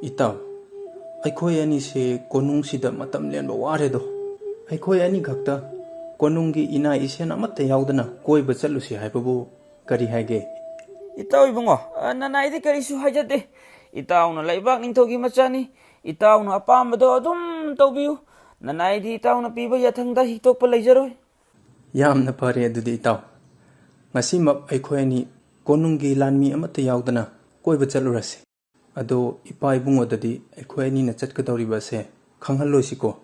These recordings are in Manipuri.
Itaw, aikoy ani se konung sida matam len ba ware do. Aikoy ani khakta konunggi ina isen amatta yaudana koi ba chalusi haibabu kari haige. Itaw ibungo, nanai kari su hajate. Itaw na laibak ningthogi machani. Itaw na apambado adum tawbiu. Nanai di itaw na piba yathangda hitokpa leijaroi. Yamna phare adudi itaw. Ngasi map aikoy ani konunggi lanmi amatta yaudana koi ba chalurasi. Ado ipa ibungo dadi aikoy ani na chatkadawriba se khanghalloisiko.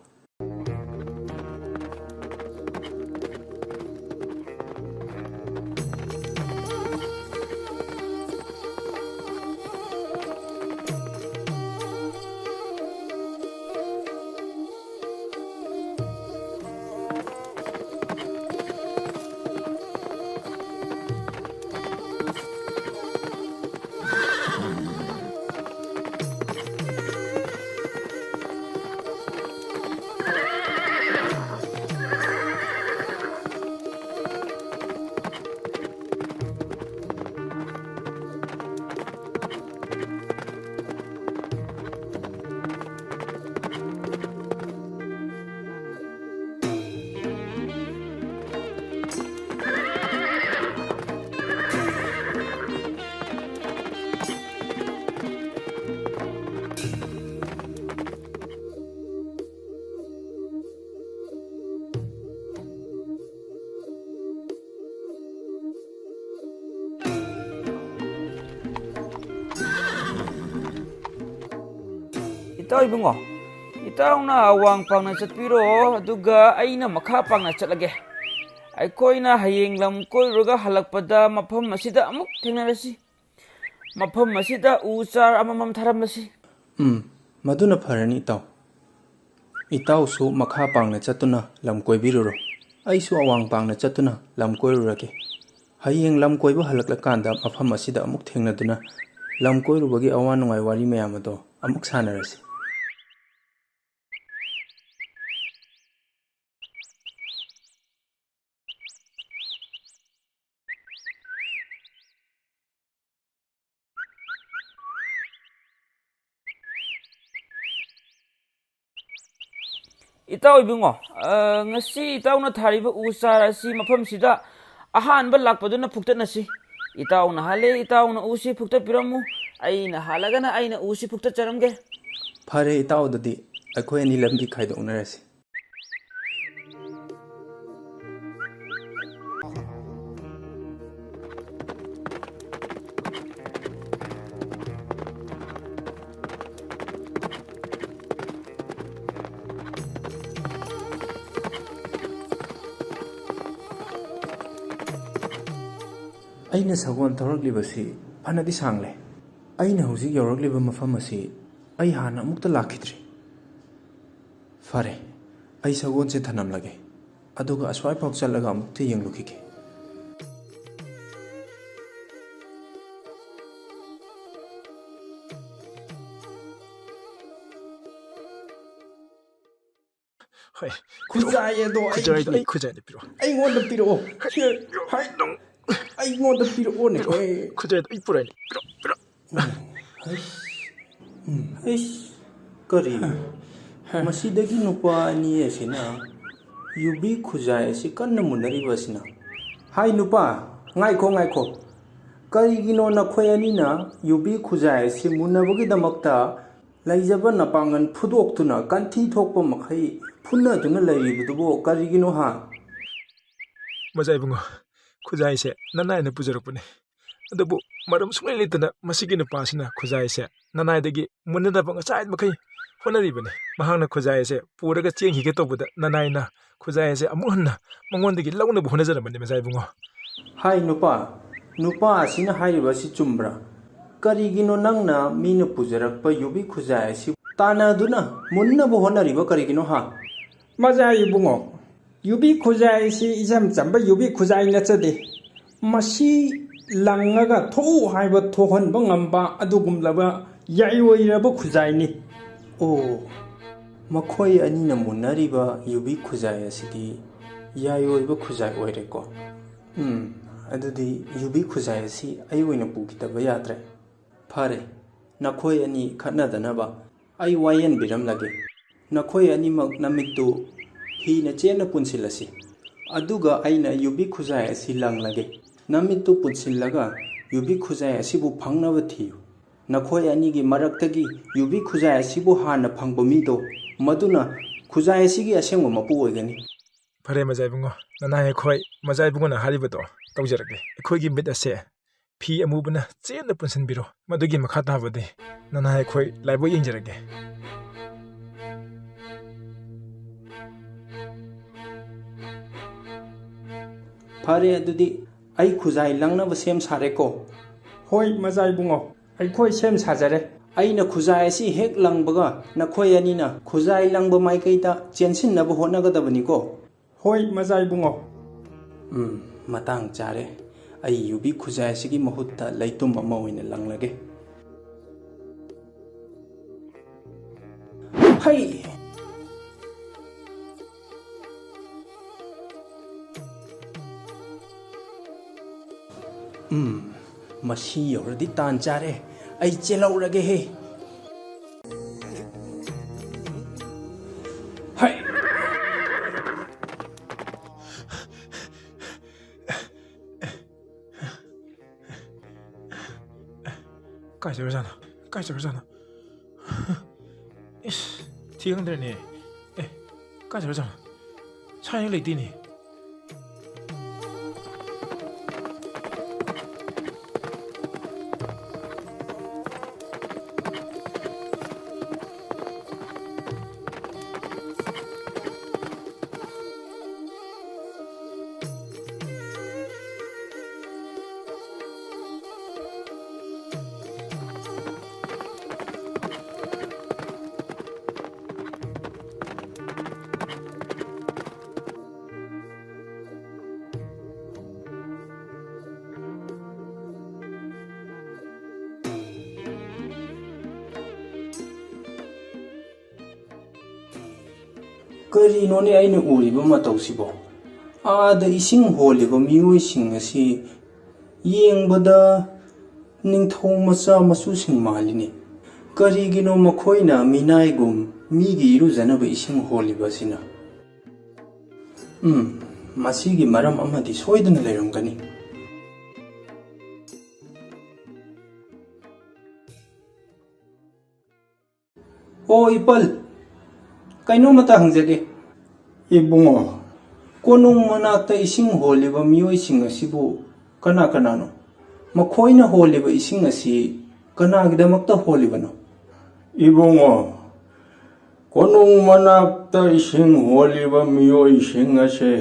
Itaw ibungo, itaw na awang pang na chatpiro aduga ay na makha pang na chatlage. Aikoy na hayeng lamkoy ruga halakpada mafam masida amuk thengnarasi. Mafam masida usar amamam tharamasi. Maduna pharani itaw. Itaw su makha pang na chatuna lamkoy biruro. Ay su awang pang na chatuna lamkoy rurake. Hayeng lamkoy ba halaklakanda mafam masida amuk thengnaduna lamkoy rubagi awan nungai wari mayam ado amuk sanarasi. Itaw ibungo, ngasi itaw na thariba usar asi mafam sida ahanba lakpaduna phuktatnasi. Itaw na hale itaw na usi phuktat piramu. Ay na halaga na ay na usi phuktat charamge. Phare itaw dadi aikoy ani lambi khaido unarasi. Aina sagon thoroglibasi phanadi sangle. Aina hausi yorogliba mafam asi ai hana amukta lakhidri. Fare, ai sagon se thanam lage. Aduga aswai pauk chalaga amukta yenglukike. Hai, Kujaya do kujaya de piro. I want the piro. Here, hi dong. I want the piro on it. Kujaya de ipura ni. Piro. Kari. Masidagi nupa ni esina. Yubi kujaya si kanna munari basina. Hai nupa, ngaiko. Kari gino na khoyani na yubi kujaya si munabagi damakta laijaba napangan phudok tuna kanthi thokpa makhai phunna tuna laibudubo kari gino ha. Mazai bungo. Kujaya se nanai na pujarakpune. Adabu maram sungai litana masigi na pasina kujaya se nanai dagi munada banga chait makai honaribane. Mahangna kujaya se puraga cheng hige tobuda nanai na kujaya se amuhanna mangondagi launa bu honajarabane mazai bungo. Hai nupa asina hairibasi chumbra. Karigino nangna mina pujarakpa yubi kujaya si tana duna munna bu honariba karigino ha. Mazai bungo. ꯌꯨꯕꯤ ꯈꯨꯖꯥꯏꯁꯤ ꯏꯆꯝ ꯆꯝꯕ ꯌꯨꯕꯤ ꯈꯨꯖꯥꯏ ꯅꯠꯆꯗꯦ ꯃꯁꯤ ꯂꯪꯉꯒ ꯊꯣꯛꯎ ꯍꯥꯏꯕ ꯊꯣꯛꯍꯟꯕ ꯉꯝꯕ ꯑꯗꯨꯒꯨꯝꯂꯕ ꯌꯥꯏꯑꯣꯏꯔꯕ ꯈꯨꯖꯥꯏꯅꯤ ꯑꯣ ꯃꯈꯣꯏ ꯑꯅꯤꯅ ꯃꯨꯟꯅꯔꯤꯕ ꯌꯨꯕꯤ ꯈꯨꯖꯥꯏ ꯑꯁꯤꯗꯤ ꯌꯥꯏꯑꯣꯏꯕ ꯈꯨꯖꯥꯏ ꯑꯣꯏꯔꯦꯀꯣ ꯑꯗꯨꯗꯤ ꯌꯨꯕꯤ ꯈꯨꯖꯥꯏ ꯑꯁꯤ ꯑꯩ ꯑꯣꯏꯅ ꯄꯨꯈꯤꯗꯕ ꯌꯥꯗ꯭ꯔꯦ ꯐꯔꯦ ꯅꯈꯣꯏ ꯑꯅꯤ ꯈꯠꯅꯗꯅꯕ ꯑꯩ ꯋꯥꯌꯦꯟꯕꯤꯔꯝꯂꯒꯦ ꯅꯈꯣꯏ ꯑꯅꯤꯃꯛ ꯅꯃꯤꯠꯇꯨ ꯍꯤꯅ ꯆꯦꯠꯅ ꯄꯨꯟꯁꯤꯜꯂꯁꯤ ꯑꯗꯨꯒ ꯑꯩꯅ ꯌꯨꯕꯤ ꯈꯨꯖꯥꯏ ꯑꯁꯤ ꯂꯪꯂꯒꯦ ꯅꯃꯤꯠꯇꯨ ꯄꯨꯟꯁꯤꯜꯂꯒ ꯌꯨꯕꯤ ꯈꯨꯖꯥꯏ ꯑꯁꯤꯕꯨ ꯐꯪꯅꯕ ꯊꯤꯌꯨ ꯅꯈꯣꯏ ꯑꯅꯤꯒꯤ ꯃꯔꯛꯇꯒꯤ ꯌꯨꯕꯤ ꯈꯨꯖꯥꯏ ꯑꯁꯤꯕꯨ ꯍꯥꯟꯅ ꯐꯪꯕ ꯃꯤꯗꯣ ꯃꯗꯨꯅ ꯈꯨꯖꯥꯏ ꯑꯁꯤꯒꯤ ꯑꯁꯦꯡꯕ ꯃꯄꯨ ꯑꯣꯏꯒꯅꯤ ꯐꯔꯦ ꯃꯖꯥ ꯏꯕꯨꯡꯉꯣ ꯅꯅꯥꯏ ꯑꯩꯈꯣꯏ ꯃꯖꯥ ꯏꯕꯨꯡꯉꯣꯅ ꯍꯥꯏꯔꯤꯕꯗꯣ ꯇꯧꯖꯔꯒꯦ ꯑꯩꯈꯣꯏꯒꯤ ꯃꯤꯠ ꯑꯁꯦ ꯐꯤ ꯑꯃꯨꯕꯅ ꯆꯦꯠꯅ ꯄꯨꯟꯁꯤꯟꯕꯤꯔꯣ ꯃꯗꯨꯒꯤ ꯃꯈꯥ ꯇꯥꯕꯗꯤ ꯅꯅꯥꯏ ꯑꯩꯈꯣꯏ ꯂꯥꯏꯕꯛ ꯌꯦꯡꯖꯔꯒꯦ ꯐꯔꯦ ꯑꯗꯨꯗꯤ ꯑꯩ ꯈꯨꯖꯥꯏ ꯂꯪꯅꯕ ꯁꯦꯝ ꯁꯥꯔꯦꯀꯣ ꯍꯣꯏ ꯃꯖꯥ ꯏꯕꯨꯡꯉꯣ ꯑꯩꯈꯣꯏ ꯁꯦꯝ ꯁꯥꯖꯔꯦ ꯑꯩꯅ ꯈꯨꯖꯥꯏ ꯑꯁꯤ ꯍꯦꯛ ꯂꯪꯕꯒ ꯅꯈꯣꯏ ꯑꯅꯤꯅ ꯈꯨꯖꯥꯏ ꯂꯪꯕ ꯃꯥꯏꯀꯩꯗ ꯆꯦꯟꯁꯤꯟꯅꯕ ꯍꯣꯠꯅꯒꯗꯕꯅꯤꯀꯣ ꯍꯣꯏ ꯃꯖꯥ ꯏꯕꯨꯡꯉꯣ ꯃꯇꯥꯡ ꯆꯥꯔꯦ ꯑꯩ ꯌꯨꯕꯤ ꯈꯨꯖꯥꯏ ꯑꯁꯤꯒꯤ ꯃꯍꯨꯠꯇ ꯂꯩꯇꯨꯝ ꯑꯃ ꯑꯣꯏꯅ ꯂꯪꯂꯒꯦ ꯍꯩ ꯃꯁꯤ ꯌꯧꯔꯗꯤ ꯇꯥꯟ ꯆꯥꯔꯦ ꯑꯩ ꯆꯦꯜꯍꯧꯔꯒꯦꯍꯦ ꯍꯩ ꯀꯥꯏ ꯆꯠꯈ꯭ꯔꯖꯥꯠꯅꯣ ꯏꯁ ꯊꯤꯈꯪꯗ꯭ꯔꯦꯅꯦ ꯀꯥꯏ ꯆꯠꯈ꯭ꯔꯖꯥꯠꯅꯣ ꯁꯥꯏꯅ ꯂꯩꯇꯦꯅꯦ ꯀꯔꯤꯅꯣꯅꯦ ꯑꯩꯅ ꯎꯔꯤꯕ ꯃꯇꯧꯁꯤꯕꯣ ꯑꯥꯗ ꯏꯁꯤꯡ ꯍꯣꯜꯂꯤꯕ ꯃꯤꯑꯣꯏꯁꯤꯡ ꯑꯁꯤ ꯌꯦꯡꯕꯗ ꯅꯤꯡꯊꯧ ꯃꯆꯥ ꯃꯁꯨꯁꯤꯡ ꯃꯥꯜꯂꯤꯅꯦ ꯀꯔꯤꯒꯤꯅꯣ ꯃꯈꯣꯏꯅ ꯃꯤꯅꯥꯏꯒꯨꯝ ꯃꯤꯒꯤ ꯏꯔꯨꯖꯅꯕ ꯏꯁꯤꯡ ꯍꯣꯜꯂꯤꯕ ꯑꯁꯤꯅ ꯃꯁꯤꯒꯤ ꯃꯔꯝ ꯑꯃꯗꯤ ꯁꯣꯏꯗꯅ ꯂꯩꯔꯝꯒꯅꯤ ꯑꯣ ꯏꯄꯜ ꯀꯩꯅꯣꯃꯇ ꯍꯪꯖꯒꯦ ꯏꯕꯨꯡꯉꯣ ꯀꯣꯅꯨꯡ ꯃꯅꯥꯛꯇ ꯏꯁꯤꯡ ꯍꯣꯜꯂꯤꯕ ꯃꯤꯑꯣꯏꯁꯤꯡ ꯑꯁꯤꯕꯨ ꯀꯅꯥ ꯀꯅꯥꯅꯣ ꯃꯈꯣꯏꯅ ꯍꯣꯜꯂꯤꯕ ꯏꯁꯤꯡ ꯑꯁꯤ ꯀꯅꯥꯒꯤꯗꯃꯛꯇ ꯍꯣꯜꯂꯤꯕꯅꯣ ꯏꯕꯨꯡꯉꯣ ꯀꯣꯅꯨꯡ ꯃꯅꯥꯛꯇ ꯏꯁꯤꯡ ꯍꯣꯜꯂꯤꯕ ꯃꯤꯑꯣꯏꯁꯤꯡ ꯑꯁꯦ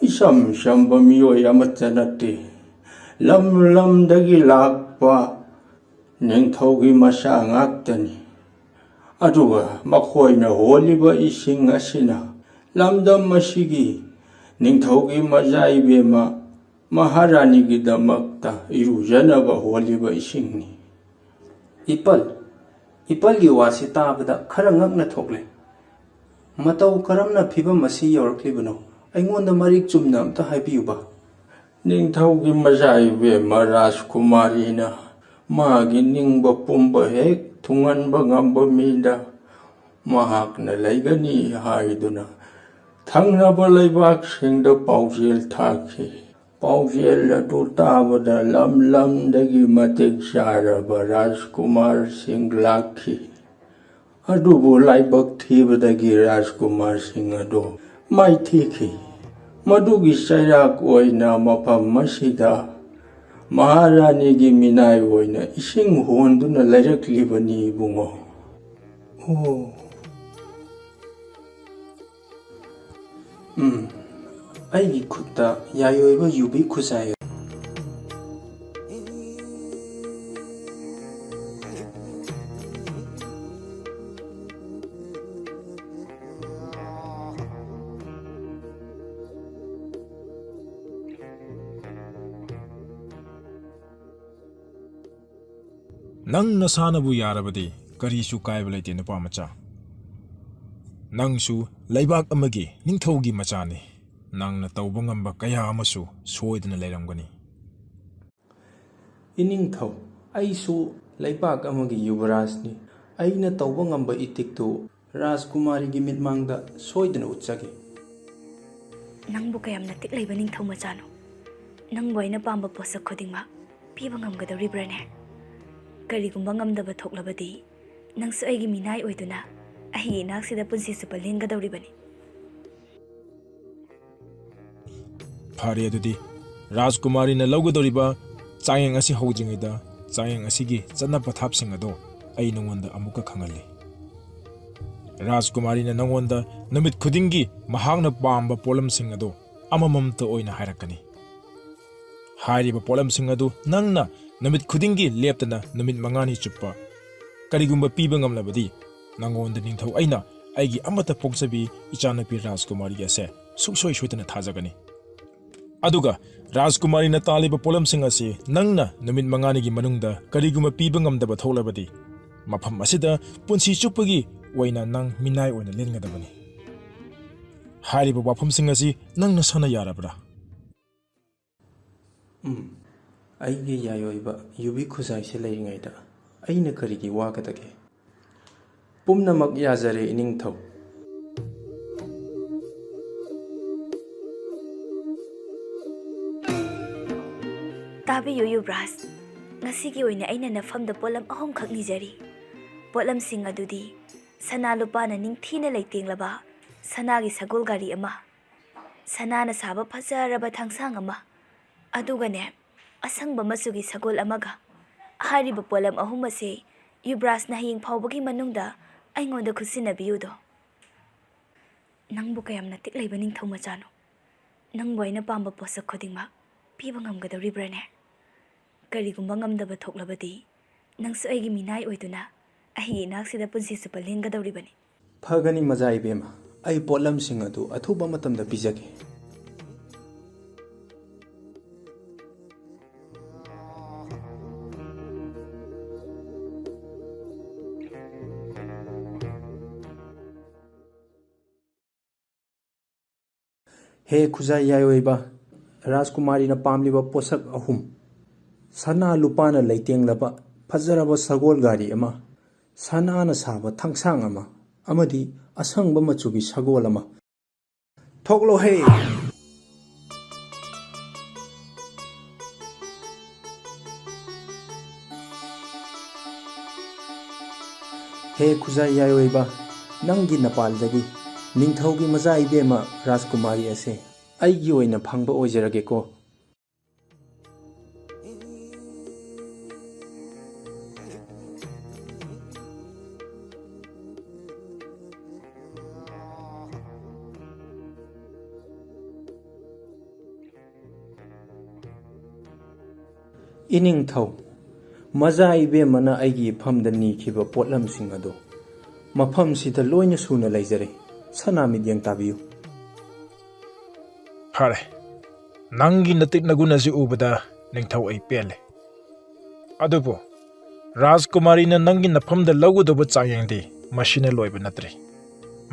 ꯏꯆꯝ ꯆꯝꯕ ꯃꯤꯑꯣꯏ ꯑꯃꯠꯇ ꯅꯠꯇꯦ ꯂꯝ ꯂꯝꯗꯒꯤ ꯂꯥꯛꯄ ꯅꯤꯡꯊꯧꯒꯤ ꯃꯆꯥ ꯉꯥꯛꯇꯅꯤ ꯑꯗꯨꯒ ꯃꯈꯣꯏꯅ ꯍꯣꯜꯂꯤꯕ ꯏꯁꯤꯡ ꯑꯁꯤꯅ ꯂꯝꯗꯝ ꯑꯁꯤꯒꯤ ꯅꯤꯡꯊꯧꯒꯤ ꯃꯆꯥ ꯏꯕꯦꯝꯃ ꯃꯍꯥꯔꯥꯅꯤꯒꯤꯗꯃꯛꯇ ꯏꯔꯨꯖꯅꯕ ꯍꯣꯜꯂꯤꯕ ꯏꯁꯤꯡꯅꯤ ꯏꯄꯜꯒꯤ ꯋꯥꯁꯤ ꯇꯥꯕꯗ ꯈꯔ ꯉꯛꯅ ꯊꯣꯛꯂꯦ ꯃꯇꯧ ꯀꯔꯝꯅ ꯐꯤꯕꯝ ꯑꯁꯤ ꯌꯧꯔꯛꯂꯤꯕꯅꯣ ꯑꯩꯉꯣꯟꯗ ꯃꯔꯤꯛ ꯆꯨꯝꯅ ꯑꯝꯇ ꯍꯥꯏꯕꯤꯌꯨꯕ ꯅꯤꯡꯊꯧꯒꯤ ꯃꯆꯥ ꯏꯕꯦꯝꯃ ꯔꯥꯖꯀꯨꯃꯥꯔꯤꯅ ꯃꯥꯒꯤ ꯅꯤꯡꯕ ꯄꯨꯝꯕ ꯍꯦꯛ ꯊꯨꯡꯍꯟꯕ ꯉꯝꯕ ꯃꯤꯗ ꯃꯍꯥꯛꯅ ꯂꯩꯒꯅꯤ ꯍꯥꯏꯗꯨꯅ ꯊꯪꯅꯕ ꯂꯩꯕꯥꯛꯁꯤꯡꯗ ꯄꯥꯎꯖꯦꯜ ꯊꯥꯈꯤ ꯄꯥꯎꯖꯦꯜ ꯑꯗꯨ ꯇꯥꯕꯗ ꯂꯝ ꯂꯝꯗꯒꯤ ꯃꯇꯤꯛ ꯆꯥꯔꯕ ꯔꯥꯖꯀꯨꯃꯥꯔꯁꯤꯡ ꯂꯥꯛꯈꯤ ꯑꯗꯨꯕꯨ ꯂꯥꯏꯕꯛ ꯊꯤꯕꯗꯒꯤ ꯔꯥꯖꯀꯨꯃꯥꯔꯁꯤꯡ ꯑꯗꯨ ꯃꯥꯏꯊꯤꯈꯤ ꯃꯗꯨꯒꯤ ꯆꯩꯔꯥꯛ ꯑꯣꯏꯅ ꯃꯐꯝ ꯑꯁꯤꯗ ꯃꯍꯥꯔꯥꯅꯤꯒꯤ ꯃꯤꯅꯥꯏ ꯑꯣꯏꯅ ꯏꯁꯤꯡ ꯍꯣꯟꯗꯨꯅ ꯂꯩꯔꯛꯂꯤꯕꯅꯤ ꯏꯕꯨꯡꯉꯣ ꯑꯣ ꯑꯩꯒꯤ ꯈꯨꯠꯇ ꯌꯥꯏꯑꯣꯏꯕ ꯌꯨꯕꯤ ꯈꯨꯖꯥꯏ ꯅꯪ ꯅꯁꯥꯅꯕꯨ ꯌꯥꯔꯕꯗꯤ ꯀꯔꯤꯁꯨ ꯀꯥꯏꯕ ꯂꯩꯇꯦ ꯅꯨꯄꯥ ꯃꯆꯥ. ꯅꯪꯁꯨ ꯂꯩꯕꯥꯛ ꯑꯃꯒꯤ ꯅꯤꯡꯊꯧꯒꯤ ꯃꯆꯥꯅꯤ. ꯅꯪꯅ ꯇꯧꯕ ꯉꯝꯕ ꯀꯌꯥ ꯑꯃꯁꯨ ꯁꯣꯏꯗꯅ ꯂꯩꯔꯝꯒꯅꯤ. ꯏꯅꯤꯡꯊꯧ, ꯑꯩꯁꯨ ꯂꯩꯕꯥꯛ ꯑꯃꯒꯤ ꯌꯨꯕꯔꯥꯖꯅꯤ. ꯑꯩꯅ ꯇꯧꯕ ꯉꯝꯕ ꯏꯇꯤꯛꯇꯨ ꯔꯥꯖꯀꯨꯃꯥꯔꯤꯒꯤ ꯃꯤꯠꯃꯥꯡꯗ ꯁꯣꯏꯗꯅ ꯎꯠꯆꯒꯦ. ꯅꯪꯕꯨ ꯀꯌꯥꯝ ꯅꯇꯤꯛ ꯂꯩꯕ ꯅꯤꯡꯊꯧ ꯃꯆꯥꯅꯣ? ꯅꯪꯕꯨ ꯑꯩꯅ ꯄꯥꯝꯕ ꯄꯣꯠꯁꯛ ꯈꯨꯗꯤꯡꯃꯛ ꯄꯤꯕ ꯉꯝꯒꯗꯧꯔꯤꯕ꯭ꯔꯅꯦ? ꯀꯔꯤꯒꯨꯝꯕ ꯉꯝꯗꯕ ꯊꯣꯛꯂꯕꯗꯤ ꯅꯪꯁꯨ ꯑꯩꯒꯤ ꯃꯤꯅꯥꯏ ꯑꯣꯏꯗꯨꯅ ꯑꯩꯒꯤ ꯏꯅꯥꯛꯁꯤꯗ ꯄꯨꯟꯁꯤ ꯆꯨꯞꯄ ꯂꯦꯟꯒꯗꯧꯔꯤꯕꯅꯤ. ꯐꯔꯦ ꯑꯗꯨꯗꯤ ꯔꯥꯖꯀꯨꯃꯥꯔꯤꯅ ꯂꯧꯒꯗꯧꯔꯤꯕ ꯆꯥꯡꯌꯦꯡ ꯑꯁꯤ ꯍꯧꯗ꯭ꯔꯤꯉꯩꯗ ꯆꯥꯡꯌꯦꯡ ꯑꯁꯤꯒꯤ ꯆꯠꯅ ꯄꯊꯥꯞꯁꯤꯡ ꯑꯗꯣ ꯑꯩ ꯅꯉꯣꯟꯗ ꯑꯃꯨꯛꯀ ꯈꯪꯍꯜꯂꯤ. ꯔꯥꯖꯀꯨꯃꯥꯔꯤꯅ ꯅꯉꯣꯟꯗ ꯅꯨꯃꯤꯠ ꯈꯨꯗꯤꯡꯒꯤ ꯃꯍꯥꯛꯅ ꯄꯥꯝꯕ ꯄꯣꯠꯂꯝꯁꯤꯡ ꯑꯗꯣ ꯑꯃꯃꯝꯇ ꯑꯣꯏꯅ ꯍꯥꯏꯔꯛꯀꯅꯤ. ꯍꯥꯏꯔꯤꯕ ꯄꯣꯠꯂꯝꯁꯤꯡ ꯑꯗꯨ ꯅꯪꯅ ꯅꯨꯃꯤꯠ ꯈꯨꯗꯤꯡꯒꯤ ꯂꯦꯞꯇꯅ ꯅꯨꯃꯤꯠ 5ꯅꯤ ꯆꯨꯞꯄ ꯀꯔꯤꯒꯨꯝꯕ ꯄꯤꯕ ꯉꯝꯂꯕꯗꯤ ꯅꯉꯣꯟꯗ ꯅꯤꯡꯊꯧ ꯑꯩꯅ ꯑꯩꯒꯤ ꯑꯃꯠꯇ ꯄꯣꯛꯆꯕꯤ ꯏꯆꯥꯅꯨꯄꯤ ꯔꯥꯖꯀꯨꯃꯥꯔꯤ ꯑꯁꯦ ꯁꯨꯡꯁꯣꯏ ꯁꯣꯏꯗꯅ ꯊꯥꯖꯒꯅꯤ. ꯑꯗꯨꯒ ꯔꯥꯖꯀꯨꯃꯥꯔꯤꯅ ꯇꯥꯜꯂꯤꯕ ꯄꯣꯠꯂꯝꯁꯤꯡ ꯑꯁꯤ ꯅꯪꯅ ꯅꯨꯃꯤꯠ 5ꯅꯤꯒꯤ ꯃꯅꯨꯡꯗ ꯀꯔꯤꯒꯨꯝꯕ ꯄꯤꯕ ꯉꯝꯗꯕ ꯊꯣꯛꯂꯕꯗꯤ ꯃꯐꯝ ꯑꯁꯤꯗ ꯄꯨꯟꯁꯤ ꯆꯨꯞꯄꯒꯤ ꯑꯣꯏꯅ ꯅꯪ ꯃꯤꯅꯥꯏ ꯑꯣꯏꯅ ꯂꯦꯟꯒꯗꯕꯅꯤ. ꯍꯥꯏꯔꯤꯕ ꯋꯥꯐꯝꯁꯤꯡ ꯑꯁꯤ ꯅꯪ ꯅꯁꯥꯅ ꯌꯥꯔꯕ꯭ꯔꯥ? ꯑꯩꯒꯤ ꯌꯥꯏꯑꯣꯏꯕ ꯌꯨꯕꯤ ꯈꯨꯖꯥꯏꯁꯦ ꯂꯩꯔꯤꯉꯩꯗ ꯑꯩꯅ ꯀꯔꯤꯒꯤ ꯋꯥꯒꯗꯒꯦ? ꯄꯨꯝꯅꯃꯛ ꯌꯥꯖꯔꯦ ꯏꯅꯤꯡꯊꯧ. ꯇꯥꯕꯤꯌꯨ ꯌꯨꯕ꯭ꯔꯥꯖ, ꯉꯁꯤꯒꯤ ꯑꯣꯏꯅ ꯑꯩꯅ ꯅꯐꯝꯗ ꯄꯣꯠꯂꯝ 3ꯈꯛ ꯅꯤꯖꯔꯤ. ꯄꯣꯠꯂꯝꯁꯤꯡ ꯑꯗꯨꯗꯤ ꯁꯅꯥ ꯂꯨꯄꯥꯅ ꯅꯤꯡꯊꯤꯅ ꯂꯩꯇꯦꯡꯂꯕ ꯁꯅꯥꯒꯤ ꯁꯒꯣꯜ ꯒꯥꯔꯤ ꯑꯃ, ꯁꯅꯥꯅ ꯁꯥꯕ ꯐꯖꯔꯕ ꯊꯥꯡꯁꯥꯡ ꯑꯃ, ꯑꯗꯨꯒꯅꯦ ꯑꯁꯪꯕ ꯃꯆꯨꯒꯤ ꯁꯒꯣꯜ ꯑꯃꯒ. ꯍꯥꯏꯔꯤꯕ ꯄꯣꯠꯂꯝ 3 ꯑꯁꯤ ꯌꯨꯕ꯭ꯔꯥꯖꯅ ꯍꯌꯦꯡ ꯐꯥꯎꯕꯒꯤ ꯃꯅꯨꯡꯗ ꯑꯩꯉꯣꯟꯗ ꯈꯨꯠꯁꯤꯟꯅꯕꯤꯌꯨꯗꯣ. ꯅꯪꯕꯨ ꯀꯌꯥꯝ ꯅꯇꯤꯛ ꯂꯩꯕ ꯅꯤꯡꯊꯧ ꯃꯆꯥꯅꯣ? ꯅꯪꯕꯨ ꯑꯩꯅ ꯄꯥꯝꯕ ꯄꯣꯠꯁꯛ ꯈꯨꯗꯤꯡꯃꯛ ꯄꯤꯕ ꯉꯝꯒꯗꯧꯔꯤꯕ꯭ꯔꯅꯦ? ꯀꯔꯤꯒꯨꯝꯕ ꯉꯝꯗꯕ ꯊꯣꯛꯂꯕꯗꯤ ꯅꯪꯁꯨ ꯑꯩꯒꯤ ꯃꯤꯅꯥꯏ ꯑꯣꯏꯗꯨꯅ ꯑꯩꯒꯤ ꯏꯅꯥꯛꯁꯤꯗ ꯄꯨꯟꯁꯤ ꯆꯨꯞꯄ ꯂꯦꯟꯒꯗꯧꯔꯤꯕꯅꯤ. ꯐꯒꯅꯤ ꯃꯖꯥ ꯏꯕꯦꯝꯃ. ꯑꯩ ꯄꯣꯠꯂꯝꯁꯤꯡ ꯑꯗꯨ ꯑꯊꯨꯕ ꯃꯇꯝꯗ ꯄꯤꯖꯒꯦ. ꯍꯦ ꯈꯨꯖꯥꯏ ꯌꯥꯏꯑꯣꯏꯕ, ꯔꯥꯖꯀꯨꯃꯥꯔꯤꯅ ꯄꯥꯝꯂꯤꯕ ꯄꯣꯠꯁꯛ 3: ꯁꯅꯥ ꯂꯨꯄꯥꯅ ꯂꯩꯇꯦꯡꯂꯕ ꯐꯖꯔꯕ ꯁꯒꯣꯜ ꯒꯥꯔꯤ ꯑꯃ, ꯁꯅꯥꯅ ꯁꯥꯕ ꯊꯥꯡꯁꯥꯡ ꯑꯃ, ꯑꯃꯗꯤ ꯑꯁꯪꯕ ꯃꯆꯨꯒꯤ ꯁꯒꯣꯜ ꯑꯃ. ꯊꯣꯛꯂꯣꯍꯦ! ꯍꯦ ꯈꯨꯖꯥꯏ ꯌꯥꯏꯑꯣꯏꯕ, ꯅꯪꯒꯤ ꯅꯄꯥꯜꯗꯒꯤ ꯅꯤꯡꯊꯧꯒꯤ ꯃꯆꯥ ꯏꯕꯦꯝꯃ ꯔꯥꯖꯀꯨꯃꯥꯔꯤ ꯑꯁꯦ ꯑꯩꯒꯤ ꯑꯣꯏꯅ ꯐꯪꯕ ꯑꯣꯏꯖꯔꯒꯦꯀꯣ. ꯏꯅꯤꯡꯊꯧ, ꯃꯖꯥ ꯏꯕꯦꯝꯃꯅ ꯑꯩꯒꯤ ꯏꯐꯝꯗ ꯅꯤꯈꯤꯕ ꯄꯣꯠꯂꯝꯁꯤꯡ ꯑꯗꯨ ꯃꯐꯝꯁꯤꯗ ꯂꯣꯏꯅ ꯁꯨꯅ ꯂꯩꯖꯔꯦ. ꯁꯅꯥ ꯃꯤꯠꯌꯦꯡ ꯇꯥꯕꯤꯌꯨ. ꯐꯔꯦ, ꯅꯪꯒꯤ ꯅꯇꯤꯛ ꯅꯒꯨꯟ ꯑꯁꯤ ꯎꯕꯗ ꯅꯤꯡꯊꯧ ꯑꯩ ꯄꯦꯜꯂꯦ. ꯑꯗꯨꯕꯨ ꯔꯥꯖꯀꯨꯃꯥꯔꯤꯅ ꯅꯪꯒꯤ ꯅꯐꯝꯗ ꯂꯧꯒꯗꯧꯕ ꯆꯥꯡꯌꯦꯡꯗꯤ ꯃꯁꯤꯅ ꯂꯣꯏꯕ ꯅꯠꯇ꯭ꯔꯤ.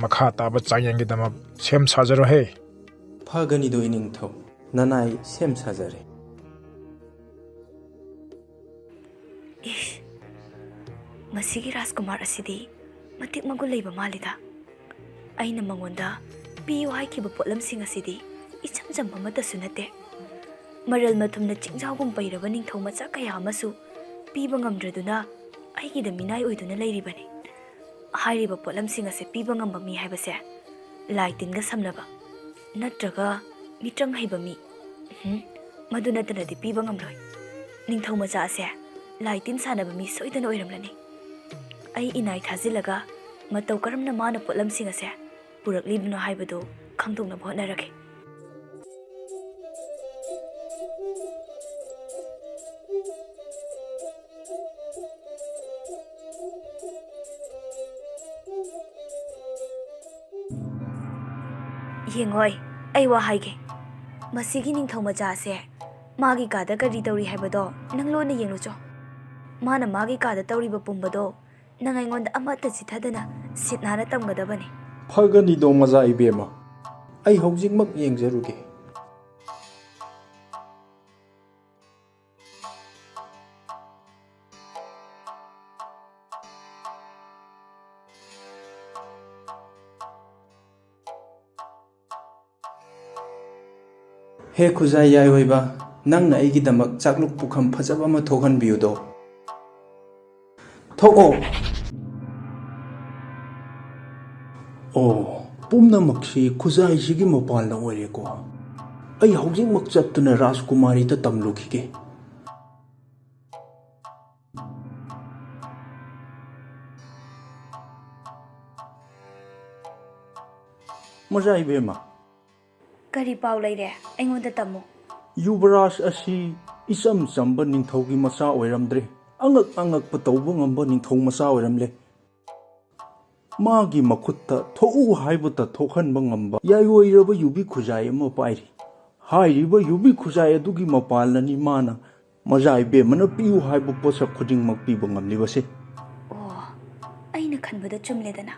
ꯃꯈꯥ ꯇꯥꯕ ꯆꯥꯡꯌꯦꯡꯒꯤꯗꯃꯛ ꯁꯦꯝ ꯁꯥꯖꯔꯣꯍꯦ. ꯐꯒꯅꯤꯗꯣ ꯏꯅꯤꯡꯊꯧ, ꯅꯅꯥꯏ ꯁꯦꯝ ꯁꯥꯖꯔꯦ. ꯏꯁ, ꯃꯁꯤꯒꯤ ꯔꯥꯖꯀꯨꯃꯥꯔ ꯑꯁꯤꯗꯤ ꯃꯇꯤꯛ ꯃꯒꯨꯟ ꯂꯩꯕ ꯃꯥꯜꯂꯤꯗ. ꯑꯩꯅ ꯃꯉꯣꯟꯗ ꯄꯤꯌꯨ ꯍꯥꯏꯈꯤꯕ ꯄꯣꯠꯂꯝꯁꯤꯡ ꯑꯁꯤꯗꯤ ꯏꯆꯝ ꯆꯝꯕ ꯑꯃꯠꯇꯁꯨ ꯅꯠꯇꯦ. ꯃꯔꯜ ꯃꯊꯨꯝꯅ ꯆꯤꯡꯖꯥꯎꯒꯨꯝ ꯄꯩꯔꯕ ꯅꯤꯡꯊꯧ ꯃꯆꯥ ꯀꯌꯥ ꯑꯃꯁꯨ ꯄꯤꯕ ꯉꯝꯗ꯭ꯔꯗꯨꯅ ꯑꯩꯒꯤꯗ ꯃꯤꯅꯥꯏ ꯑꯣꯏꯗꯨꯅ ꯂꯩꯔꯤꯕꯅꯤ. ꯍꯥꯏꯔꯤꯕ ꯄꯣꯠꯂꯝꯁꯤꯡ ꯑꯁꯤ ꯄꯤꯕ ꯉꯝꯕ ꯃꯤ ꯍꯥꯏꯕꯁꯦ ꯂꯥꯏ ꯇꯤꯟꯒ ꯁꯝꯅꯕ ꯅꯠꯇ꯭ꯔꯒ ꯃꯤꯇ꯭ꯔꯪ ꯍꯩꯕ ꯃꯤ, ꯃꯗꯨ ꯅꯠꯇꯅꯗꯤ ꯄꯤꯕ ꯉꯝꯂꯣꯏ. ꯅꯤꯡꯊꯧ ꯃꯆꯥ ꯑꯁꯦ ꯂꯥꯏ ꯇꯤꯟ ꯁꯥꯟꯅꯕ ꯃꯤ ꯁꯣꯏꯗꯅ ꯑꯣꯏꯔꯝꯂꯅꯤ. ꯑꯩ ꯏꯅꯥꯏ ꯊꯥꯖꯤꯜꯂꯒ ꯃꯇꯧ ꯀꯔꯝꯅ ꯃꯥꯅ ꯄꯣꯠꯂꯝꯁꯤꯡ ꯑꯁꯦ ꯄꯨꯔꯛꯂꯤꯕꯅꯣ ꯍꯥꯏꯕꯗꯨ ꯈꯪꯗꯣꯛꯅꯕ ꯍꯣꯠꯅꯔꯒꯦ. ꯌꯦꯡꯉꯣꯏ, ꯑꯩ ꯋꯥ ꯍꯥꯏꯒꯦ. ꯃꯁꯤꯒꯤ ꯅꯤꯡꯊꯧ ꯃꯆꯥ ꯑꯁꯦ ꯃꯥꯒꯤ ꯀꯥꯗ ꯀꯔꯤ ꯇꯧꯔꯤ ꯍꯥꯏꯕꯗꯣ ꯅꯪ ꯂꯣꯟꯅ ꯌꯦꯡꯂꯨꯆꯣ. ꯃꯥꯅ ꯃꯥꯒꯤ ꯀꯥꯗ ꯇꯧꯔꯤꯕ ꯄꯨꯝꯕꯗꯣ ꯅꯪ ꯑꯩꯉꯣꯟꯗ ꯑꯃꯠꯇ ꯆꯤꯊꯗꯅ ꯁꯤꯠ ꯅꯥꯟꯅ ꯇꯝꯒꯗꯕꯅꯤ. ꯐꯒꯅꯤꯗꯣ ꯃꯆꯥ ꯏꯕꯦꯝꯃ. ꯑꯩ ꯍꯧꯖꯤꯛꯃꯛ ꯌꯦꯡꯖꯔꯨꯒꯦ. ꯍꯦ ꯈꯨꯖꯥꯏ ꯌꯥꯏꯑꯣꯏꯕ, ꯅꯪꯅ ꯑꯩꯒꯤꯗꯃꯛ ꯆꯥꯛꯂꯨꯛ ꯄꯨꯈꯝ ꯐꯖꯕ ꯑꯃ ꯊꯣꯛꯍꯟꯕꯤꯌꯨꯗꯣ. ꯊꯣꯛꯑꯣ. ꯑꯣ, ꯄꯨꯝꯅꯃꯛꯁꯤ ꯈꯨꯖꯥꯏꯁꯤꯒꯤ ꯃꯄꯥꯟꯗ ꯑꯣꯏꯔꯦꯀꯣ. ꯑꯩ ꯍꯧꯖꯤꯛꯃꯛ ꯆꯠꯇꯨꯅ ꯔꯥꯖꯀꯨꯃꯥꯔꯤꯗ ꯇꯝꯂꯨꯈꯤꯒꯦ. ꯃꯆꯥ ꯏꯕꯦꯝꯃ, ꯀꯔꯤ ꯄꯥꯎ ꯂꯩꯔꯦ? ꯑꯩꯉꯣꯟꯗ ꯇꯝꯃꯨ. ꯌꯨꯕꯔꯥꯖ ꯑꯁꯤ ꯏꯆꯝ ꯆꯝꯕ ꯅꯤꯡꯊꯧꯒꯤ ꯃꯆꯥ ꯑꯣꯏꯔꯝꯗ꯭ꯔꯦ. ꯑꯉꯛꯄ ꯇꯧꯕ ꯉꯝꯕ ꯅꯤꯡꯊꯧ ꯃꯆꯥ ꯑꯣꯏꯔꯝꯂꯦ. ꯃꯥꯒꯤ ꯃꯈꯨꯠꯇ ꯊꯣꯛꯎ ꯍꯥꯏꯕꯇ ꯊꯣꯛꯍꯟꯕ ꯉꯝꯕ ꯌꯥꯏꯑꯣꯏꯔꯕ ꯌꯨꯕꯤ ꯈꯨꯖꯥꯏ ꯑꯃ ꯄꯥꯏꯔꯤ. ꯍꯥꯏꯔꯤꯕ ꯌꯨꯕꯤ ꯈꯨꯖꯥꯏ ꯑꯗꯨꯒꯤ ꯃꯄꯥꯜꯅꯅꯤ ꯃꯥꯅ ꯃꯆꯥ ꯏꯕꯦꯝꯃꯅ ꯄꯤꯌꯨ ꯍꯥꯏꯕ ꯄꯣꯠꯁꯛ ꯈꯨꯗꯤꯡꯃꯛ ꯄꯤꯕ ꯉꯝꯂꯤꯕꯁꯦ. ꯑꯣ, ꯑꯩꯅ ꯈꯟꯕꯗ ꯆꯨꯝꯂꯦꯗꯅ.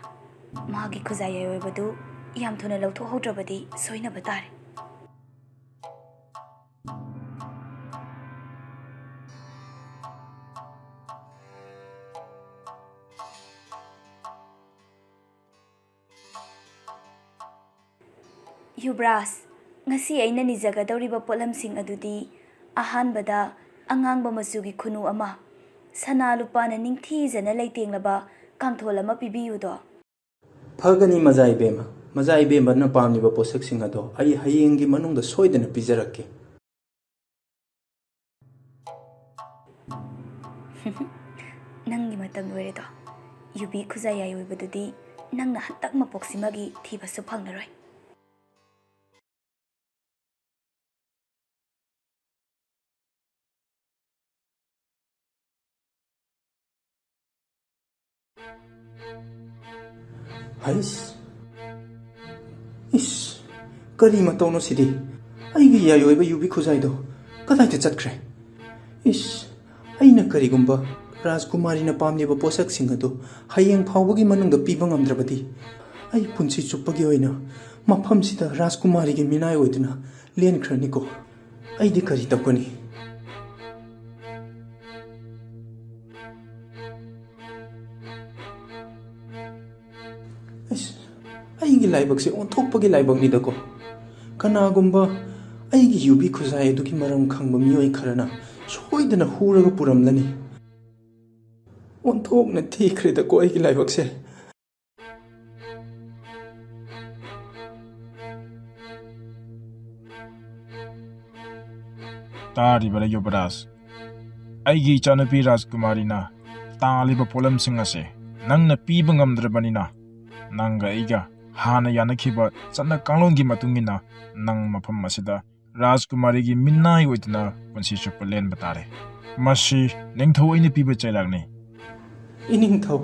ꯃꯥꯒꯤ ꯈꯨꯖꯥꯏ ꯌꯥꯏꯑꯣꯏꯕꯗꯨ ꯌꯥꯝ ꯊꯨꯅ ꯂꯧꯊꯣꯛꯍꯧꯗ꯭ꯔꯕꯗꯤ ꯁꯣꯏꯅꯕ ꯇꯥꯔꯦ. ꯌꯨꯕꯔꯥꯖ, ꯉꯁꯤ ꯑꯩꯅ ꯅꯤꯖꯒꯗꯧꯔꯤꯕ ꯄꯣꯠꯂꯝꯁꯤꯡ ꯑꯗꯨꯗꯤ ꯑꯍꯥꯟꯕꯗ ꯑꯉꯥꯡꯕ ꯃꯆꯨꯒꯤ ꯈꯨꯅꯨ ꯑꯃ, ꯁꯅꯥ ꯂꯨꯄꯥꯅ ꯅꯤꯡꯊꯤꯖꯅ ꯂꯩꯇꯦꯡꯂꯕ ꯀꯥꯡꯊꯣꯜ ꯑꯃ ꯄꯤꯕꯤꯌꯨꯗꯣ. ꯐꯒꯅꯤ ꯃꯆꯥ ꯏꯕꯦꯝꯃ. ꯃꯆꯥ ꯏꯕꯦꯝꯃꯅ ꯄꯥꯝꯂꯤꯕ ꯄꯣꯠꯁꯛꯁꯤꯡ ꯑꯗꯣ ꯑꯩ ꯍꯌꯦꯡꯒꯤ ꯃꯅꯨꯡꯗ ꯁꯣꯏꯗꯅ ꯄꯤꯖꯔꯛꯀꯦ. ꯅꯪꯒꯤ ꯃꯇꯝ ꯂꯣꯏꯔꯦꯗꯣ. ꯌꯨꯕꯤ ꯈꯨꯖꯥꯏ ꯌꯥꯏꯑꯣꯏꯕꯗꯨꯗꯤ ꯅꯪꯅ ꯍꯟꯇꯛ ꯃꯄꯣꯛꯁꯤꯃꯒꯤ ꯊꯤꯕꯁꯨ ꯐꯪꯂꯔꯣꯏ. ꯍꯩꯁ, ꯏꯁ, ꯀꯔꯤ ꯃꯇꯧꯅꯣ ꯁꯤꯗꯤ? ꯑꯩꯒꯤ ꯌꯥꯏꯑꯣꯏꯕ ꯌꯨꯕꯤ ꯈꯨꯖꯥꯏꯗꯣ ꯀꯗꯥꯏꯗ ꯆꯠꯈ꯭ꯔꯦ? ꯏꯁ, ꯑꯩꯅ ꯀꯔꯤꯒꯨꯝꯕ ꯔꯥꯖꯀꯨꯃꯥꯔꯤꯅ ꯄꯥꯝꯂꯤꯕ ꯄꯣꯠꯁꯛꯁꯤꯡ ꯑꯗꯨ ꯍꯌꯦꯡ ꯐꯥꯎꯕꯒꯤ ꯃꯅꯨꯡꯗ ꯄꯤꯕ ꯉꯝꯗ꯭ꯔꯕꯗꯤ ꯑꯩ ꯄꯨꯟꯁꯤ ꯆꯨꯞꯄꯒꯤ ꯑꯣꯏꯅ ꯃꯐꯝꯁꯤꯗ ꯔꯥꯖꯀꯨꯃꯥꯔꯤꯒꯤ ꯃꯤꯅꯥꯏ ꯑꯣꯏꯗꯨꯅ ꯂꯦꯟꯈ꯭ꯔꯅꯤꯀꯣ. ꯑꯩꯗꯤ ꯀꯔꯤ ꯇꯧꯒꯅꯤ? ꯑꯩꯒꯤ ꯂꯥꯏꯕꯛꯁꯦ ꯑꯣꯟꯊꯣꯛꯄꯒꯤ ꯂꯥꯏꯕꯛꯅꯤꯗꯀꯣ. ꯀꯅꯥꯒꯨꯝꯕ ꯑꯩꯒꯤ ꯌꯨꯕꯤ ꯈꯨꯖꯥꯏ ꯑꯗꯨꯒꯤ ꯃꯔꯝ ꯈꯪꯕ ꯃꯤꯑꯣꯏ ꯈꯔꯅ ꯁꯣꯏꯗꯅ ꯍꯨꯔꯒ ꯄꯨꯔꯝꯂꯅꯤ. ꯑꯣꯟꯊꯣꯛꯅ ꯊꯤꯈ꯭ꯔꯦꯗꯀꯣ ꯑꯩꯒꯤ ꯂꯥꯏꯕꯛꯁꯦ. ꯇꯥꯔꯤꯕꯔ ꯌꯨꯕꯔꯥꯖ, ꯑꯩꯒꯤ ꯏꯆꯥꯅꯨꯄꯤ ꯔꯥꯖꯀꯨꯃꯥꯔꯤꯅ ꯇꯥꯜꯂꯤꯕ ꯄꯣꯠꯂꯝꯁꯤꯡ ꯑꯁꯤ ꯅꯪꯅ ꯄꯤꯕ ꯉꯝꯗ꯭ꯔꯕꯅꯤꯅ ꯅꯪꯒ ꯑꯩꯒ ꯍꯥꯟꯅ ꯌꯥꯅꯈꯤꯕ ꯆꯠꯅ ꯀꯥꯡꯂꯣꯟꯒꯤ ꯃꯇꯨꯡ ꯏꯟꯅ ꯅꯪ ꯃꯐꯝ ꯑꯁꯤꯗ ꯔꯥꯖꯀꯨꯃꯥꯔꯤꯒꯤ ꯃꯤꯅꯥꯏ ꯑꯣꯏꯗꯨꯅ ꯄꯨꯟꯁꯤ ꯆꯨꯞꯄ ꯂꯦꯟꯕ ꯇꯥꯔꯦ. ꯃꯁꯤ ꯅꯤꯡꯊꯧ ꯑꯩꯅ ꯄꯤꯕ ꯆꯩꯔꯥꯛꯅꯤ. ꯏꯅꯤꯡꯊꯧ,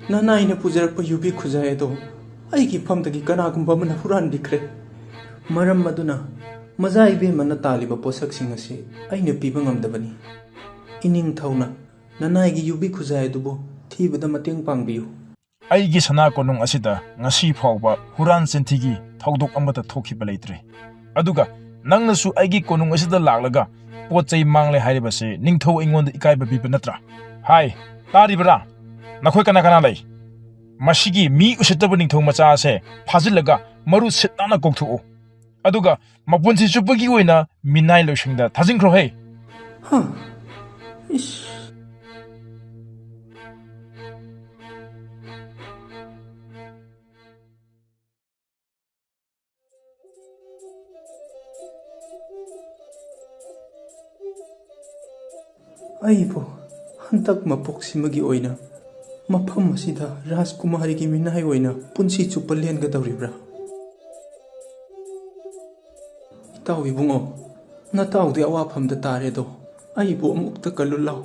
ꯅꯅꯥꯏꯅ ꯄꯨꯖꯔꯛꯄ ꯌꯨꯕꯤ ꯈꯨꯖꯥꯏ ꯑꯗꯣ ꯑꯩꯒꯤ ꯐꯝꯗꯒꯤ ꯀꯅꯥꯒꯨꯝꯕ ꯑꯃꯅ ꯍꯨꯔꯥꯟꯕꯤꯈ꯭ꯔꯦ. ꯃꯔꯝ ꯑꯗꯨꯅ ꯃꯆꯥ ꯏꯕꯦꯝꯃꯅ ꯇꯥꯜꯂꯤꯕ ꯄꯣꯠꯁꯛꯁꯤꯡ ꯑꯁꯤ ꯑꯩꯅ ꯄꯤꯕ ꯉꯝꯗꯕꯅꯤ. ꯏꯅꯤꯡꯊꯧꯅ ꯅꯅꯥꯏꯒꯤ ꯌꯨꯕꯤ ꯈꯨꯖꯥꯏ ꯑꯗꯨꯕꯨ ꯊꯤꯕꯗ ꯃꯇꯦꯡ ꯄꯥꯡꯕꯤꯌꯨ. ꯑꯩꯒꯤ ꯁꯅꯥ ꯀꯣꯅꯨꯡ ꯑꯁꯤꯗ ꯉꯁꯤ ꯐꯥꯎꯕ ꯍꯨꯔꯥꯟ ꯆꯤꯟꯊꯤꯒꯤ ꯊꯧꯗꯣꯛ ꯑꯃꯠꯇ ꯊꯣꯛꯈꯤꯕ ꯂꯩꯇ꯭ꯔꯦ. ꯑꯗꯨꯒ ꯅꯪꯅꯁꯨ ꯑꯩꯒꯤ ꯀꯣꯅꯨꯡ ꯑꯁꯤꯗ ꯂꯥꯛꯂꯒ ꯄꯣꯠ ꯆꯩ ꯃꯥꯡꯂꯦ ꯍꯥꯏꯔꯤꯕꯁꯤ ꯅꯤꯡꯊꯧ ꯑꯩꯉꯣꯟꯗ ꯏꯀꯥꯏꯕ ꯄꯤꯕ ꯅꯠꯇ꯭ꯔꯥ? ꯍꯥꯏ, ꯇꯥꯔꯤꯕꯔꯥ? ꯅꯈꯣꯏ ꯀꯅꯥ ꯀꯅꯥ ꯂꯩ? ꯃꯁꯤꯒꯤ ꯃꯤ ꯎꯁꯤꯠꯇꯕ ꯅꯤꯡꯊꯧ ꯃꯆꯥ ꯑꯁꯦ ꯐꯥꯖꯤꯜꯂꯒ ꯃꯔꯨ ꯁꯤꯠ ꯅꯥꯟꯅ ꯀꯣꯛꯊꯣꯛꯎ. ꯑꯗꯨꯒ ꯃꯄꯨꯟꯁꯤ ꯆꯨꯞꯄꯒꯤ ꯑꯣꯏꯅ ꯃꯤꯅꯥꯏ ꯂꯣꯏꯁꯪꯗ ꯊꯥꯖꯤꯟꯈ꯭ꯔꯣꯍꯦ. ꯏꯁ, ꯑꯩꯕꯨ ꯍꯟꯇꯛ ꯃꯄꯣꯛꯁꯤꯃꯒꯤ ꯑꯣꯏꯅ ꯃꯐꯝ ꯑꯁꯤꯗ ꯔꯥꯖꯀꯨꯃꯥꯔꯤꯒꯤ ꯃꯤꯅꯥꯏ ꯑꯣꯏꯅ ꯄꯨꯟꯁꯤ ꯆꯨꯞꯄ ꯂꯦꯟꯒꯗꯧꯔꯤꯕ꯭ꯔꯥ? ꯏꯇꯥꯎ ꯏꯕꯨꯡꯉꯣ, ꯅꯇꯥꯎꯗꯤ ꯑꯋꯥꯐꯝꯗ ꯇꯥꯔꯦꯗꯣ. ꯑꯩꯕꯨ ꯑꯃꯨꯛꯇ ꯀꯜꯂꯨ ꯂꯥꯎ.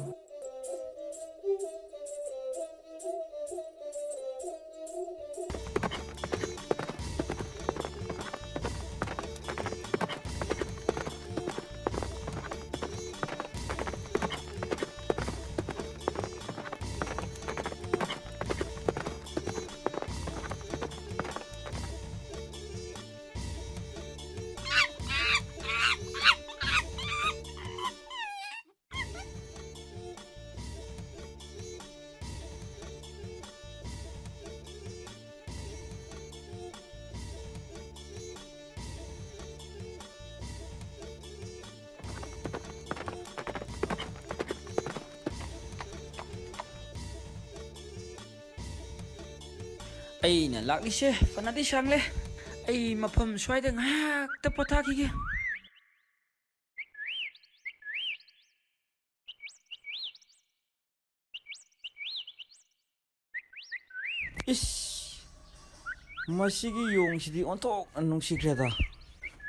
ꯑꯩꯅ ꯂꯥꯛꯂꯤꯁꯦ ꯐꯅꯗꯤ ꯁꯥꯡꯂꯦ ꯑꯩ ꯃꯐꯝ ꯁ꯭ꯋꯥꯏꯗ ꯉꯥꯏꯍꯥꯛꯇ ꯄꯣꯊꯥꯈꯤꯒꯦ 이씨, 마시기 용실이 온통 농시크레다.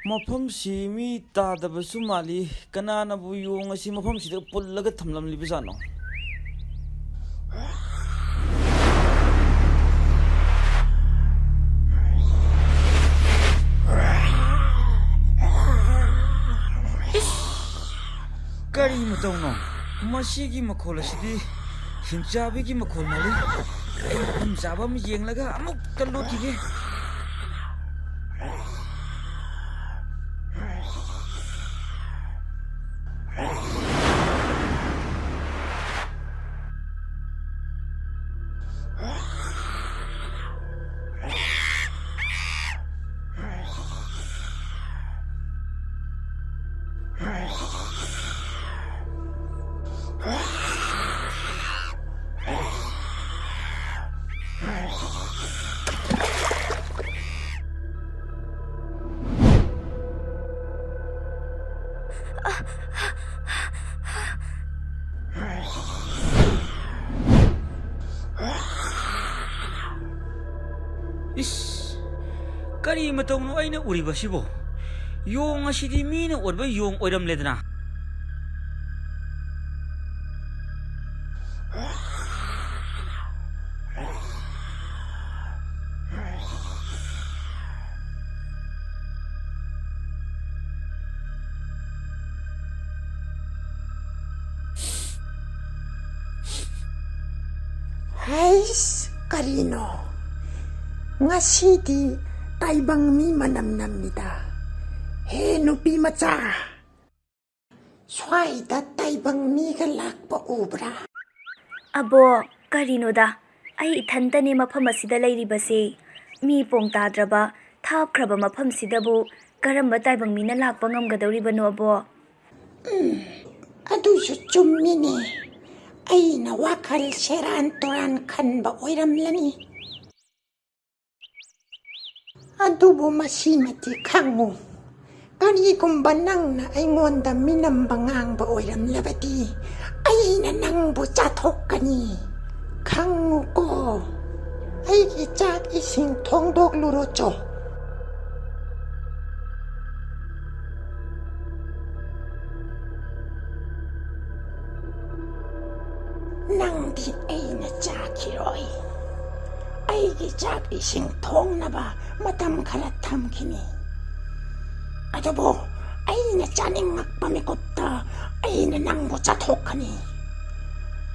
마펌시 미 따다버수 말이 까나나부 용아시 마펌시다 뿔라가 탐람리비잖아. 까리 마땅노 마시기 마콜라시디 힘자비기 마콜말리 힘자밤 이행라가 아무 깔로기게 이씨, 까리 마땅노 아이나 우리바시보 용 아시디 미나 오르바 용 오이람레드나 Hais, karino. Ngasidi taibang mi manamnamnida. He nupi macha. Swai da taibang mi galakpa ubra. Abo, karinoda. Ay ithantani mafam asida lairibase. Mi pong tadraba, thapkraba mafam sidabu karamba taibang mina lakpa ngamgadawribano abo. Adusu chummine. Ay na wakal seran toran kanba oiramlani. Adubo masimati kango. Kanigumba nang na ay ngonda minambangang ba oiramlabati. Ay na nang buchatok kani. Kango ko. Ay gijak ising tongdok lurocho. Nang di ay na jakiroy. Ay gijak ising tong na ba matam kalatam kini. Adobo ay na janing magpamikota ay na nang buchatok kani.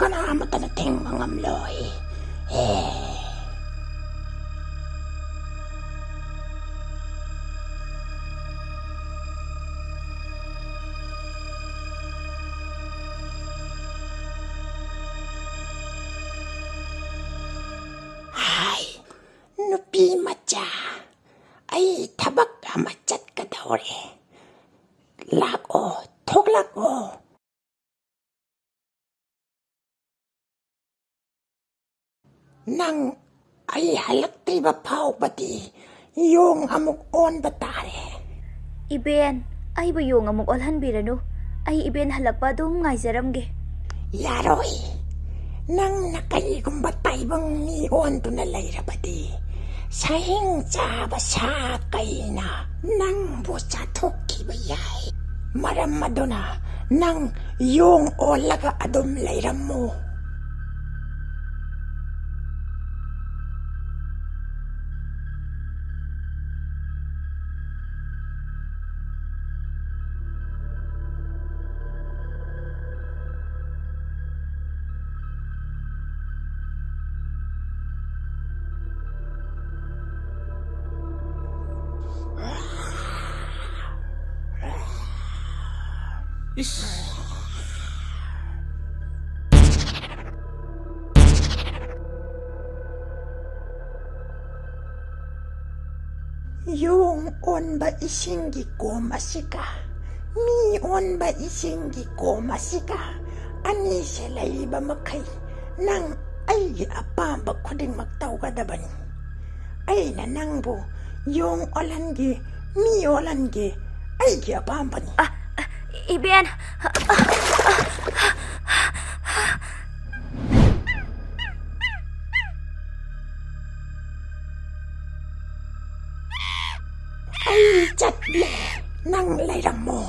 Kanamata na ting mangamloy. Nupi macha ay tabak amachat ka daore. Lako, toglako. Nang ay halakti ba pao pati yung amuk on batare. Iben, ay ba yung amok olhan birano? Ay iben halakpa dong ngayzaramge. Yaroy, nang nakayigong batay bang niyon to na layra pati. Sahing tsaba sakay na nang busatok kibayay. Maramado na nang yung olaga adom layram mo. 이씨, Yung on ba isinggi ko masika? Mi on ba isinggi ko masika? Ani sila iba makay nang ay apamba kuding magtaw ka daban. ꯑꯩꯅ ꯅꯪꯕꯨ ꯌꯣꯡ ꯑꯣꯜꯍꯟꯒꯦ ꯃꯤ ꯑꯣꯜꯍꯟꯒꯦ ꯑꯩꯒꯤ ꯑꯄꯥꯝꯕꯅꯤ 이벤 ꯑꯩ ꯆꯠꯂꯦ ꯅꯪ ꯂꯩꯔꯝꯃꯣ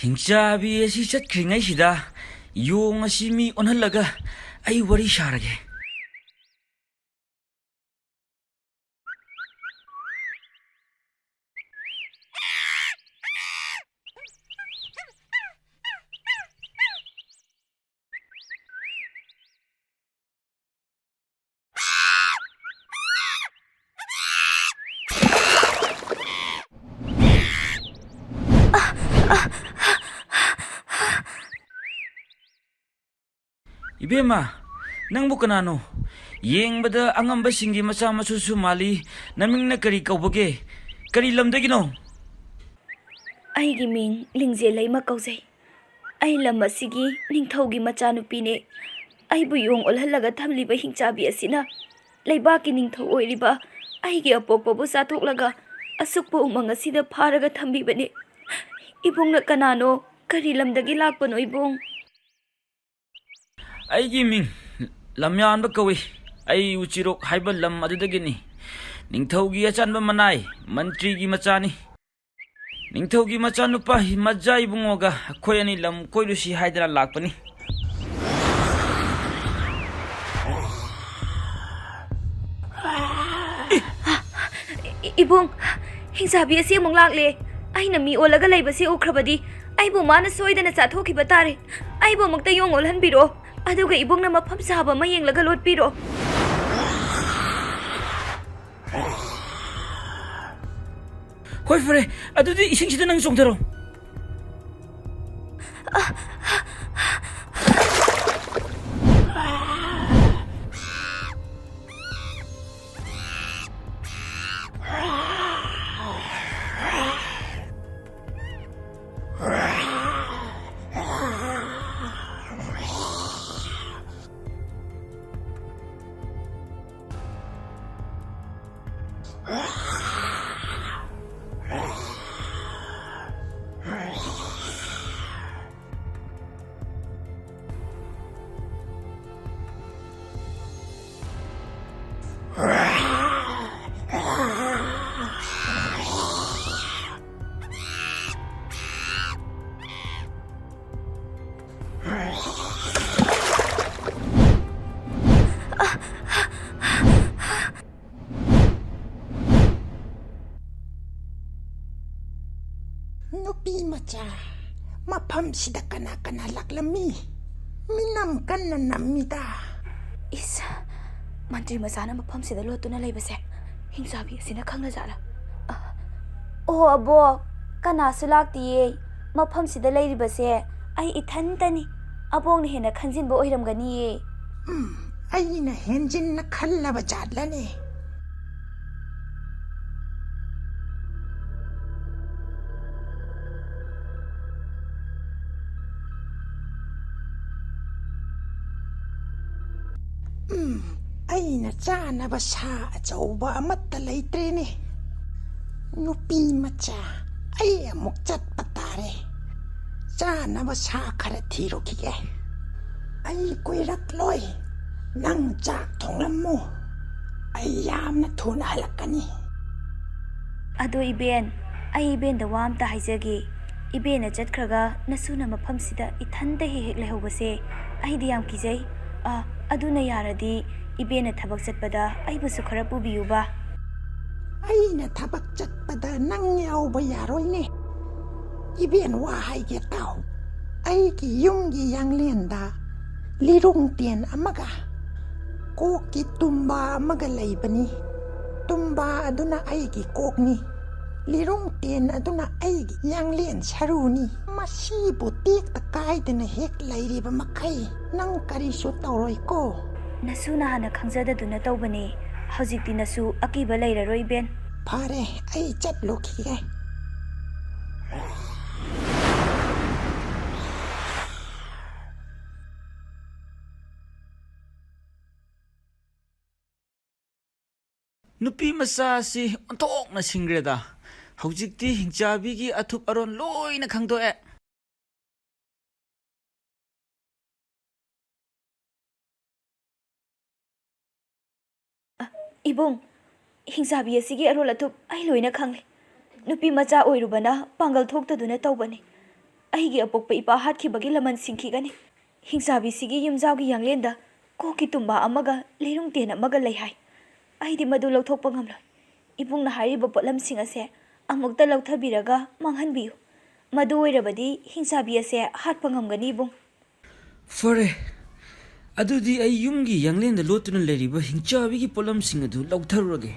ꯍꯤꯡꯆꯥꯕꯤ ꯑꯁꯤ ꯆꯠꯈ꯭ꯔꯤꯉꯩꯁꯤꯗ ꯌꯣꯡ ꯑꯁꯤ ꯃꯤ ꯑꯣꯟꯍꯜꯂꯒ ꯑꯩ ꯋꯥꯔꯤ ꯁꯥꯔꯒꯦ 이베마, ꯅꯪꯕꯨ ꯀꯅꯥꯅꯣ? ꯌꯦꯡꯕꯗ ꯑꯉꯝꯕꯁꯤꯡꯒꯤ ꯃꯆꯥ ꯃꯁꯨꯁꯨ ꯃꯥꯜꯂꯤ. ꯅꯃꯤꯡꯅ ꯀꯔꯤ ꯀꯧꯕꯒꯦ? ꯀꯔꯤ ꯂꯝꯗꯒꯤꯅꯣ? ꯑꯩꯒꯤ ꯃꯤꯡ ꯂꯤꯡꯖꯦꯜꯂꯩꯃ ꯀꯧꯖꯩ. ꯑꯩ ꯂꯝ ꯑꯁꯤꯒꯤ ꯅꯤꯡꯊꯧꯒꯤ ꯃꯆꯥꯅꯨꯄꯤꯅꯦ. ꯑꯩꯕꯨ ꯌꯣꯡ ꯑꯣꯜꯍꯜꯂꯒ ꯊꯝꯂꯤꯕ ꯍꯤꯡꯆꯥꯕꯤ ꯑꯁꯤꯅ ꯂꯩꯕꯥꯛꯀꯤ ꯅꯤꯡꯊꯧ ꯑꯣꯏꯔꯤꯕ ꯑꯩꯒꯤ ꯑꯄꯣꯛꯄꯕꯨ ꯆꯥꯊꯣꯛꯂꯒ ꯑꯁꯨꯛꯄ ꯎꯃꯪ ꯑꯁꯤꯗ ꯐꯥꯔꯒ ꯊꯝꯕꯤꯕꯅꯤ. ꯏꯕꯨꯡꯅ ꯀꯅꯥꯅꯣ? ꯀꯔꯤ ꯂꯝꯗꯒꯤ ꯂꯥꯛꯄꯅꯣ ꯏꯕꯨꯡ? ꯑꯩꯒꯤ ꯃꯤꯡ ꯂꯝꯌꯥꯟꯕ ꯀꯧꯏ. ꯑꯩ ꯎꯆꯤꯔꯣꯛ ꯍꯥꯏꯕ ꯂꯝ ꯑꯗꯨꯗꯒꯤꯅꯤ. ꯅꯤꯡꯊꯧꯒꯤ ꯑꯆꯥꯟꯕ ꯃꯅꯥꯏ, ꯃꯟꯇ꯭ꯔꯤꯒꯤ ꯃꯆꯥꯅꯤ. ꯅꯤꯡꯊꯧꯒꯤ ꯃꯆꯥꯅꯨꯄꯥ ꯃꯖꯥ ꯏꯕꯨꯡꯉꯣꯒ ꯑꯩꯈꯣꯏ ꯑꯅꯤ ꯂꯝ ꯀꯣꯏꯔꯨꯁꯤ ꯍꯥꯏꯗꯅ ꯂꯥꯛꯄꯅꯤ. 이봉, ꯍꯤꯡꯆꯥꯕꯤ ꯑꯁꯤ ꯑꯃꯨꯛ ꯂꯥꯛꯂꯦ. ꯑꯩꯅ ꯃꯤ ꯑꯣꯜꯂꯒ ꯂꯩꯕꯁꯤ ꯎꯈ꯭ꯔꯕꯗꯤ ꯑꯩꯕꯨ ꯃꯥꯅ ꯁꯣꯏꯗꯅ ꯆꯥꯊꯣꯛꯈꯤꯕ ꯇꯥꯔꯦ. ꯑꯩꯕꯨ ꯑꯃꯨꯛꯇ ꯌꯣꯡ ꯑꯣꯜꯍꯟꯕꯤꯔꯣ. ꯑꯗꯨꯒ ꯏꯕꯨꯡꯅ ꯃꯐꯝ ꯆꯥꯕ ꯑꯃ ꯌꯦꯡꯂꯒ ꯂꯣꯠꯄꯤꯔꯣ. ꯍꯣꯏ ꯐꯔꯦ, ꯑꯗꯨꯗꯤ ꯏꯁꯤꯡꯁꯤꯗ ꯅꯪ ꯆꯣꯡꯊꯔꯣ. ꯅꯨꯄꯤ ꯃꯆꯥ ꯃꯐꯝꯁꯤꯗ ꯀꯅꯥ ꯀꯅꯥ ꯂꯥꯛꯂꯝꯃꯤ? ꯃꯤꯅꯝ ꯀꯟꯅ ꯅꯝꯃꯤꯗ. ꯏꯁ, ꯃꯟꯇ꯭ꯔꯤ ꯃꯆꯥꯅ ꯃꯐꯝꯁꯤꯗ ꯂꯣꯠꯇꯨꯅ ꯂꯩꯕꯁꯦ ꯍꯤꯡꯆꯥꯕꯤ ꯑꯁꯤꯅ ꯈꯪꯅꯖꯥꯠꯂꯥ? ꯑꯣ ꯑꯕꯣꯛ, ꯀꯅꯥꯁꯨ ꯂꯥꯛꯇꯤꯌꯦ. ꯃꯐꯝꯁꯤꯗ ꯂꯩꯔꯤꯕꯁꯦ ꯑꯩ ꯏꯊꯟꯇꯅꯤ. ꯑꯕꯣꯛꯅ ꯍꯦꯟꯅ ꯈꯟꯖꯤꯟꯕ ꯑꯣꯏꯔꯝꯒꯅꯤꯌꯦ. ꯑꯩꯅ ꯍꯦꯟꯖꯤꯟꯅ ꯈꯜꯂꯕ ꯖꯥꯠꯂꯅꯦ. ꯑꯩꯅ ꯆꯥꯅꯕ ꯁꯥ ꯑꯆꯧꯕ ꯑꯃꯠꯇ ꯂꯩꯇ꯭ꯔꯦꯅꯦ. ꯅꯨꯄꯤ ꯃꯆꯥ, ꯑꯩ ꯑꯃꯨꯛ ꯆꯠꯄ ꯇꯥꯔꯦ. ꯆꯥꯅꯕ ꯁꯥ ꯈꯔ ꯊꯤꯔꯨꯈꯤꯒꯦ. ꯑꯩ ꯀꯨꯏꯔꯛꯂꯣꯏ. ꯅꯪ ꯆꯥꯛ ꯊꯣꯡꯂꯝꯃꯨ. ꯑꯩ ꯌꯥꯝꯅ ꯊꯨꯅ ꯍꯜꯂꯛꯀꯅꯤ. ꯑꯗꯣ ꯏꯕꯦꯟ, ꯑꯩ ꯏꯕꯦꯟꯗ ꯋꯥ ꯑꯝꯇ ꯍꯥꯏꯖꯒꯦ. ꯏꯕꯦꯟꯅ ꯆꯠꯈ꯭ꯔꯒ ꯅꯁꯨꯅ ꯃꯐꯝꯁꯤꯗ ꯏꯊꯟꯇ ꯍꯦꯛ ꯍꯦꯛ ꯂꯩꯍꯧꯕꯁꯦ ꯑꯩꯗꯤ ꯌꯥꯝ ꯀꯤꯖꯩ. ꯑꯗꯨꯅ ꯌꯥꯔꯗꯤ ꯏꯕꯦꯟꯅ ꯊꯕꯛ ꯆꯠꯄꯗ ꯑꯩꯕꯨꯁꯨ ꯈꯔ ꯄꯨꯕꯤꯌꯨꯕ. ꯑꯩꯅ ꯊꯕꯛ ꯆꯠꯄꯗ ꯅꯪ ꯌꯥꯎꯕ ꯌꯥꯔꯣꯏꯅꯦ. ꯏꯕꯦꯟ ꯋꯥ ꯍꯥꯏꯒꯦ ꯇꯥꯎ. ꯑꯩꯒꯤ ꯌꯨꯝꯒꯤ ꯌꯥꯡꯂꯦꯟꯗ ꯂꯤꯔꯨꯡꯇꯦꯟ ꯑꯃꯒ ꯀꯣꯛꯀꯤ ꯇꯨꯝꯕꯥ ꯑꯃꯒ ꯂꯩꯕꯅꯤ. ꯇꯨꯝꯕꯥ ꯑꯗꯨꯅ ꯑꯩꯒꯤ ꯀꯣꯛꯅꯤ. ꯂꯤꯔꯨꯡ ꯇꯦꯟ ꯑꯗꯨꯅ ꯑꯩꯒꯤ ꯌꯥꯡꯂꯦꯟ ꯁꯔꯨꯅꯤ ꯃꯁꯤꯕꯨ ꯇꯦꯛꯇ ꯀꯥꯏꯗꯅ ꯍꯦꯛ ꯂꯩꯔꯤꯕ ꯃꯈꯩ ꯅꯪ ꯀꯔꯤꯁꯨ ꯇꯧꯔꯣꯏꯀꯣ ꯅꯁꯨꯅ ꯍꯥꯟꯅ ꯈꯪꯖꯗꯗꯨꯅ ꯇꯧꯕꯅꯦ ꯍꯧꯖꯤꯛꯇꯤ ꯅꯁꯨ ꯑꯀꯤꯕ ꯂꯩꯔꯔꯣꯏ ꯏꯕꯦꯟ ꯐꯔꯦ ꯑꯩ ꯆꯠꯂꯨꯈꯤꯒꯦ ꯅꯨꯄꯤ ꯃꯆꯥ ꯑꯁꯤ ꯑꯣꯟꯊꯣꯛꯅ ꯁꯤꯡꯒ꯭ꯔꯦꯗ ꯍꯧꯖꯤꯛꯇꯤ ꯍꯤꯡꯆꯥꯕꯤꯒꯤ ꯑꯊꯨꯞ ꯑꯔꯣꯟ ꯂꯣꯏꯅ ꯈꯪꯗꯣꯛꯑꯦ ꯏꯕꯨꯡ ꯍꯤꯡꯆꯥꯕꯤ ꯑꯁꯤꯒꯤ ꯑꯔꯣꯜ ꯑꯊꯨꯞ ꯑꯩ ꯂꯣꯏꯅ ꯈꯪꯂꯦ ꯅꯨꯄꯤ ꯃꯆꯥ ꯑꯣꯏꯔꯨꯕꯅ ꯄꯥꯡꯒꯜ ꯊꯣꯛꯇꯗꯨꯅ ꯇꯧꯕꯅꯤ ꯑꯩꯒꯤ ꯑꯄꯣꯛꯄ ꯏꯄꯥ ꯍꯥꯠꯈꯤꯕꯒꯤ ꯂꯃꯟ ꯁꯤꯡꯈꯤꯒꯅꯤ ꯍꯤꯡꯆꯥꯕꯤꯁꯤꯒꯤ ꯌꯨꯝꯖꯥꯎꯒꯤ ꯌꯥꯡꯂꯦꯟꯗ ꯀꯣꯛꯀꯤ ꯇꯨꯝꯕꯥ ꯑꯃꯒ ꯂꯤꯔꯨꯡ ꯇꯦꯟ ꯑꯃꯒ ꯂꯩ ꯍꯥꯏ ꯑꯩꯗꯤ ꯃꯗꯨ ꯂꯧꯊꯣꯛꯄ ꯉꯝꯂꯣꯏ ꯏꯕꯨꯡꯅ ꯍꯥꯏꯔꯤꯕ ꯄꯣꯠꯂꯝꯁꯤꯡ ꯑꯁꯦ ꯑꯃꯨꯛꯇ ꯂꯧꯊꯕꯤꯔꯒ ꯃꯥꯡꯍꯟꯕꯤꯌꯨ ꯃꯗꯨ ꯑꯣꯏꯔꯕꯗꯤ ꯍꯤꯡꯆꯥꯕꯤ ꯑꯁꯦ ꯍꯥꯠꯄ ꯉꯝꯒꯅꯤ ꯏꯕꯨꯡ ꯐꯔꯦ ꯑꯗꯨꯗꯤ ꯑꯩ ꯌꯨꯝꯒꯤ ꯌꯥꯡꯂꯦꯟꯗ ꯂꯣꯠꯇꯨꯅ ꯂꯩꯔꯤꯕ ꯍꯤꯡꯆꯥꯕꯤꯒꯤ ꯄꯣꯠꯂꯝꯁꯤꯡ ꯑꯗꯨ ꯂꯧꯊꯔꯨꯔꯒꯦ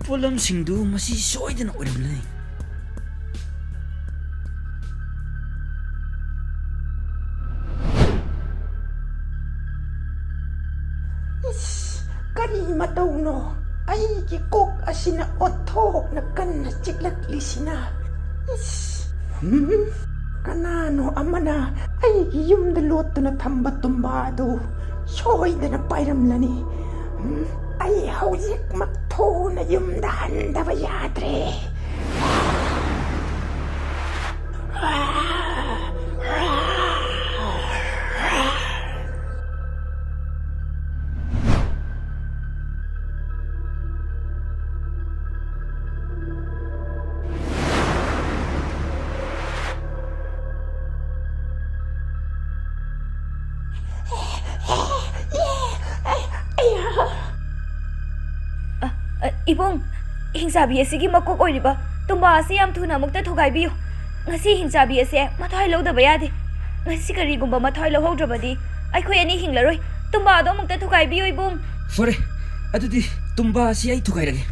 ꯄꯣꯠꯂꯝꯁꯤꯡꯗꯨ ꯃꯁꯤ ꯁꯣꯏꯗꯅ ꯑꯣꯏꯔꯝꯂꯅꯤ ꯀꯔꯤ ꯃꯇꯧꯅꯣ ꯑꯩꯒꯤ ꯀꯣꯛ ꯑꯁꯤꯅ ꯑꯣꯟꯊꯣꯛꯅ ꯀꯟꯅ ꯆꯤꯛꯂꯛꯂꯤꯁꯤꯅ ꯀꯅꯥꯅꯣ ꯑꯃꯅ ꯑꯩꯒꯤ ꯌꯨꯝꯗ ꯂꯣꯠꯇꯨꯅ ꯊꯝꯕ ꯇꯨꯝꯕꯥ ꯑꯗꯨ ꯁꯣꯏꯗꯅ ꯄꯥꯏꯔꯝꯂꯅꯤ ꯑꯩ ꯍꯧꯖꯤꯛꯃꯛ ꯊꯨꯅ ꯌꯨꯝꯗ ꯍꯟꯗꯕ ꯌꯥꯗ꯭ꯔꯦ ꯏꯕꯨꯡ ꯍꯤꯡꯆꯥꯕꯤ ꯑꯁꯤꯒꯤ ꯃꯀꯣꯛ ꯑꯣꯏꯔꯤꯕ ꯇꯨꯝꯕꯥ ꯑꯁꯤ ꯌꯥꯝ ꯊꯨꯅ ꯑꯃꯨꯛꯇ ꯊꯨꯒꯥꯏꯕꯤꯌꯨ ꯉꯁꯤ ꯍꯤꯡꯆꯥꯕꯤ ꯑꯁꯦ ꯃꯊ꯭ꯋꯥꯏ ꯂꯧꯗꯕ ꯌꯥꯗꯦ ꯉꯁꯤ ꯀꯔꯤꯒꯨꯝꯕ ꯃꯊ꯭ꯋꯥꯏ ꯂꯧꯍꯧꯗ꯭ꯔꯕꯗꯤ ꯑꯩꯈꯣꯏ ꯑꯅꯤ ꯍꯤꯡꯂꯔꯣꯏ ꯇꯨꯝꯕꯥꯗꯣ ꯑꯃꯨꯛꯇ ꯊꯨꯒꯥꯏꯕꯤꯌꯨ ꯏꯕꯨꯡ ꯐꯔꯦ ꯑꯗꯨꯗꯤ ꯇꯨꯝꯕꯥ ꯑꯁꯤ ꯑꯩ ꯊꯨꯒꯥꯏꯔꯒꯦ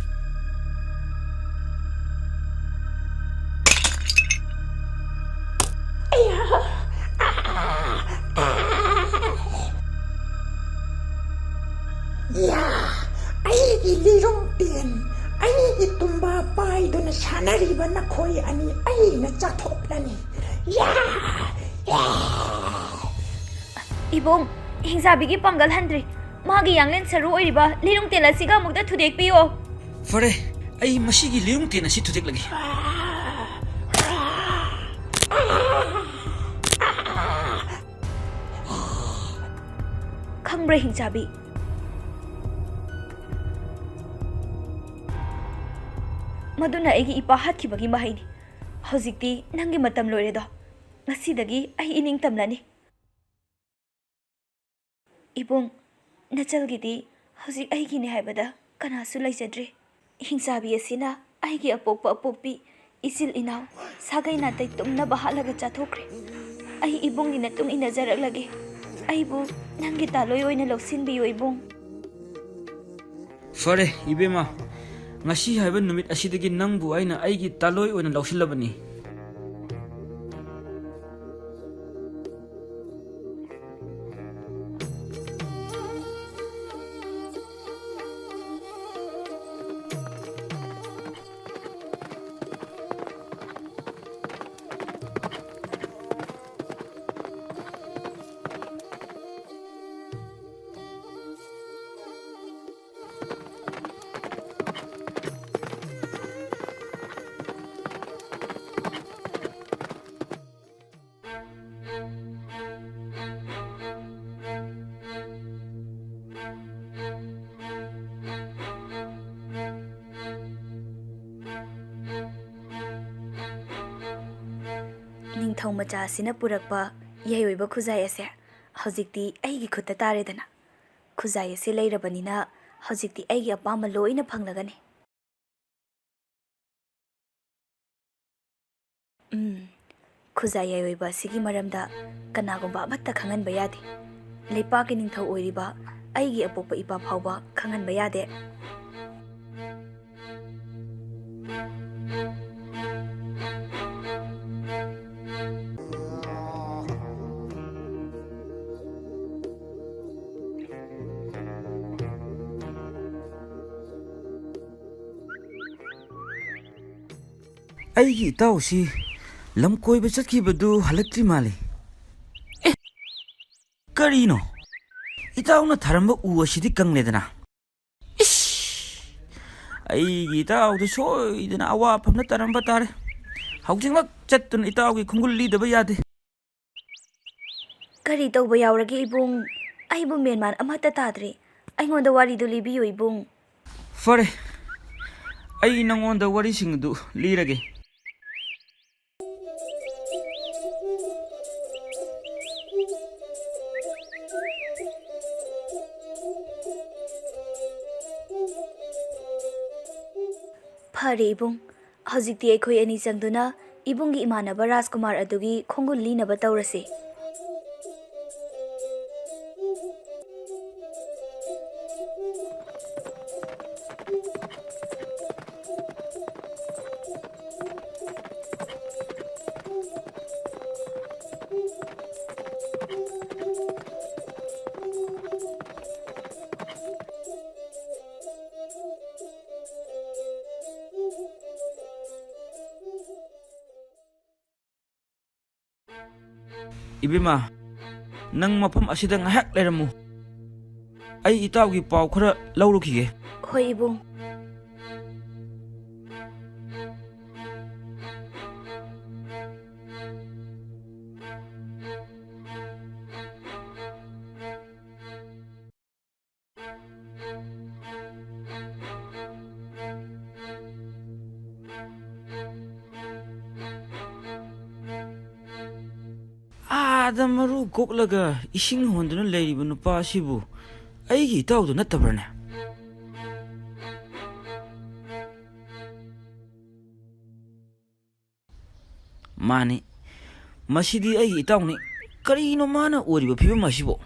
ꯑꯩꯒꯤ ꯂꯤꯔꯨꯡ ꯇꯦꯟ ꯑꯩꯒꯤ ꯇꯨꯝꯕꯥ ꯄꯥꯏꯗꯨꯅ ꯁꯥꯟꯅꯔꯤꯕ ꯅꯈꯣꯏ ꯑꯅꯤ ꯑꯩꯅ ꯆꯥꯊꯣꯛꯂꯅꯤ ꯏꯕꯨꯡ ꯍꯤꯡꯆꯥꯕꯤꯒꯤ ꯄꯥꯡꯒꯜ ꯍꯟꯗ꯭ꯔꯤ ꯃꯥꯒꯤ ꯌꯥꯡꯂꯦꯟ ꯁꯔꯨ ꯑꯣꯏꯔꯤꯕ ꯂꯤꯔꯨꯡ ꯇꯦꯟ ꯑꯁꯤꯒ ꯑꯃꯨꯛꯇ ꯊꯨꯗꯦꯛꯄꯤꯌꯣ ꯐꯔꯦ ꯑꯩ ꯃꯁꯤꯒꯤ ꯂꯤꯔꯨꯡ ꯇꯦꯟ ꯑꯁꯤ ꯊꯨꯗꯦꯛꯂꯒꯦ ꯈꯪꯕ꯭ꯔꯥ ꯍꯤꯡꯆꯥꯕꯤ ꯃꯗꯨꯅ ꯑꯩꯒꯤ ꯏꯄꯥ ꯍꯥꯠꯈꯤꯕꯒꯤ ꯃꯍꯩꯅꯤ ꯍꯧꯖꯤꯛꯇꯤ ꯅꯪꯒꯤ ꯃꯇꯝ ꯂꯣꯏꯔꯦꯗꯣ ꯉꯁꯤꯗꯒꯤ ꯑꯩ ꯏꯅꯤꯡ ꯇꯝꯂꯅꯤ ꯏꯕꯨꯡ ꯅꯆꯜꯒꯤꯗꯤ ꯍꯧꯖꯤꯛ ꯑꯩꯒꯤꯅꯤ ꯍꯥꯏꯕꯗ ꯀꯅꯥꯁꯨ ꯂꯩꯖꯗ꯭ꯔꯦ ꯍꯤꯡꯆꯥꯕꯤ ꯑꯁꯤꯅ ꯑꯩꯒꯤ ꯑꯄꯣꯛꯄ ꯑꯄꯣꯛꯄꯤ ꯏꯆꯤꯜ ꯏꯅꯥꯎ ꯁꯥꯒꯩ ꯅꯥꯇꯩ ꯇꯨꯝꯅꯕ ꯍꯥꯠꯂꯒ ꯆꯥꯊꯣꯛꯈ꯭ꯔꯦ ꯑꯩ ꯏꯕꯨꯡꯒꯤ ꯃꯇꯨꯡ ꯏꯟꯅꯖꯔꯛꯂꯒꯦ ꯑꯩꯕꯨ ꯅꯪꯒꯤ ꯇꯥꯂꯣꯏ ꯑꯣꯏꯅ ꯂꯧꯁꯤꯟꯕꯤꯌꯨ ꯏꯕꯨꯡ ꯐꯔꯦ ꯏꯕꯦꯝꯃ ꯉꯁꯤ ꯍꯥꯏꯕ ꯅꯨꯃꯤꯠ ꯑꯁꯤꯗꯒꯤ ꯅꯪꯕꯨ ꯑꯩꯅ ꯑꯩꯒꯤ ꯇꯥꯂꯣꯏ ꯑꯣꯏꯅ ꯂꯧꯁꯤꯜꯂꯕꯅꯤ ꯅꯤꯡꯊꯧ ꯃꯆꯥ ꯑꯁꯤꯅ ꯄꯨꯔꯛꯄ ꯌꯥꯏꯑꯣꯏꯕ ꯈꯨꯖꯥꯏ ꯑꯁꯦ ꯍꯧꯖꯤꯛꯇꯤ ꯑꯩꯒꯤ ꯈꯨꯠꯇ ꯇꯥꯔꯦꯗꯅ ꯈꯨꯖꯥꯏ ꯑꯁꯤ ꯂꯩꯔꯕꯅꯤꯅ ꯍꯧꯖꯤꯛꯇꯤ ꯑꯩꯒꯤ ꯑꯄꯥꯝꯕ ꯂꯣꯏꯅ ꯐꯪꯂꯒꯅꯤ ꯈꯨꯖꯥꯏ ꯌꯥꯏꯑꯣꯏꯕ ꯑꯁꯤꯒꯤ ꯃꯔꯝꯗ ꯀꯅꯥꯒꯨꯝꯕ ꯑꯃꯠꯇ ꯈꯪꯍꯟꯕ ꯌꯥꯗꯦ ꯂꯩꯄꯥꯛꯀꯤ ꯅꯤꯡꯊꯧ ꯑꯣꯏꯔꯤꯕ ꯑꯩꯒꯤ ꯑꯄꯣꯛꯄ ꯏꯄꯥ ꯐꯥꯎꯕ ꯈꯪꯍꯟꯕ ꯌꯥꯗꯦ ꯑꯩꯒꯤ ꯏꯇꯥꯎꯁꯤ ꯂꯝ ꯀꯣꯏꯕ ꯆꯠꯈꯤꯕꯗꯨ ꯍꯜꯂꯛꯇ꯭ꯔꯤ ꯃꯥꯜꯂꯤ ꯑꯦ ꯀꯔꯤꯅꯣ ꯏꯇꯥꯎꯅ ꯊꯥꯔꯝꯕ ꯎ ꯑꯁꯤꯗꯤ ꯀꯪꯂꯦꯗꯅ 이씨 ꯑꯩꯒꯤ ꯏꯇꯥꯎꯗꯨ ꯁꯣꯏꯗꯅ ꯑꯋꯥꯐꯝꯗ ꯇꯥꯔꯝꯕ ꯇꯥꯔꯦ ꯍꯧꯖꯤꯛꯃꯛ ꯆꯠꯇꯨꯅ ꯏꯇꯥꯎꯒꯤ ꯈꯣꯡꯒꯨꯜ ꯂꯤꯗꯕ ꯌꯥꯗꯦ ꯀꯔꯤ ꯇꯧꯕ ꯌꯥꯎꯔꯒꯦ ꯏꯕꯨꯡ ꯑꯩꯕꯨ ꯃꯦꯟꯃꯥꯟ ꯑꯃꯠꯇ ꯇꯥꯗ꯭ꯔꯦ ꯑꯩꯉꯣꯟꯗ ꯋꯥꯔꯤꯗꯨ ꯂꯤꯕꯤꯌꯨ ꯏꯕꯨꯡ ꯐꯔꯦ ꯑꯩ ꯅꯉꯣꯟꯗ ꯋꯥꯔꯤꯁꯤꯡ ꯑꯗꯨ ꯂꯤꯔꯒꯦ ꯐꯔꯦ ꯏꯕꯨꯡ ꯍꯧꯖꯤꯛꯇꯤ ꯑꯩꯈꯣꯏ ꯑꯅꯤ ꯆꯪꯗꯨꯅ ꯏꯕꯨꯡꯒꯤ ꯏꯃꯥꯟꯅꯕ ꯔꯥꯖꯀꯨꯃꯥꯔ ꯑꯗꯨꯒꯤ ꯈꯣꯡꯒꯨꯜ ꯂꯤꯅꯕ ꯇꯧꯔꯁꯤ 이비마 ꯅꯪ ꯃꯐꯝ ꯑꯁꯤꯗ ꯉꯥꯏꯍꯥꯛ ꯂꯩꯔꯝꯃꯨ ꯑꯩ ꯏꯇꯥꯎꯒꯤ ꯄꯥꯎ ꯈꯔ ꯂꯧꯔꯨꯈꯤꯒꯦ ꯍꯣꯏ ꯏꯕꯨꯡ 아다 마루 곡라가 이싱 혼드는 레이브 누파 시부 아이기 이따오도 낫다버네 마니 마시디 아이기 이따오니 까리노 마나 오리바 피부 마시보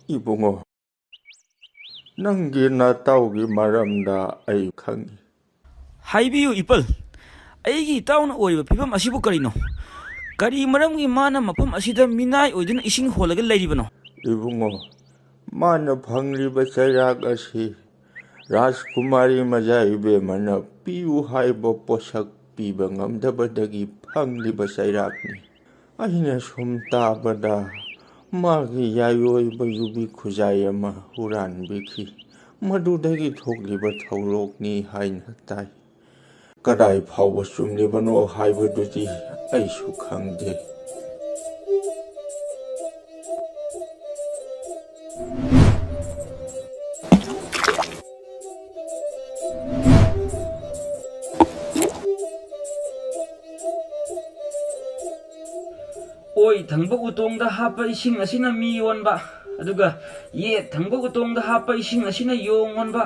이봉어 ꯅꯪꯒꯤ ꯅꯇꯥꯎꯒꯤ ꯃꯔꯝꯗ ꯑꯩ ꯈꯪꯏ 하이비유 이빨 아이기 이따오나 오리바 피부 마시보 까리노 ꯀꯔꯤ ꯃꯔꯝꯒꯤ ꯃꯥꯅ ꯃꯐꯝ ꯑꯁꯤꯗ ꯃꯤꯅꯥꯏ ꯑꯣꯏꯗꯨꯅ ꯏꯁꯤꯡ ꯍꯣꯜꯂꯒ ꯂꯩꯔꯤꯕꯅꯣ ꯏꯕꯨꯡꯉꯣ ꯃꯥꯅ ꯐꯪꯂꯤꯕ ꯆꯩꯔꯥꯛ ꯑꯁꯤ ꯔꯥꯖꯀꯨꯃꯥꯔꯤ ꯃꯖꯥꯏꯕꯦꯝꯃꯅ ꯄꯤꯌꯨ ꯍꯥꯏꯕ ꯄꯣꯠꯁꯛ ꯄꯤꯕ ꯉꯝꯗꯕꯗꯒꯤ ꯐꯪꯂꯤꯕ ꯆꯩꯔꯥꯛꯅꯤ ꯑꯩꯅ ꯁꯨꯝ ꯇꯥꯕꯗ ꯃꯥꯒꯤ ꯌꯥꯏꯑꯣꯏꯕ ꯌꯨꯕꯤ ꯈꯨꯖꯥꯏ ꯑꯃ ꯍꯨꯔꯥꯟꯕꯤꯈꯤ ꯃꯗꯨꯗꯒꯤ ꯊꯣꯛꯂꯤꯕ ꯊꯧꯗꯣꯛꯅꯤ ꯍꯥꯏꯅ ꯇꯥꯏ ꯀꯗꯥꯏ ꯐꯥꯎꯕ ꯆꯨꯝꯂꯤꯕꯅꯣ ꯍꯥꯏꯕꯗꯨꯗꯤ ꯑꯩꯁꯨ ꯈꯪꯗꯦ ꯑꯣꯏ ꯊꯪꯕ ꯎꯇꯣꯡꯗ ꯍꯥꯞꯄ ꯏꯁꯤꯡ ꯑꯁꯤꯅ ꯃꯤ ꯌꯣꯟꯕ ꯑꯗꯨꯒ ꯌꯦꯠ ꯊꯪꯕ ꯎꯇꯣꯡꯗ ꯍꯥꯞꯄ ꯏꯁꯤꯡ ꯑꯁꯤꯅ ꯌꯣꯡ ꯑꯣꯟꯕ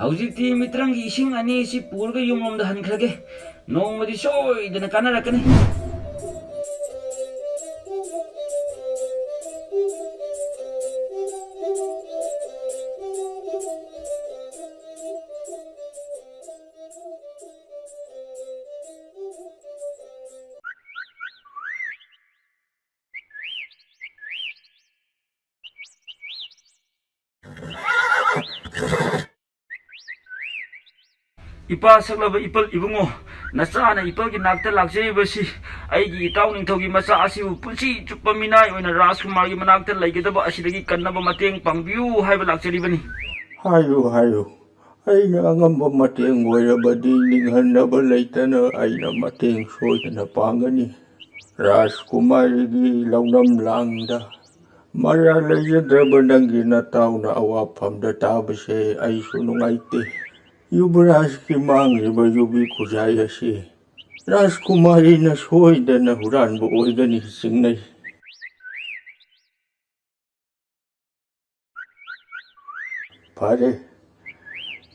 ꯍꯧꯖꯤꯛꯇꯤ ꯃꯤꯇ꯭ꯔꯪꯒꯤ ꯏꯁꯤꯡ ꯑꯅꯤ ꯑꯁꯤ ꯄꯨꯔꯒ ꯌꯨꯝꯂꯣꯝꯗ ꯍꯟꯈ꯭ꯔꯒꯦ ꯅꯣꯡꯃꯗꯤ ꯁꯣꯏꯗꯅ ꯀꯥꯟꯅꯔꯛꯀꯅꯤ 이빠 sakꯂꯕ ꯏꯄꯜ 이붕ꯉꯣ ꯅꯆꯥꯅ ꯏꯄꯜꯒꯤ ꯅꯥꯛꯇ ꯂꯥꯛꯆꯔꯤꯕꯁꯤ ꯑꯩꯒꯤ ꯏꯇꯥꯎ ꯅꯤꯡꯊꯧꯒꯤ ꯃꯆꯥ ꯑꯁꯤꯕꯨ ꯄꯨꯟꯁꯤ ꯆꯨꯞꯄ ꯃꯤꯅꯥꯏ ꯑꯣꯏꯅ ꯔꯥꯖꯀꯨꯃꯥꯔꯒꯤ ꯃꯅꯥꯛꯇ ꯂꯩꯒꯗꯕ ꯑꯁꯤꯗꯒꯤ ꯀꯟꯅꯕ ꯃꯇꯦꯡ ꯄꯥꯡꯕꯤꯌꯨ ꯍꯥꯏꯕ ꯂꯥꯛꯆꯔꯤꯕꯅꯤ ꯍꯥꯏꯌꯨ ꯑꯩꯅ ꯑꯉꯝꯕ ꯃꯇꯦꯡ ꯑꯣꯏꯔꯕꯗꯤ ꯅꯤꯡꯍꯟꯅꯕ ꯂꯩꯇꯅ ꯑꯩꯅ ꯃꯇꯦꯡ ꯁꯣꯏꯗꯅ ꯄꯥꯡꯒꯅꯤ ꯔꯥꯖꯀꯨꯃꯥꯔꯤꯒꯤ ꯂꯧꯅꯝ ꯂꯥꯡꯗ ꯃꯔꯥ ꯂꯩꯖꯗ꯭ꯔꯕ ꯅꯪꯒꯤ ꯅꯇꯥꯎꯅ ꯑꯋꯥꯐꯝꯗ ꯇꯥꯕꯁꯦ ꯑꯩꯁꯨ ꯅꯨꯡꯉꯥꯏꯇꯦ ꯌꯨꯕꯔꯥꯖꯀꯤ ꯃꯥꯡꯂꯤꯕ ꯌꯨꯕꯤ ꯈꯨꯖꯥꯏ ꯑꯁꯤ ꯔꯥꯖꯀꯨꯃꯥꯔꯤꯅ ꯁꯣꯏꯗꯅ ꯍꯨꯔꯥꯟꯕ ꯑꯣꯏꯒꯅꯤ ꯆꯤꯡꯅꯩ꯫ ꯐꯔꯦ,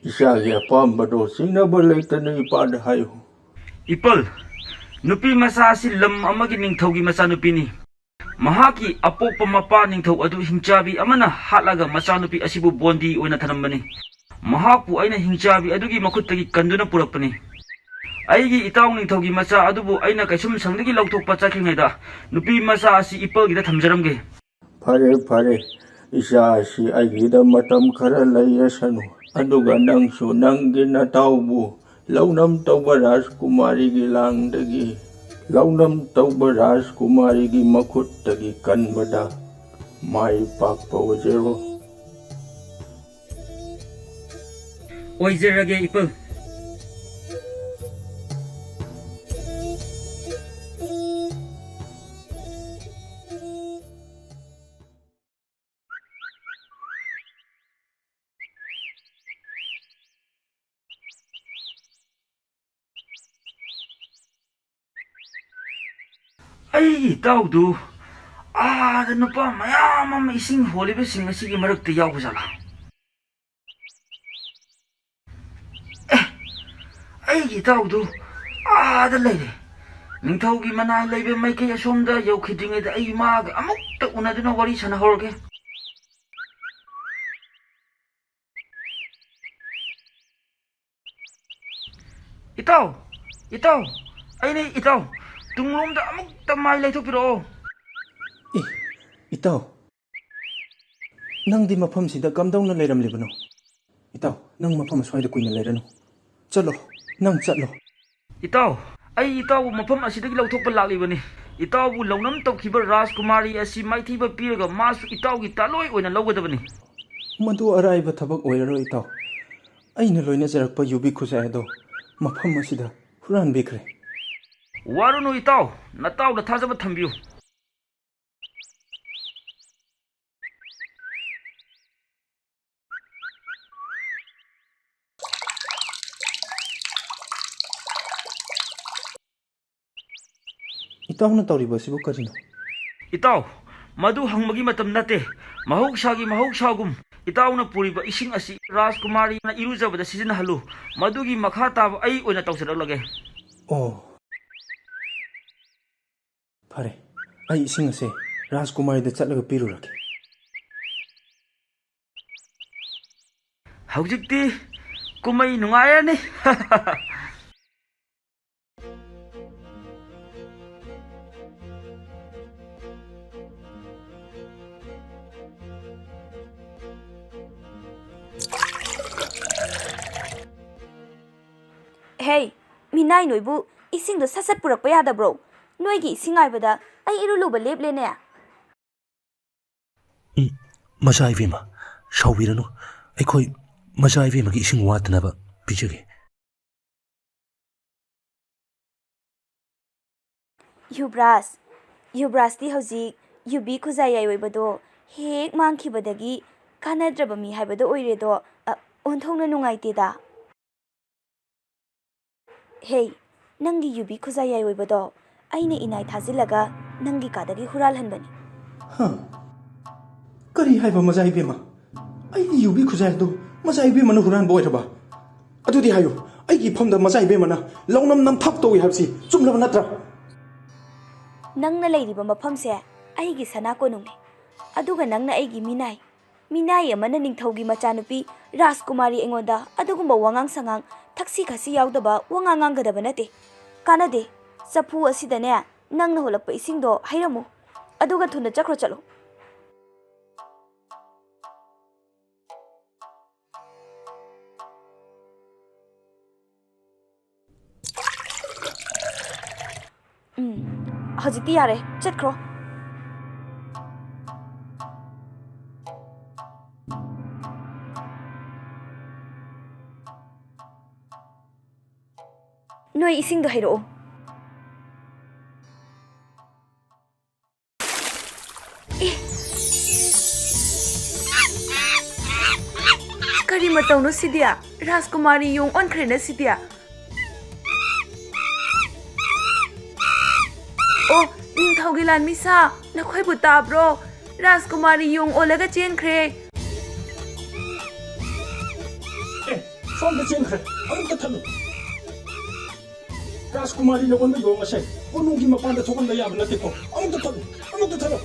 ꯏꯆꯥꯒꯤ ꯑꯄꯥꯝꯕꯗꯣ ꯆꯤꯡꯅꯕ ꯂꯩꯇꯅ ꯏꯄꯥꯗ ꯍꯥꯏꯌꯨ꯫ ꯏꯄꯜ, ꯅꯨꯄꯤ ꯃꯆꯥ ꯑꯁꯤ ꯂꯝ ꯑꯃꯒꯤ ꯅꯤꯡꯊꯧꯒꯤ ꯃꯆꯥꯅꯨꯄꯤꯅꯤ꯫ ꯃꯍꯥꯛꯀꯤ ꯑꯄꯣꯛꯄ ꯃꯄꯥ ꯅꯤꯡꯊꯧ ꯑꯗꯨ ꯍꯤꯡꯆꯥꯕꯤ ꯑꯃꯅ ꯍꯥꯠꯂꯒ ꯃꯆꯥꯅꯨꯄꯤ ꯑꯁꯤꯕꯨ ꯕꯣꯟꯗꯤ ꯑꯣꯏꯅ ꯊꯅꯝꯕꯅꯤ꯫ ꯃꯍꯥꯛꯄꯨ ꯑꯩꯅ ꯍꯤꯡꯆꯥꯕꯤ ꯑꯗꯨꯒꯤ ꯃꯈꯨꯠꯇꯒꯤ ꯀꯟꯗꯨꯅ ꯄꯨꯔꯛꯄꯅꯤ꯫ ꯑꯩꯒꯤ ꯏꯇꯥꯎ ꯅꯤꯡꯊꯧꯒꯤ ꯃꯆꯥ ꯑꯗꯨꯕꯨ ꯑꯩꯅ ꯀꯩꯁꯨꯝꯁꯪꯗꯒꯤ ꯂꯧꯊꯣꯛꯄ ꯆꯠꯈ꯭ꯔꯤꯉꯩꯗ ꯅꯨꯄꯤ ꯃꯆꯥ ꯑꯁꯤ ꯏꯄꯜꯒꯤꯗ ꯊꯝꯖꯔꯝꯒꯦ꯫ ꯐꯔꯦ ꯐꯔꯦ, ꯏꯆꯥ ꯑꯁꯤ ꯑꯩꯒꯤꯗ ꯃꯇꯝ ꯈꯔ ꯂꯩꯔꯁꯅꯨ, ꯑꯗꯨꯒ ꯅꯪꯁꯨ ꯅꯪꯒꯤ ꯅꯇꯥꯎꯕꯨ ꯂꯧꯅꯝ ꯇꯧꯕ ꯔꯥꯖꯀꯨꯃꯥꯔꯤꯒꯤ ꯂꯥꯡꯗꯒꯤ ꯂꯧꯅꯝ ꯇꯧꯕ ꯔꯥꯖꯀꯨꯃꯥꯔꯤꯒꯤ ꯃꯈꯨꯠꯇꯒꯤ ꯀꯟꯕꯗ ꯃꯥꯏ ꯄꯥꯛꯄ ꯑꯣꯏꯖꯔꯣ꯫ ꯑꯣꯏꯖꯔꯒꯦ ꯏꯄꯜ꯫ ꯑꯩꯒꯤ ꯏꯇꯥꯎꯗꯨ ꯑꯥꯗ ꯅꯨꯄꯥ ꯃꯌꯥꯝ ꯑꯃ ꯏꯁꯤꯡ ꯍꯣꯜꯂꯤꯕꯁꯤꯡ ꯑꯁꯤꯒꯤ ꯃꯔꯛꯇ ꯌꯥꯎꯕꯖꯥꯠꯂꯥ? ꯑꯩꯒꯤ ꯏꯇꯥꯎꯗꯨ ꯑꯥꯗ ꯂꯩꯔꯦ꯫ ꯅꯤꯡꯊꯧꯒꯤ ꯃꯅꯥꯏ ꯂꯩꯕ ꯃꯥꯏꯀꯩ ꯑꯁꯣꯝꯗ ꯌꯧꯈꯤꯗ꯭ꯔꯤꯉꯩꯗ ꯑꯩ ꯃꯥꯒ ꯑꯃꯨꯛꯇ ꯎꯅꯗꯨꯅ ꯋꯥꯔꯤ ꯁꯥꯟꯅꯍꯧꯔꯒꯦ꯫ ꯏꯇꯥꯎ, ꯏꯇꯥꯎ, ꯑꯩꯅꯦ ꯏꯇꯥꯎ, ꯇꯨꯡꯂꯣꯝꯗ ꯑꯃꯨꯛꯇ ꯃꯥꯏ ꯂꯩꯊꯣꯛꯄꯤꯔꯛꯑꯣ꯫ ꯑꯦ, ꯏꯇꯥꯎ, ꯅꯪꯗꯤ ꯃꯐꯝꯁꯤꯗ ꯀꯝꯗꯧꯅ ꯂꯩꯔꯝꯂꯤꯕꯅꯣ? ꯏꯇꯥꯎ, ꯅꯪ ꯃꯐꯝ ꯑꯁ꯭ꯋꯥꯏꯗ ꯀꯨꯏꯅ ꯂꯩꯔꯅꯨ. ꯆꯠꯂꯣ, ꯅꯪ ꯆꯠꯂꯣ. ꯏꯇꯥꯎ, ꯑꯩ ꯏꯇꯥꯎꯕꯨ ꯃꯐꯝ ꯑꯁꯤꯗꯒꯤ ꯂꯧꯊꯣꯛꯄ ꯂꯥꯛꯂꯤꯕꯅꯤ꯫ ꯏꯇꯥꯎꯕꯨ ꯂꯧꯅꯝ ꯇꯧꯈꯤꯕ ꯔꯥꯖꯀꯨꯃꯥꯔꯤ ꯑꯁꯤ ꯃꯥꯏꯊꯤꯕ ꯄꯤꯔꯒ ꯃꯥꯁꯨ ꯏꯇꯥꯎꯒꯤ ꯇꯥꯂꯣꯏ ꯑꯣꯏꯅ ꯂꯧꯒꯗꯕꯅꯤ꯫ ꯃꯗꯨ ꯑꯔꯥꯏꯕ ꯊꯕꯛ ꯑꯣꯏꯔꯔꯣꯏ ꯏꯇꯥꯎ. ꯑꯩꯅ ꯂꯣꯏꯅꯖꯔꯛꯄ ꯌꯨꯕꯤ ꯈꯨꯖꯥꯏ ꯑꯗꯣ ꯃꯐꯝ ꯑꯁꯤꯗ ꯍꯨꯔꯥꯟꯕꯤꯈ꯭ꯔꯦ. ꯋꯥꯔꯨꯅꯨ ꯏꯇꯥꯎ, ꯅꯇꯥꯎꯗ ꯊꯥꯖꯕ ꯊꯝꯕꯤꯌꯨ꯫ ꯏꯇꯥꯎꯅ ꯇꯧꯔꯤꯕ ꯑꯁꯤꯕꯨ ꯀꯔꯤꯅꯣ? ꯏꯇꯥꯎ, ꯃꯗꯨ ꯍꯪꯕꯒꯤ ꯃꯇꯝ ꯅꯠꯇꯦ꯫ ꯃꯍꯧꯁꯥꯒꯤ ꯃꯍꯧꯁꯥꯒꯨꯝ ꯏꯇꯥꯎꯅ ꯄꯨꯔꯤꯕ ꯏꯁꯤꯡ ꯑꯁꯤ ꯔꯥꯖꯀꯨꯃꯥꯔꯤꯅ ꯏꯔꯨꯖꯕꯗ ꯁꯤꯖꯤꯟꯅꯍꯜꯂꯨ꯫ ꯃꯗꯨꯒꯤ ꯃꯈꯥ ꯇꯥꯕ ꯑꯩ ꯑꯣꯏꯅ ꯇꯧꯖꯔꯛꯂꯒꯦ꯫ ꯑꯣ, ꯐꯔꯦ. ꯑꯩ ꯏꯁꯤꯡ ꯑꯁꯦ ꯔꯥꯖꯀꯨꯃꯥꯔꯤꯗ ꯆꯠꯂꯒ ꯄꯤꯔꯨꯔꯒꯦ. ꯍꯧꯖꯤꯛꯇꯤ ꯀꯨꯝꯃꯩ ꯅꯨꯡꯉꯥꯏꯔꯅꯤ꯫ Hey, minai noibu ising do sasat purakpa yadabro. Noigi ising aibada ai iruluba leplene. Macha Ivima, Shawirano, Ekoi, Macha Ivima ising watanaba, Pichagi. Yubras di hozi, yubi kuzaya oibado, hek mankibadagi, kanadrabami haibado oiredo, ontongna nungaitida. Hey, nangi yubi kuzaya oibado, aine inai thazilaga, nangi kadagi hural hanbani. Kari haiba Macha Ivima? Aigi yubi khuzai do Macha Ivima na huran boy raba. Adudi hayo, aigi phamda Macha Ivima na launam nam thak to habsi chumlaba natra. Nangna leiriba mafamse aigi sanako nungni. Aduga nangna aigi minai amana ningthaugi machanupi Rajkumari engoda adugumba wangang sangang taksi khasi yaudaba wangangang gadaba nate. Kanade sapu asidane nangna holakpa isingdo hairamu. Aduga thuna chakro chalo. Hajikti yare, chatkro. Noi ising do hairo. Kari matau no sidia, Rajkumari yung on krena sidia. ꯑꯣ ꯅꯤꯡꯊꯧꯒꯤ ꯂꯥꯟꯃꯤꯁꯥ ꯅꯈꯣꯏꯕꯨ ꯇꯥꯕ꯭ꯔꯣ ꯔꯥꯖꯀꯨꯃꯥꯔꯤ ꯌꯣꯡ ꯑꯣꯜꯂꯒ ꯆꯦꯟꯈ꯭ꯔꯦ ꯁꯣꯝꯗ ꯆꯦꯟꯈ꯭ꯔꯦ ꯑꯃꯨꯛꯇ ꯊꯜꯂꯨ ꯔꯥꯖꯀꯨꯃꯥꯔꯤꯅ ꯑꯣꯟꯕ ꯌꯣꯡ ꯑꯁꯦ ꯀꯣꯅꯨꯡꯒꯤ ꯃꯄꯥꯟꯗ ꯊꯣꯛꯍꯟꯕ ꯌꯥꯕ ꯅꯠꯇꯦꯀꯣ ꯑꯃꯨꯛꯇ ꯊꯜꯂꯨ ꯑꯃꯨꯛꯇ ꯊꯜꯂꯨ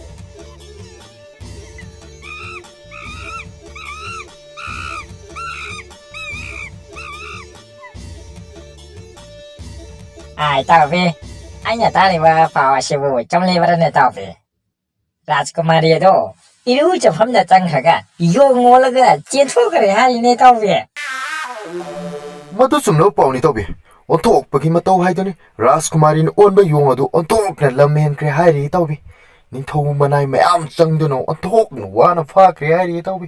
Ai tao vi anh nhà ta thì mà phao sư phụ trong này vào đây tao vi Rajkumari đó iru cho phẩm là tăng hả cả yêu ngô là cái chiến thuật cái này này tao vi Madu sumno pauni tobi ontok pagi matau haidoni Rajkumarin on ba yong adu ontok na lamen kre hairi tobi ning thau manai mayam changduno ontok no wana pha kre hairi tobi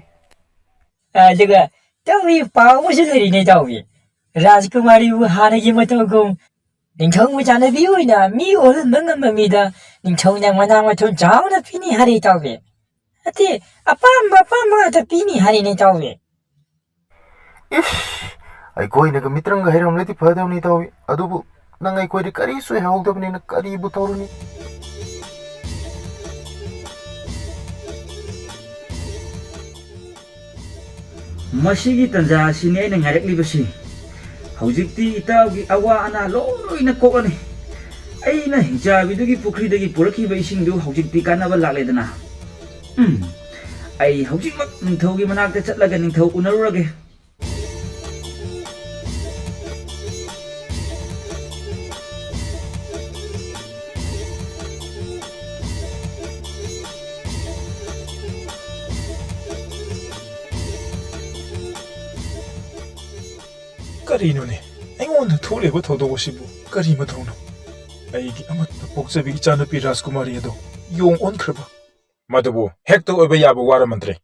cái tao vi phao một số người này tao vi Rajkumari bu hana cái matau cùng ning thau mu chana bi ui na mi ol mang mang mi da ning thau nang manang ma thon chao na pini hari tao vi ati apa ma ta pini hari này tao vi ai koi na mitrang ga hiram leti phadaw ni tobi adubu nang ai koi de kari sui hawdabni na kari bu tawruni Masigi tanja sini na ngareklibasi hawjikti itawgi awa ana loina kokani aina hijabidugi pukhridagi purakhiba isingdu hawjikti kanaba lakledana ai hawjikmak ningthaugi manakta chatlaga ningthau unarurage ꯀꯔꯤꯅꯣꯅꯦ ꯑꯩꯉꯣꯟꯗ ꯊꯣꯛꯂꯤꯕ ꯊꯧꯗꯣꯛ ꯑꯁꯤꯕꯨ ꯀꯔꯤ ꯃꯊꯧꯅꯣ ꯑꯩꯒꯤ ꯑꯃꯠꯇ ꯄꯣꯛꯆꯕꯤ ꯏꯆꯥꯅꯨꯄꯤ ꯔꯥꯖꯀꯨꯃꯥꯔꯤ ꯑꯗꯣ ꯌꯣꯡ ꯑꯣꯟꯈ꯭ꯔꯕ ꯃꯗꯨꯕꯨ ꯍꯦꯛꯇ ꯑꯣꯏꯕ ꯌꯥꯕ ꯋꯥꯔꯃꯟꯇ꯭ꯔꯤ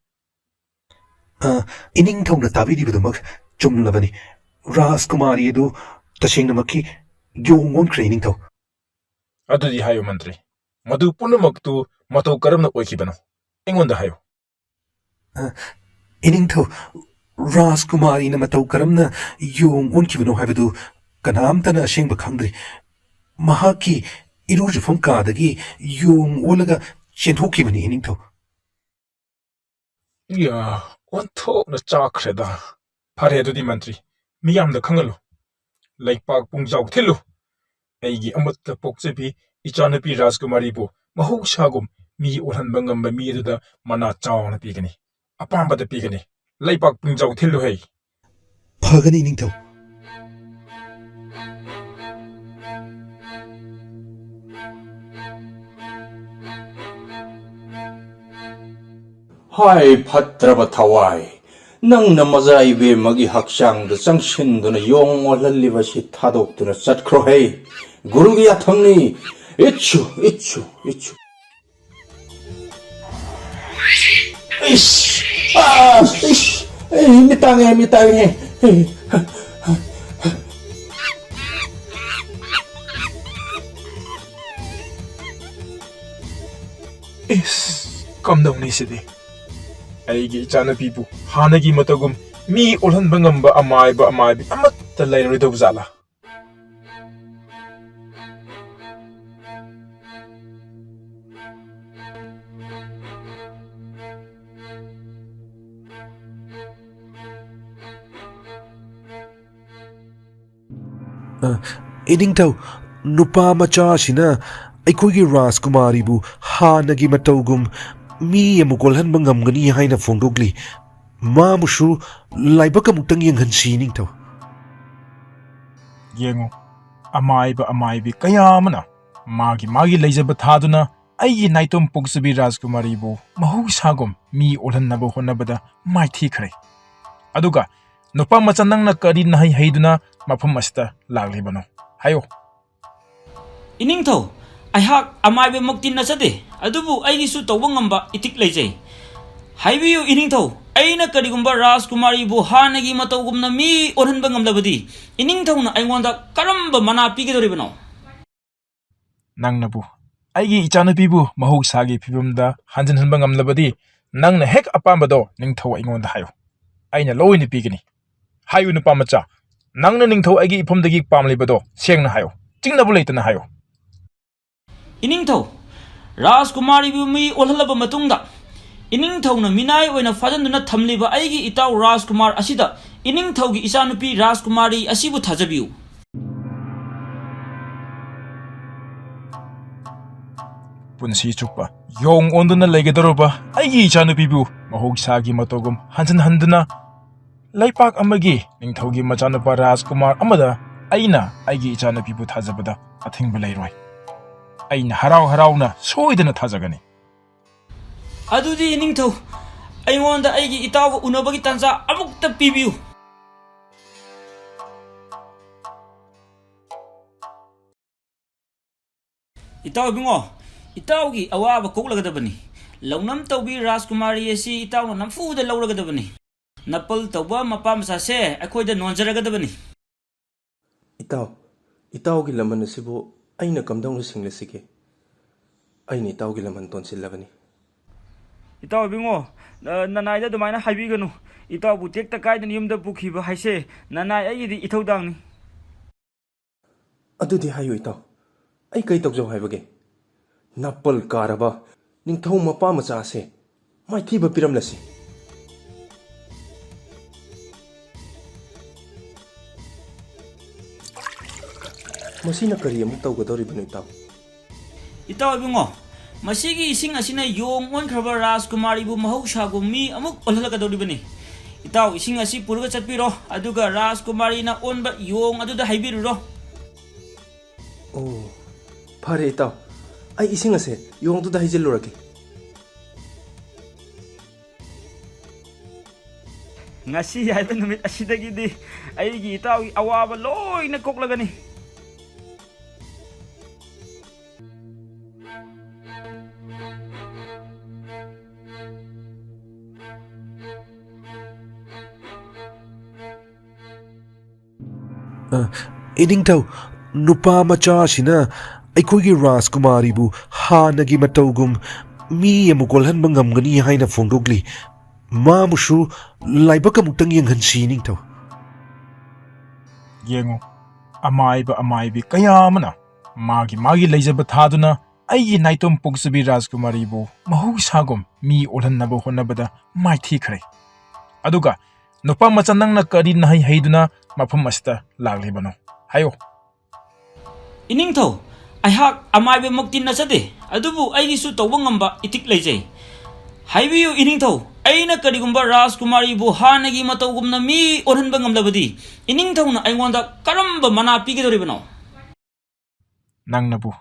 ꯏꯅꯤꯡꯊꯧꯅ ꯇꯥꯕꯤꯔꯤꯕꯗꯨꯃꯛ ꯆꯨꯝꯂꯕꯅꯤ ꯔꯥꯖꯀꯨꯃꯥꯔꯤ ꯑꯗꯨ ꯇꯁꯦꯡꯅꯃꯛꯀꯤ ꯌꯣꯡ ꯑꯣꯟꯈ꯭ꯔꯦ ꯏꯅꯤꯡꯊꯧ ꯑꯗꯨꯗꯤ ꯍꯥꯏꯌꯨ ꯃꯟꯇ꯭ꯔꯤ ꯃꯗꯨ ꯄꯨꯝꯅꯃꯛꯇꯨ ꯃꯇꯧ ꯀꯔꯝꯅ ꯑꯣꯏꯈꯤꯕꯅꯣ ꯑꯩꯉꯣꯟꯗ ꯍꯥꯏꯌꯨ ꯏꯅꯤꯡꯊꯧ ꯔꯥꯖꯀꯨꯃꯥꯔꯤꯅ ꯃꯇꯧ ꯀꯔꯝꯅ ꯌꯣꯡ ꯑꯣꯟꯈꯤꯕꯅꯣ ꯍꯥꯏꯕꯗꯨ ꯀꯅꯥꯝꯇꯅ ꯑꯁꯦꯡꯕ ꯈꯪꯗ꯭ꯔꯤ ꯃꯍꯥꯛꯀꯤ ꯏꯔꯨꯖꯐꯝ ꯀꯥꯗꯒꯤ ꯌꯣꯡ ꯑꯣꯜꯂꯒ ꯆꯦꯟꯊꯣꯛꯈꯤꯕꯅꯤ ꯏꯅꯤꯡꯊꯧ ꯑꯣꯟꯊꯣꯛꯅ ꯆꯥꯛꯈ꯭ꯔꯦꯗ ꯐꯔꯦ ꯑꯗꯨꯗꯤ ꯃꯟꯇ꯭ꯔꯤ ꯃꯤꯌꯥꯝꯗ ꯈꯪꯍꯜꯂꯨ ꯂꯩꯄꯥꯛ ꯄꯨꯡꯖꯥꯎ ꯊꯤꯜꯂꯨ ꯑꯩꯒꯤ ꯑꯃꯠꯇ ꯄꯣꯛꯆꯕꯤ ꯏꯆꯥꯅꯨꯄꯤ ꯔꯥꯖꯀꯨꯃꯥꯔꯤꯕꯨ ꯃꯍꯧꯁꯥꯒꯨꯝ ꯃꯤ ꯑꯣꯜꯍꯟꯕ ꯉꯝꯕ ꯃꯤ ꯑꯗꯨꯗ ꯃꯅꯥ ꯆꯥꯎꯅ ꯄꯤꯒꯅꯤ ꯑꯄꯥꯝꯕꯗ ꯄꯤꯒꯅꯤ ꯂꯩꯄꯥꯛ ꯄꯨꯡꯖꯥꯎ ꯊꯤꯜꯂꯨ ꯍꯩ ꯐꯒꯅꯤ ꯏꯅꯤꯡꯊꯧ Hai Phatraba Thawai Nangna Maza Ibemagi Hakchangda Changshinduna Yong Olhalibasi Thadoktuna Chatkro Hei Gurugi Athamni Ichu Mitange ꯀꯝꯗꯧꯅꯤ ꯁꯤꯗꯤ ꯑꯩꯒꯤ ꯏꯆꯥꯅꯨꯄꯤꯕꯨ ꯍꯥꯟꯅꯒꯤ ꯃꯇꯧꯒꯨꯝ ꯃꯤ ꯑꯣꯜꯍꯟꯕ ꯉꯝꯕ ꯑꯃꯥꯏꯕꯤ ꯑꯃꯠꯇ ꯂꯩꯔꯣꯏꯗꯧꯕ ꯖꯥꯠꯂꯥ ꯏꯅꯤꯡꯊꯧ ꯅꯨꯄꯥ ꯃꯆꯥꯁꯤꯅ ꯑꯩꯈꯣꯏꯒꯤ ꯔꯥꯖꯀꯨꯃꯥꯔꯤꯕꯨ ꯍꯥꯟꯅꯒꯤ ꯃꯇꯧꯒꯨꯝ ꯃꯤ ꯑꯃꯨꯛ ꯑꯣꯜꯍꯟꯕ ꯉꯝꯒꯅꯤ ꯍꯥꯏꯅ ꯐꯣꯡꯗꯣꯛꯂꯤ ꯃꯥꯕꯨꯁꯨ ꯂꯥꯏꯕꯛ ꯑꯃꯨꯛꯇꯪ ꯌꯦꯡꯍꯟꯁꯤ ꯏꯅꯤꯡꯊꯧ ꯌꯦꯡꯉꯨ ꯑꯃꯥꯏꯕꯤ ꯀꯌꯥ ꯑꯃꯅ ꯃꯥꯒꯤ ꯂꯩꯖꯕ ꯊꯥꯗꯨꯅ ꯑꯩꯒꯤ ꯅꯥꯏꯇꯣꯝ ꯄꯣꯛꯆꯕꯤ ꯔꯥꯖꯀꯨꯃꯥꯔꯤꯕꯨ ꯃꯍꯧꯁꯥꯒꯨꯝ ꯃꯤ ꯑꯣꯜꯍꯟꯅꯕ ꯍꯣꯠꯅꯕꯗ ꯃꯥꯏꯊꯤꯈ꯭ꯔꯦ ꯑꯗꯨꯒ ꯅꯨꯄꯥ ꯃꯆꯥ ꯅꯪꯅ ꯀꯔꯤ ꯅꯍꯩ ꯍꯩꯗꯨꯅ ꯃꯐꯝ ꯑꯁꯤꯗ ꯂꯥꯛꯂꯤꯕꯅꯣ ꯍꯥꯏꯌꯣ ꯏꯅꯤꯡꯊꯧ ꯑꯩꯍꯥꯛ ꯑꯃꯥꯏꯕꯃꯛꯇꯤ ꯅꯠꯆꯗꯦ ꯑꯗꯨꯕꯨ ꯑꯩꯒꯤꯁꯨ ꯇꯧꯕ ꯉꯝꯕ ꯏꯇꯤꯛ ꯂꯩꯖꯩ ꯍꯥꯏꯕꯤꯌꯨ ꯏꯅꯤꯡꯊꯧ ꯑꯩꯅ ꯀꯔꯤꯒꯨꯝꯕ ꯔꯥꯖꯀꯨꯃꯥꯔꯤꯕꯨ ꯍꯥꯟꯅꯒꯤ ꯃꯇꯧꯒꯨꯝꯅ ꯃꯤ ꯑꯣꯜꯍꯟꯕ ꯉꯝꯂꯕꯗꯤ ꯏꯅꯤꯡꯊꯧꯅ ꯑꯩꯉꯣꯟꯗ ꯀꯔꯝꯕ ꯃꯅꯥ ꯄꯤꯒꯗꯧꯔꯤꯕꯅꯣ ꯅꯪꯅꯕꯨ ꯑꯩꯒꯤ ꯏꯆꯥꯅꯨꯄꯤꯕꯨ ꯃꯍꯧꯁꯥꯒꯤ ꯐꯤꯕꯝꯗ ꯍꯟꯖꯤꯟꯍꯟꯕ ꯉꯝꯂꯕꯗꯤ ꯅꯪꯅ ꯍꯦꯛ ꯑꯄꯥꯝꯕꯗꯣ ꯅꯤꯡꯊꯧ ꯑꯩꯉꯣꯟꯗ ꯍꯥꯏꯌꯨ ꯑꯩꯅ ꯂꯣꯏꯅ ꯄꯤꯒꯅꯤ ꯍꯥꯏꯌꯨ ꯅꯨꯄꯥ ꯃꯆꯥ ꯅꯪꯅ ꯅꯤꯡꯊꯧ ꯑꯩꯒꯤ ꯏꯐꯝꯗꯒꯤ ꯄꯥꯝꯂꯤꯕꯗꯣ ꯁꯦꯡꯅ ꯍꯥꯏꯌꯨ ꯆꯤꯡꯅꯕ ꯂꯩꯇꯅ ꯍꯥꯏꯌꯨ इनिंगथौ राजकुमारीबु मी ओल्हलबा मतुंगदा इनिंगथौना मिनाय ओइना फाजनदुना थमलिबा आइगी इताउ राजकुमार असिदा इनिंगथौगी इचानुपी राजकुमारी असिबु थाजबियु पुनसी चुप्पा योंग ओंदुना लेगेदरोबा आइगी इचानुपीबु महौसागी मतोगुम हंजन हंदुना लैपाक अमगी निंगथौगी मचानुपा राजकुमार अमदा अइना आइगी इचानुपीबु थाजबदा अथिंगबा लैरोय अइना हराव हरावना सोइदना थाजगनी अदुदी इनिंगथौ अइंगोंदा आइगी इताउगा उनबगी तंजा अमुक्ता पीबियु इताउ बिंगो इताउगी अवाबा कोकलगदबनी लौनम तौबी राजकुमारी असी इताउना नमफुदा लौरगदबनी नपल तौबा मपा मसासे अखोइदा नोंजरगदबनी इताउगी लमन असिबो अइना कमदौना सिंगलसिगे अइना इताउगी लमन तोनसिल्लबनी इताउ बिंगो ननाइदा दुमाइना हाइबिगनु इताउ बुटेक्ता काइदन युमदा पुखिबा हाइसे ननाइ आइगिदी इथौदांनी अदुदी हायो इताउ अइ कई तौजौ हाइबगे नापल कारबा निंगथौ मपा मचासे माइथीबा पिरमलसी मसीना करी अमुक तौगदौरिबनु इताउ बिंगो मसीगी इसिंग असिना योंग ओनख्रबा राजकुमारीबु महौसागु मी अमुक ओल्हलगदौरिबनी इताउ इसिंग असि पुरगा चटपिरो अदुगा राजकुमारीना ओनबा योंग अदुदा हाइबिरुरो ओ फरे इताउ आई इसिंग असे योंग दुदा हाइजिल्लुरगे ngasi haiba numit asidagidi aigi itawi awaba loina koklagani इनिंगथौ नुपा मचासिना अखोगी राजकुमारीबु हानगी मतौगुम मी अमुकोलहन मंगमगनी हाइना फोंदोगली मामुसु लाइबक अमुक्तंग यंगहनसी निंगथौ येंगो अमाइबी कयामना मागी लेजब थादुना अइगी नाइतोम पोक्सबी राजकुमारीबु महौसागुम मी ओल्हननबो होनबदा माइथीखरे अदुगा नुपा मचा नंगना करी नहै हैदुना मफम अस्ता लागलिबनो हायो इनिंगथौ अहाक अमाइबे मक्ति नचदे अदुबु आइगिसु तौबा ngamba इतिक लेजै हाइबियु इनिंगथौ अइना करिगुंबा राजकुमारीबु हानगी मतौगुमना मी ओल्हनबा ngamlabadi इनिंगथौना अइंगोंदा करम्बा मना पिगदोरिबनो नंगनबु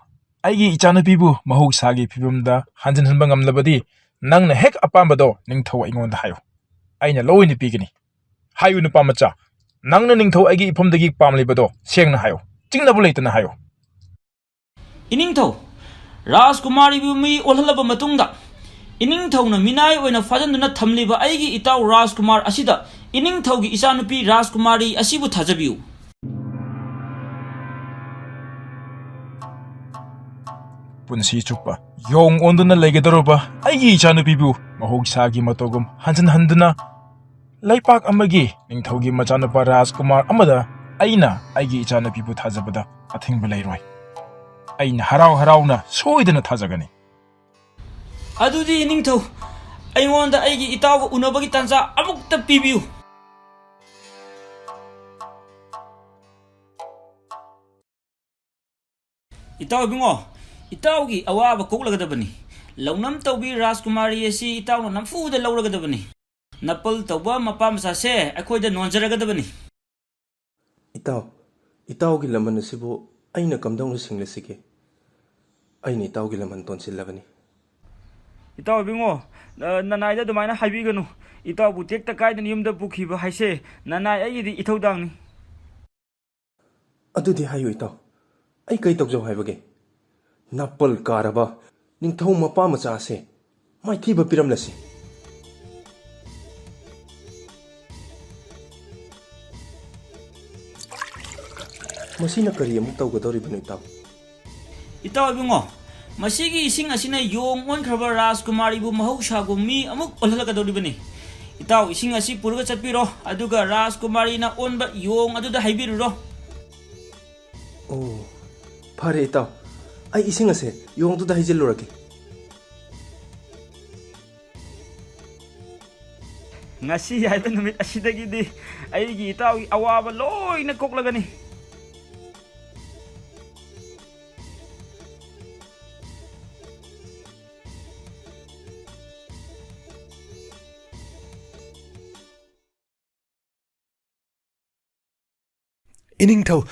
आइगी इचानुपीबु महौसागी फिबमदा हंजन हनबा ngamlabadi नंगना हेक अपामबदो निंगथौ अइंगोंदा हायो अइना लोइनि पिगनी हायो नुपा मचा नंगना निंगथौ आइगी इफमदगी पामलिबदो सेंगना हायो चिंगनाबु लेतना हायो इनिंगथौ राजकुमारीबु मी ओल्हलबा मतुंगदा इनिंगथौना मिनाय ओइना फाजनदुना थमलिबा आइगी इताउ राजकुमार असिदा इनिंगथौगी इचानुपी राजकुमारी असिबु थाजबियु पुनसी चुप्पा योंग ओंदुना लेगेदरोबा आइगी इचानुपीबु महौसागी मतोगुम हंजन हंदुना लैपाक अमगी निंगथौगी मचानुपा राजकुमार अमदा अइना आइगी इचानुपीबु थाजबदा अथिंगबा लैरोय अइना हराव हरावना सोइदना थाजगनी अदुदी इनिंगथौ अइंगोंदा आइगी इताउगा उनबगी तंजा अमुक्ता पीबियु इताउ बिंगो इताउगी अवाबा कोकलगदबनी लौनम तौबी राजकुमारी असी इताउना नमफुदा लौरगदबनी नपल तौबा मपा मसासे अखोइदा नोंजरगदबनी इताउगी लमन असिबो अइना कमदौना सिंगलसिगे अइना इताउगी लमन तोनसिल्लबनी इताउ बिंगो ननाइदा दुमाइना हाइबिगनु इताउ बुटेक्ता काइदन युमदा पुखिबा हाइसे ननाइ आइगिदी इथौदांनी अदुदी हायो इताउ अइ कई तौजौ हाइबगे नापल कारबा निंगथौ मपा मचासे माइथीबा पिरमलसी मसीना करी अमुक तौगदौरिबनु इताउ बिंगो मसीगी इसिंग असिना योंग ओनख्रबा राजकुमारीबु महौसागु मी अमुक ओल्हलगदौरिबनी इताउ इसिंग असि पुरगा चटपिरो अदुगा राजकुमारीना ओनबा योंग अदुदा हाइबिरुरो ओ फरे इताउ ꯑꯩ ꯏꯁꯤꯡ ꯑꯁꯦ ꯌꯣꯡꯗꯨꯗ ꯍꯩꯖꯤꯜꯂꯨꯔꯒꯦ ngasi haida numit asidagi di aigi itawi awaba loina koklagani Iningthau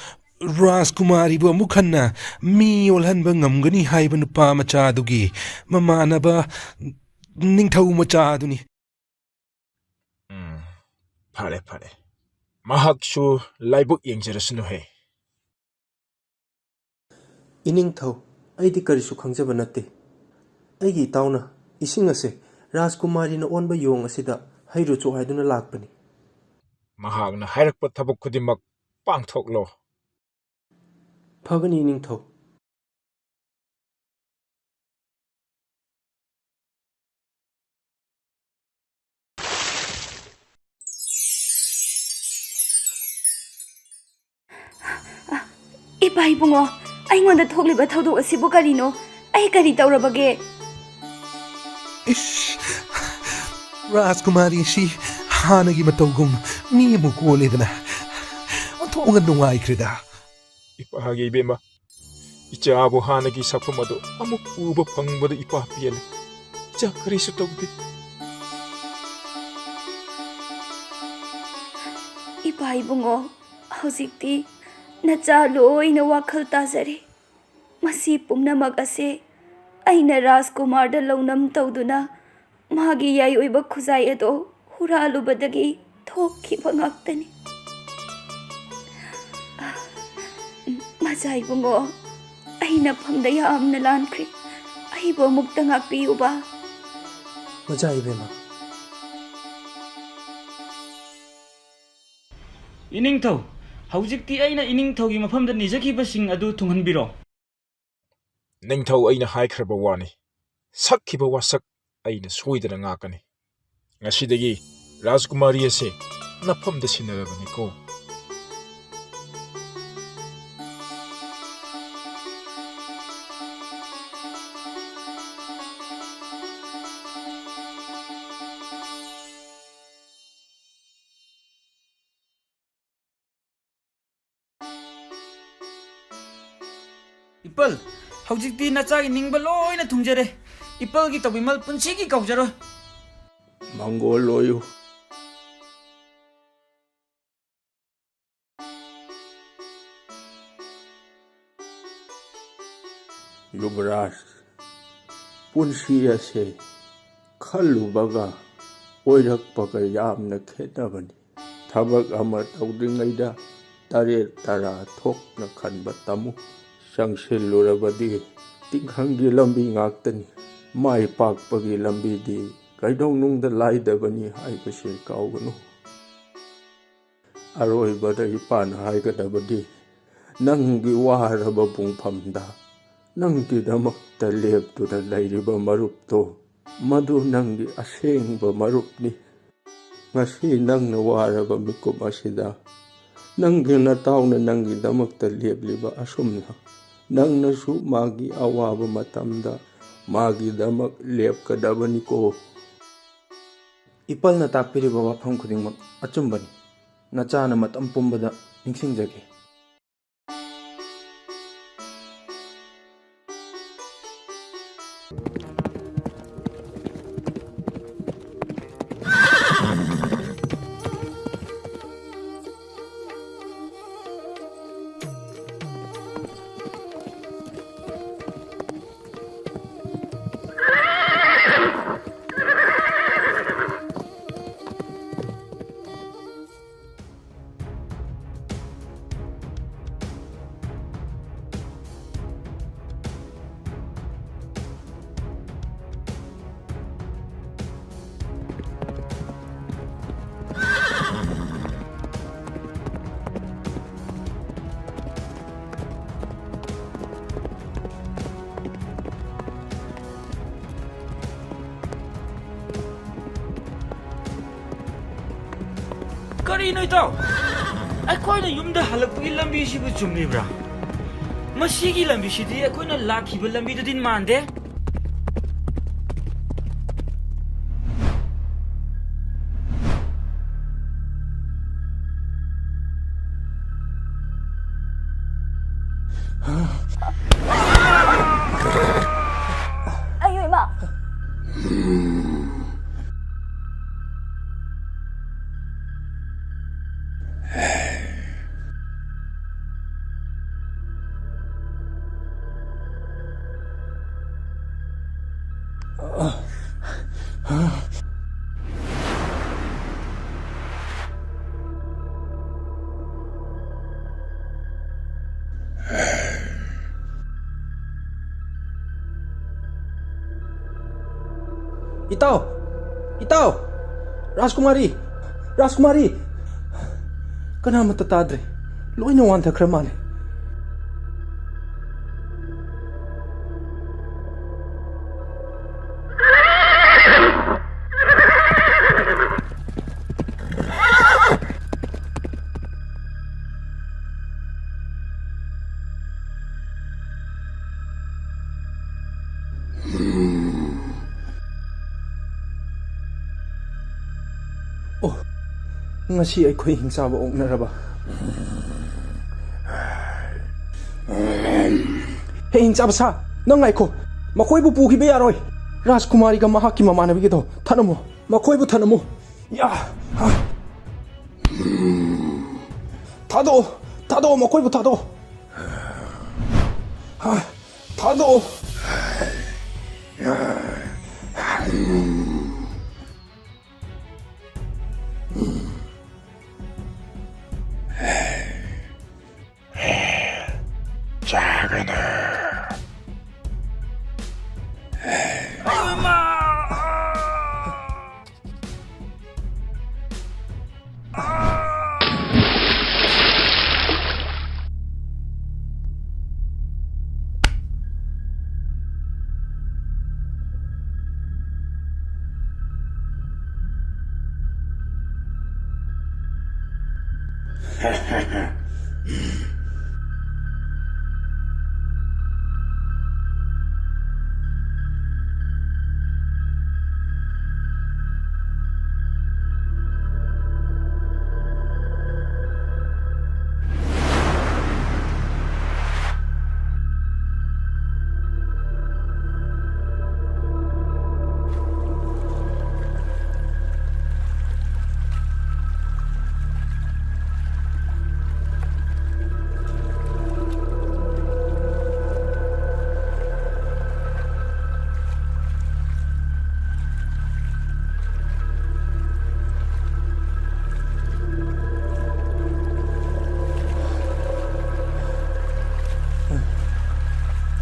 Rajkumari bu amuk hanna mi olhanba ngamgani haiba nupa macha adugi mamanaba ningthau macha aduni ꯐꯔꯦ ꯐꯔꯦ ꯃꯍꯥꯛꯁꯨ ꯂꯥꯏꯕꯛ ꯌꯦꯡꯖꯔꯁꯅꯨ ꯍꯦ ꯏꯅꯤꯡꯊꯧ ꯑꯩꯗꯤ ꯀꯔꯤꯁꯨ ꯈꯪꯖꯕ ꯅꯠꯇꯦ ꯑꯩꯒꯤ ꯏꯇꯥꯎꯅ ꯏꯁꯤꯡ ꯑꯁꯦ ꯔꯥꯖꯀꯨꯃꯥꯔꯤꯅ ꯑꯣꯟꯕ ꯌꯣꯡ ꯑꯁꯤꯗ ꯍꯩꯔꯨꯆꯣ ꯍꯥꯏꯗꯨꯅ ꯂꯥꯛꯄꯅꯤ ꯃꯍꯥꯛꯅ ꯍꯥꯏꯔꯛꯄ ꯊꯕꯛ ꯈꯨꯗꯤꯡꯃꯛ ꯄꯥꯡꯊꯣꯛꯂꯣ ꯐꯒꯅꯤ ꯏꯅꯤꯡꯊꯧ Ipa ibungo, aingwanda thokliba thodok asibu karino? Ai kari tawrabage? Ish Rajkumari si hanagi matawgum mi mu koledana onthonga nungaikrida ꯏꯄꯥꯒꯤ ꯏꯕꯦꯝꯃ ꯏꯆꯥꯕꯨ ꯍꯥꯟꯅꯒꯤ ꯁꯛꯐꯝ ꯑꯗꯨ ꯑꯃꯨꯛ ꯎꯕ ꯐꯪꯕꯗ ꯏꯄꯥ ꯄꯦꯜꯂꯦ ꯏꯆꯥ ꯀꯔꯤꯁꯨ ꯇꯧꯗꯦ Ipa ibungo, hojikti nacha loina wakhal tajare. Masi pumnamak ase aina Rajkumarda launam tawduna magi yai oiba khuzai ado huralubadagi thokkiba ngaktani. Macha ibungo, aina phamda yamna lankhri. Aibo mukta ngakpiyuba. Macha ibema iningthau hawjikti aina iningthaugi mafamda nijakibasing adu thunghanbiro ꯅꯤꯡꯊꯧ ꯑꯩꯅ ꯍꯥꯏꯈ꯭ꯔꯕ ꯋꯥꯅꯤ ꯁꯛꯈꯤꯕ ꯋꯥꯁꯛ ꯑꯩꯅ ꯁꯣꯏꯗꯅ ꯉꯥꯛꯀꯅꯤ ꯉꯁꯤꯗꯒꯤ ꯔꯥꯖꯀꯨꯃꯥꯔꯤ ꯑꯁꯤ ꯅꯐꯝꯗ ꯁꯤꯟꯅꯔꯕꯅꯤꯀꯣ ipal hawjikti nachagi ningba loina thungjare ipalgi tabimal punsigi kaujaro Mangol loyu. Yubraj, punsi ase khalubaga oirakpaga yamna khetnabani. Thabak ama tawdringaida taret tara thokna khanba tamu. Sangsilurabadi tinghangi lambi ngaktani. Mai pakpagi lambi di kaidong nungda laidabani haibase kauganu. Aroibada ipan haigadabadi nangi waraba pungphamda nangi damakta leptuda lairiba marupto madu nangi asengba marupni. Ngasi nangna waraba mikum asida nangi natawna nangi damakta lepliba asumna nangnasu magi awaba matamda magi damak lepkadabani ko. Ipalna takpiriba wafam khudingmak achumbani. Nachana matam pumbada ningsingjage. karino itaw ai khoina yumda halakpagi lambi sibu chumlibra ꯃꯁꯤꯒꯤ ꯂꯝꯕꯤꯁꯤꯗꯤ ꯑꯩꯈꯣꯏꯅ ꯂꯥꯛꯈꯤꯕ ꯂꯝꯕꯤꯗꯨꯗꯤ ꯃꯥꯟꯗꯦ. ꯑꯌꯣ ꯏꯃꯥ. Itaw! Itaw! Rajkumari! Rajkumari! Kana matatadre. Loina wanta kramane. Ngasi aykhoy hingsaba oknaraba. Hey hingsaba sa, nang aykho. Makoybu pugibe yaroy. Rajkumari ga mahakki mamanabi gido. Thanamo. Makoybu thanamo. Ya. Tado makoybu tado. Tado.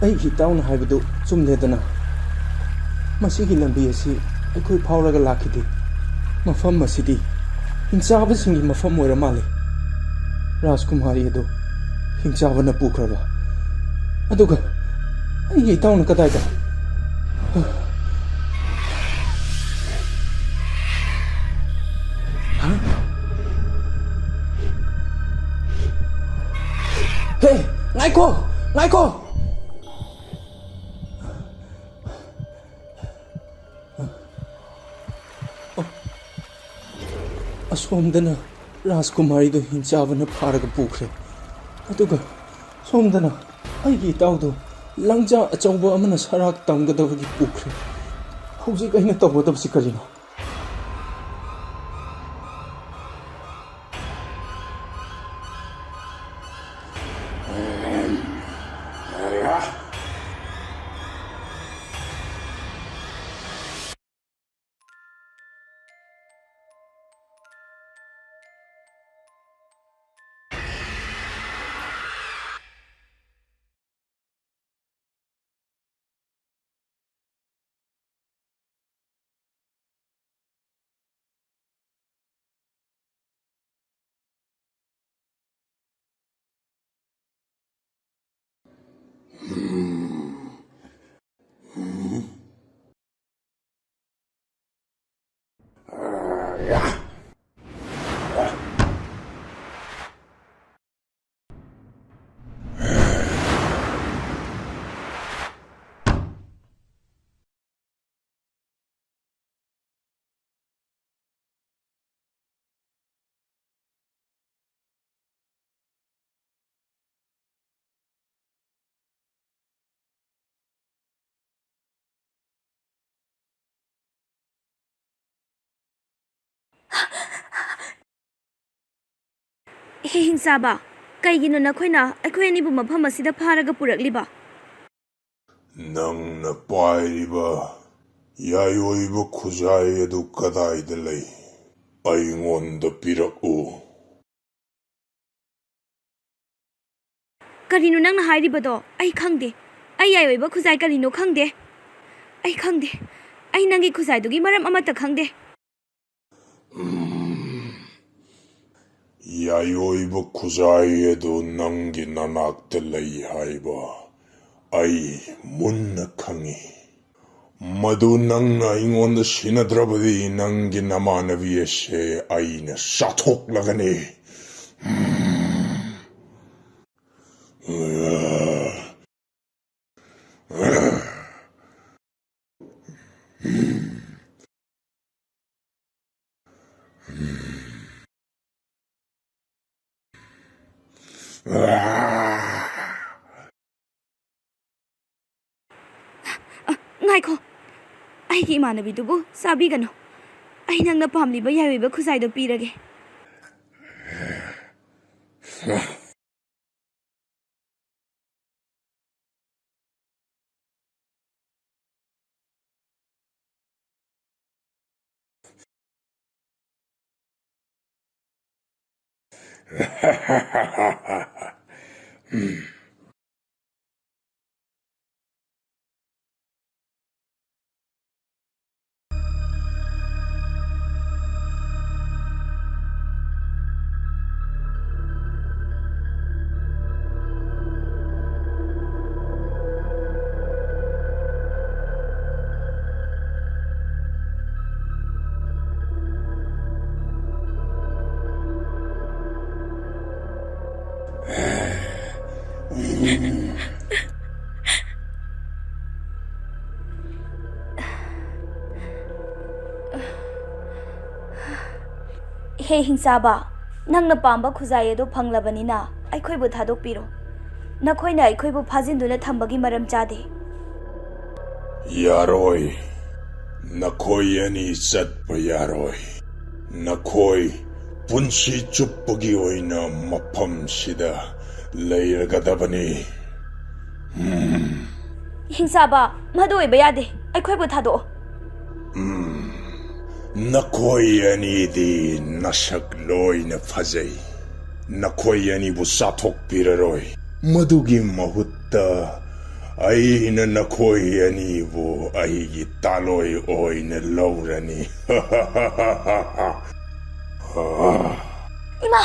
ꯑꯩꯒꯤ ꯏꯇꯥꯎꯅ ꯍꯥꯏꯕꯗꯨ ꯆꯨꯝꯗꯦꯗꯅ. ꯃꯁꯤꯒꯤ ꯂꯝꯕꯤ ꯑꯁꯤ ꯑꯩꯈꯣꯏ ꯐꯥꯎꯔꯒ ꯂꯥꯛꯈꯤꯗꯦ. ꯃꯐꯝ ꯑꯁꯤꯗꯤ ꯍꯤꯡꯆꯥꯕꯁꯤꯡꯒꯤ ꯃꯐꯝ ꯑꯣꯏꯔ ꯃꯥꯜꯂꯦ. ꯔꯥꯖꯀꯨꯃꯥꯔꯤ ꯑꯗꯨ ꯍꯤꯡꯆꯥꯕꯅ ꯄꯨꯈ꯭ꯔꯕ. ꯑꯗꯨꯒ ꯑꯩꯒꯤ ꯏꯇꯥꯎꯅ ꯀꯗꯥꯏꯗ? ꯍꯦ, ꯉꯥꯏꯈꯣ! ꯉꯥꯏꯈꯣ! ꯑꯁꯣꯝꯗꯅ ꯔꯥꯖꯀꯨꯃꯥꯔꯤꯗꯨ ꯍꯤꯡꯆꯥꯕꯅ ꯐꯥꯔꯒ ꯄꯨꯈ꯭ꯔꯦ. ꯑꯗꯨꯒ ꯁꯣꯝꯗꯅ ꯑꯩꯒꯤ ꯏꯇꯥꯎꯗꯨ ꯂꯪꯖꯥ ꯑꯆꯧꯕ ꯑꯃꯅ ꯁꯔꯥꯛ ꯇꯝꯒꯗꯕꯒꯤ ꯄꯨꯈ꯭ꯔꯦ. ꯍꯧꯖꯤꯛ ꯑꯩꯅ ꯇꯧꯒꯗꯕꯁꯤ ꯀꯔꯤꯅꯣ? ꯍꯦ ꯍꯤꯡꯁꯥꯕ ꯀꯩꯒꯤꯅꯣ ꯅꯈꯣꯏꯅ ꯑꯩꯈꯣꯏ ꯑꯅꯤꯕꯨ ꯃꯐꯝ ꯑꯁꯤꯗ ꯐꯥꯔꯒ ꯄꯨꯔꯛꯂꯤꯕ ꯅꯪꯅ ꯄꯥꯏꯔꯤꯕ ꯌꯥꯏꯑꯣꯏꯕ ꯈꯨꯖꯥꯏ ꯑꯗꯨ ꯀꯗꯥꯏꯗ ꯂꯩ ꯑꯩꯉꯣꯟꯗ ꯄꯤꯔꯛꯎ ꯀꯔꯤꯅꯣ ꯅꯪꯅ ꯍꯥꯏꯔꯤꯕꯗꯣ ꯑꯩ ꯈꯪꯗꯦ ꯑꯩ ꯌꯥꯏꯑꯣꯏꯕ ꯈꯨꯖꯥꯏ ꯀꯔꯤꯅꯣ ꯈꯪꯗꯦ ꯑꯩ ꯈꯪꯗꯦ ꯑꯩ ꯅꯪꯒꯤ ꯈꯨꯖꯥꯏꯗꯨꯒꯤ ꯃꯔꯝ ꯑꯃꯠꯇ ꯈꯪꯗꯦ ꯌꯥꯏꯑꯣꯏꯕ ꯈꯨꯖꯥꯏ ꯑꯗꯨ ꯅꯪꯒꯤ ꯅꯅꯥꯛꯇ ꯂꯩ ꯍꯥꯏꯕ ꯑꯩ ꯃꯨꯟꯅ ꯈꯪꯏ ꯃꯗꯨ ꯅꯪꯅ ꯑꯩꯉꯣꯟꯗ ꯁꯤꯟꯅꯗ꯭ꯔꯕꯗꯤ ꯅꯪꯒꯤ ꯅꯃꯥꯟꯅꯕꯤ ꯑꯁꯦ ꯑꯩꯅ ꯆꯥꯊꯣꯛꯂꯒꯅꯤ ꯉꯥꯏꯈꯣ ꯑꯩꯒꯤ ꯏꯃꯥꯟꯅꯕꯤꯗꯨꯕꯨ ꯆꯥꯕꯤꯒꯅꯨ ꯑꯩ ꯅꯪꯅ ꯄꯥꯝꯂꯤꯕ ꯌꯥꯏꯑꯣꯏꯕ ꯈꯨꯖꯥꯏꯗꯣ ꯄꯤꯔꯒꯦ ꯍꯦ ꯍꯤꯡꯁꯥꯕ ꯅꯪꯅ ꯄꯥꯝꯕ ꯈꯨꯖꯥꯏ ꯑꯗꯨ ꯐꯪꯂꯕꯅꯤꯅ ꯑꯩꯈꯣꯏꯕꯨ ꯊꯥꯗꯣꯛꯄꯤꯔꯣ ꯅꯈꯣꯏꯅ ꯑꯩꯈꯣꯏꯕꯨ ꯐꯥꯖꯤꯟꯗꯨꯅ ꯊꯝꯕꯒꯤ ꯃꯔꯝ ꯆꯥꯗꯦ ꯌꯥꯔꯣꯏ ꯅꯈꯣꯏ ꯑꯅꯤ ꯆꯠꯄ ꯌꯥꯔꯣꯏ ꯅꯈꯣꯏ ꯄꯨꯟꯁꯤ ꯆꯨꯞꯄꯒꯤ ꯑꯣꯏꯅ ꯃꯐꯝꯁꯤꯗ ꯂꯩꯔꯒꯗꯕꯅꯤ ꯍꯤꯡꯁꯥꯕ ꯃꯗꯨ ꯑꯣꯏꯕ ꯌꯥꯗꯦ ꯑꯩꯈꯣꯏꯕꯨ ꯊꯥꯗꯣꯛꯑꯣ ꯅꯈꯣꯏ ꯑꯅꯤꯗꯤ ꯅꯁꯛ ꯂꯣꯏꯅ ꯐꯖꯩ ꯅꯈꯣꯏ ꯑꯅꯤꯕꯨ ꯆꯥꯊꯣꯛꯄꯤꯔꯔꯣꯏ ꯃꯗꯨꯒꯤ ꯃꯍꯨꯠꯇ ꯑꯩꯅ ꯅꯈꯣꯏ ꯑꯅꯤꯕꯨ ꯑꯩꯒꯤ ꯇꯥꯂꯣꯏ ꯑꯣꯏꯅ ꯂꯧꯔꯅꯤ 이마!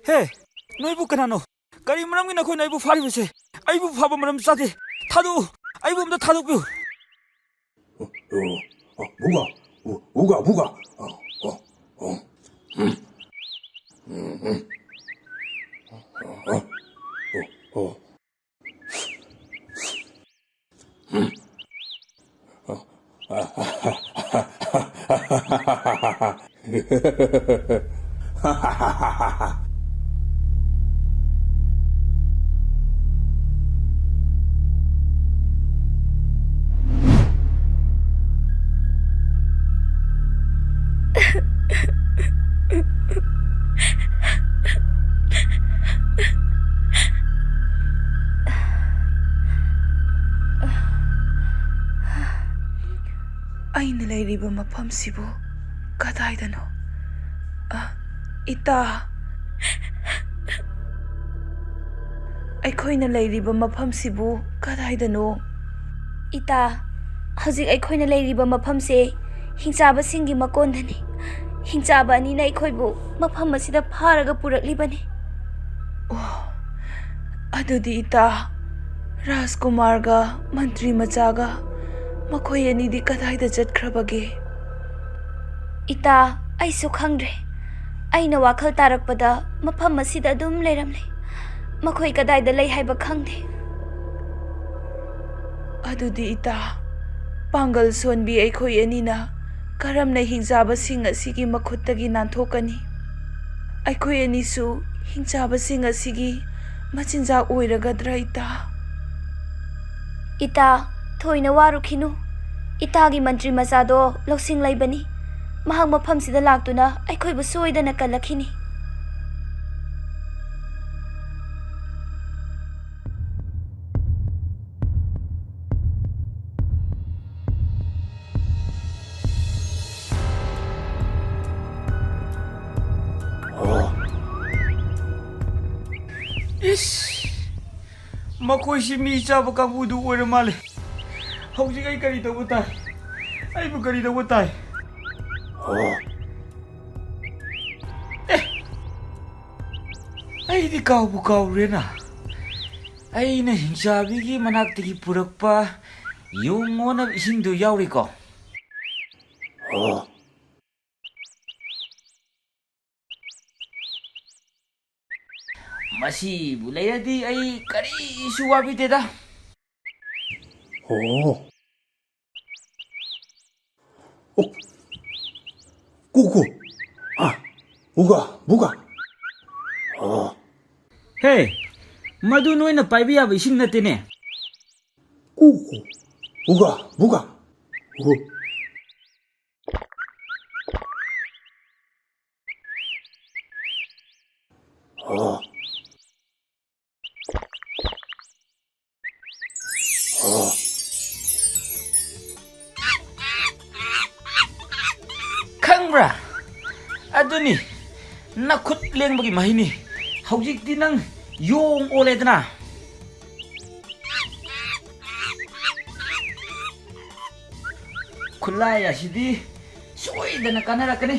Hey, noibu kanano? Kari maram gi nakoi naibu fari bese. Aibu faba maram sade. Thadu, aibu amda thadu piu. Buga. ꯑꯩꯅ ꯂꯩꯔꯤꯕ ꯃꯐꯝꯁꯤꯕꯨ ꯀꯗꯥꯏꯗꯅꯣ? ꯏꯇꯥ ꯑꯩꯈꯣꯏꯅ ꯂꯩꯔꯤꯕ ꯃꯐꯝꯁꯤꯕꯨ ꯀꯗꯥꯏꯗꯅꯣ? ꯏꯇꯥ, ꯍꯧꯖꯤꯛ ꯑꯩꯈꯣꯏꯅ ꯂꯩꯔꯤꯕ ꯃꯐꯝꯁꯦ ꯍꯤꯡꯆꯥꯕꯁꯤꯡꯒꯤ ꯃꯀꯣꯟꯗꯅꯤ. ꯍꯤꯡꯆꯥꯕ ꯑꯅꯤꯅ ꯑꯩꯈꯣꯏꯕꯨ ꯃꯐꯝ ꯑꯁꯤꯗ ꯐꯥꯔꯒ ꯄꯨꯔꯛꯂꯤꯕꯅꯤ. ꯑꯗꯨꯗꯤ ꯏꯇꯥ, ꯔꯥꯖꯀꯨꯃꯥꯔꯒ ꯃꯟꯇ꯭ꯔꯤ ꯃꯆꯥꯒ ꯃꯈꯣꯏ ꯑꯅꯤꯗꯤ ꯀꯗꯥꯏꯗ ꯆꯠꯈ꯭ꯔꯕꯒꯦ? ꯏꯇꯥ, ꯑꯩꯁꯨ ꯈꯪꯗ꯭ꯔꯦ. ꯑꯩꯅ ꯋꯥꯈꯜ ꯇꯥꯔꯛꯄꯗ ꯃꯐꯝ ꯑꯁꯤꯗ ꯑꯗꯨꯝ ꯂꯩꯔꯝꯂꯦ. ꯃꯈꯣꯏ ꯀꯗꯥꯏꯗ ꯂꯩ ꯍꯥꯏꯕ ꯈꯪꯗꯦ. ꯑꯗꯨꯗꯤ ꯏꯇꯥ, ꯄꯥꯡꯒꯜ ꯁꯣꯟꯕꯤ ꯑꯩꯈꯣꯏ ꯑꯅꯤꯅ ꯀꯔꯝꯅ ꯍꯤꯡꯆꯥꯕꯁꯤꯡ ꯑꯁꯤꯒꯤ ꯃꯈꯨꯠꯇꯒꯤ ꯅꯥꯟꯊꯣꯛꯀꯅꯤ? ꯑꯩꯈꯣꯏ ꯑꯅꯤꯁꯨ ꯍꯤꯡꯆꯥꯕꯁꯤꯡ ꯑꯁꯤꯒꯤ ꯃꯆꯤꯟꯖꯥꯛ ꯑꯣꯏꯔꯒꯗ꯭ꯔꯥ ꯏꯇꯥ? ꯏꯇꯥ, ꯊꯣꯏꯅ ꯋꯥꯔꯨꯈꯤꯅꯨ. ꯏꯇꯥꯒꯤ ꯃꯟꯇ꯭ꯔꯤ ꯃꯆꯥꯗꯣ ꯂꯧꯁꯤꯡ ꯂꯩꯕꯅꯤ. ꯃꯍꯥꯛ ꯃꯐꯝꯁꯤꯗ ꯂꯥꯛꯇꯨꯅ ꯑꯩꯈꯣꯏꯕꯨ ꯁꯣꯏꯗꯅ ꯀꯜꯂꯛꯈꯤꯅꯤ. 이씨, 마코이시 미자바 까부도 오래 말래. hꯧꯖꯤꯛ ꯑꯩ ꯀꯔꯤ ꯇꯧꯕ ꯇꯥꯏ? ꯑꯩꯕꯨ ꯀꯔꯤ ꯇꯧꯕ ꯇꯥꯏ? ꯑꯩꯗꯤ ꯀꯥꯎꯕꯨ ꯀꯥꯎꯔꯦꯅ. ꯑꯩꯅ ꯍꯤꯡꯆꯥꯕꯤꯒꯤ ꯃꯅꯥꯛꯇꯒꯤ ꯄꯨꯔꯛꯄ ꯌꯣꯡ ꯑꯣꯟꯅꯕ ꯏꯁꯤꯡꯗꯨ ꯌꯥꯎꯔꯤꯀꯣ? ꯃꯁꯤꯕꯨ ꯂꯩꯔꯗꯤ ꯑꯩ ꯀꯔꯤꯁꯨ ꯋꯥꯕꯤꯗꯦꯗ. 꾸꾸. 뭐가? ꯍꯦ, ꯃꯗꯨ ꯅꯣꯏꯅ ꯄꯥꯏꯕ ꯌꯥꯕ ꯏꯁꯤꯡ ꯅꯠꯇꯦꯅꯦ. 꾸꾸. 뭐가? ꯈꯪꯕ꯭ꯔꯥ? ꯑꯗꯨꯅꯤ, ꯅꯈꯨꯠ ꯂꯦꯡꯕꯒꯤ ꯃꯍꯩꯅꯤ. ꯍꯧꯖꯤꯛꯇꯤ ꯅꯪ ꯌꯣꯡ ꯑꯣꯜꯂꯦꯗꯅ. ꯈꯨꯠꯂꯥꯏ ꯑꯁꯤꯗꯤ ꯁꯣꯏꯗꯅ ꯀꯥꯟꯅꯔꯛꯀꯅꯤ.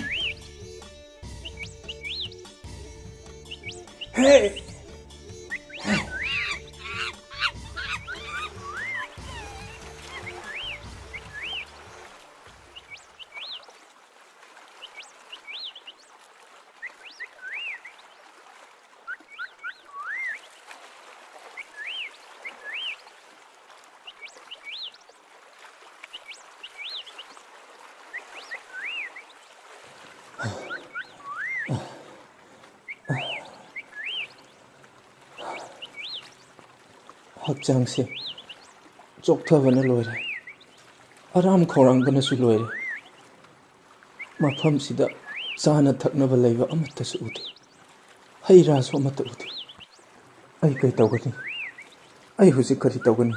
ꯍꯛꯆꯥꯡꯁꯦ ꯆꯣꯛꯊꯕꯅ ꯂꯣꯏꯔꯦ. ꯑꯔꯥꯝ ꯈꯧꯔꯥꯡꯕꯅꯁꯨ ꯂꯣꯏꯔꯦ. ꯃꯐꯝꯁꯤꯗ ꯆꯥꯅ ꯊꯛꯅꯕ ꯂꯩꯕ ꯑꯃꯠꯇꯁꯨ ꯎꯗꯦ. ꯍꯩ ꯔꯥꯁꯨ ꯑꯃꯠꯇ ꯎꯗꯦ. ꯑꯩ ꯀꯔꯤ ꯇꯧꯒꯅꯤ? ꯑꯩ ꯍꯧꯖꯤꯛ ꯀꯔꯤ ꯇꯧꯒꯅꯤ?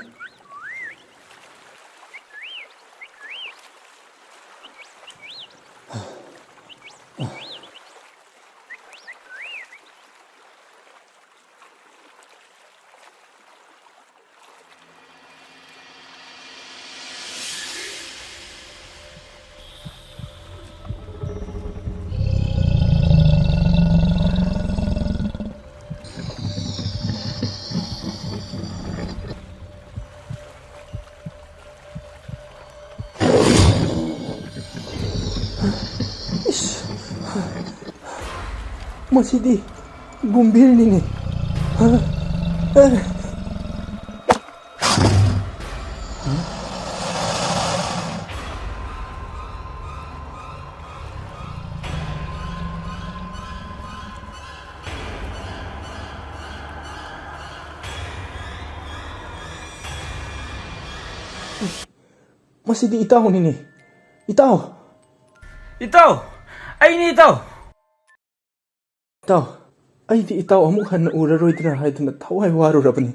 ꯃꯁꯤꯗꯤ ꯒꯨꯝꯚꯤꯔꯅꯤꯅꯦ. ꯃꯁꯤꯗꯤ ꯏꯇꯥꯎꯅꯤꯅꯦ. ꯏꯇꯥꯎ, ꯑꯩꯅꯤ ꯏꯇꯥꯎ. ꯏꯇꯥꯎ, ꯑꯩꯗꯤ ꯏꯇꯥꯎ ꯑꯃꯨꯛ ꯍꯟꯅ ꯎꯔꯔꯣꯏꯗ꯭ꯔꯥ ꯍꯥꯏꯗꯨꯅ ꯊꯋꯥꯏ ꯋꯥꯔꯨꯔꯕꯅꯤ.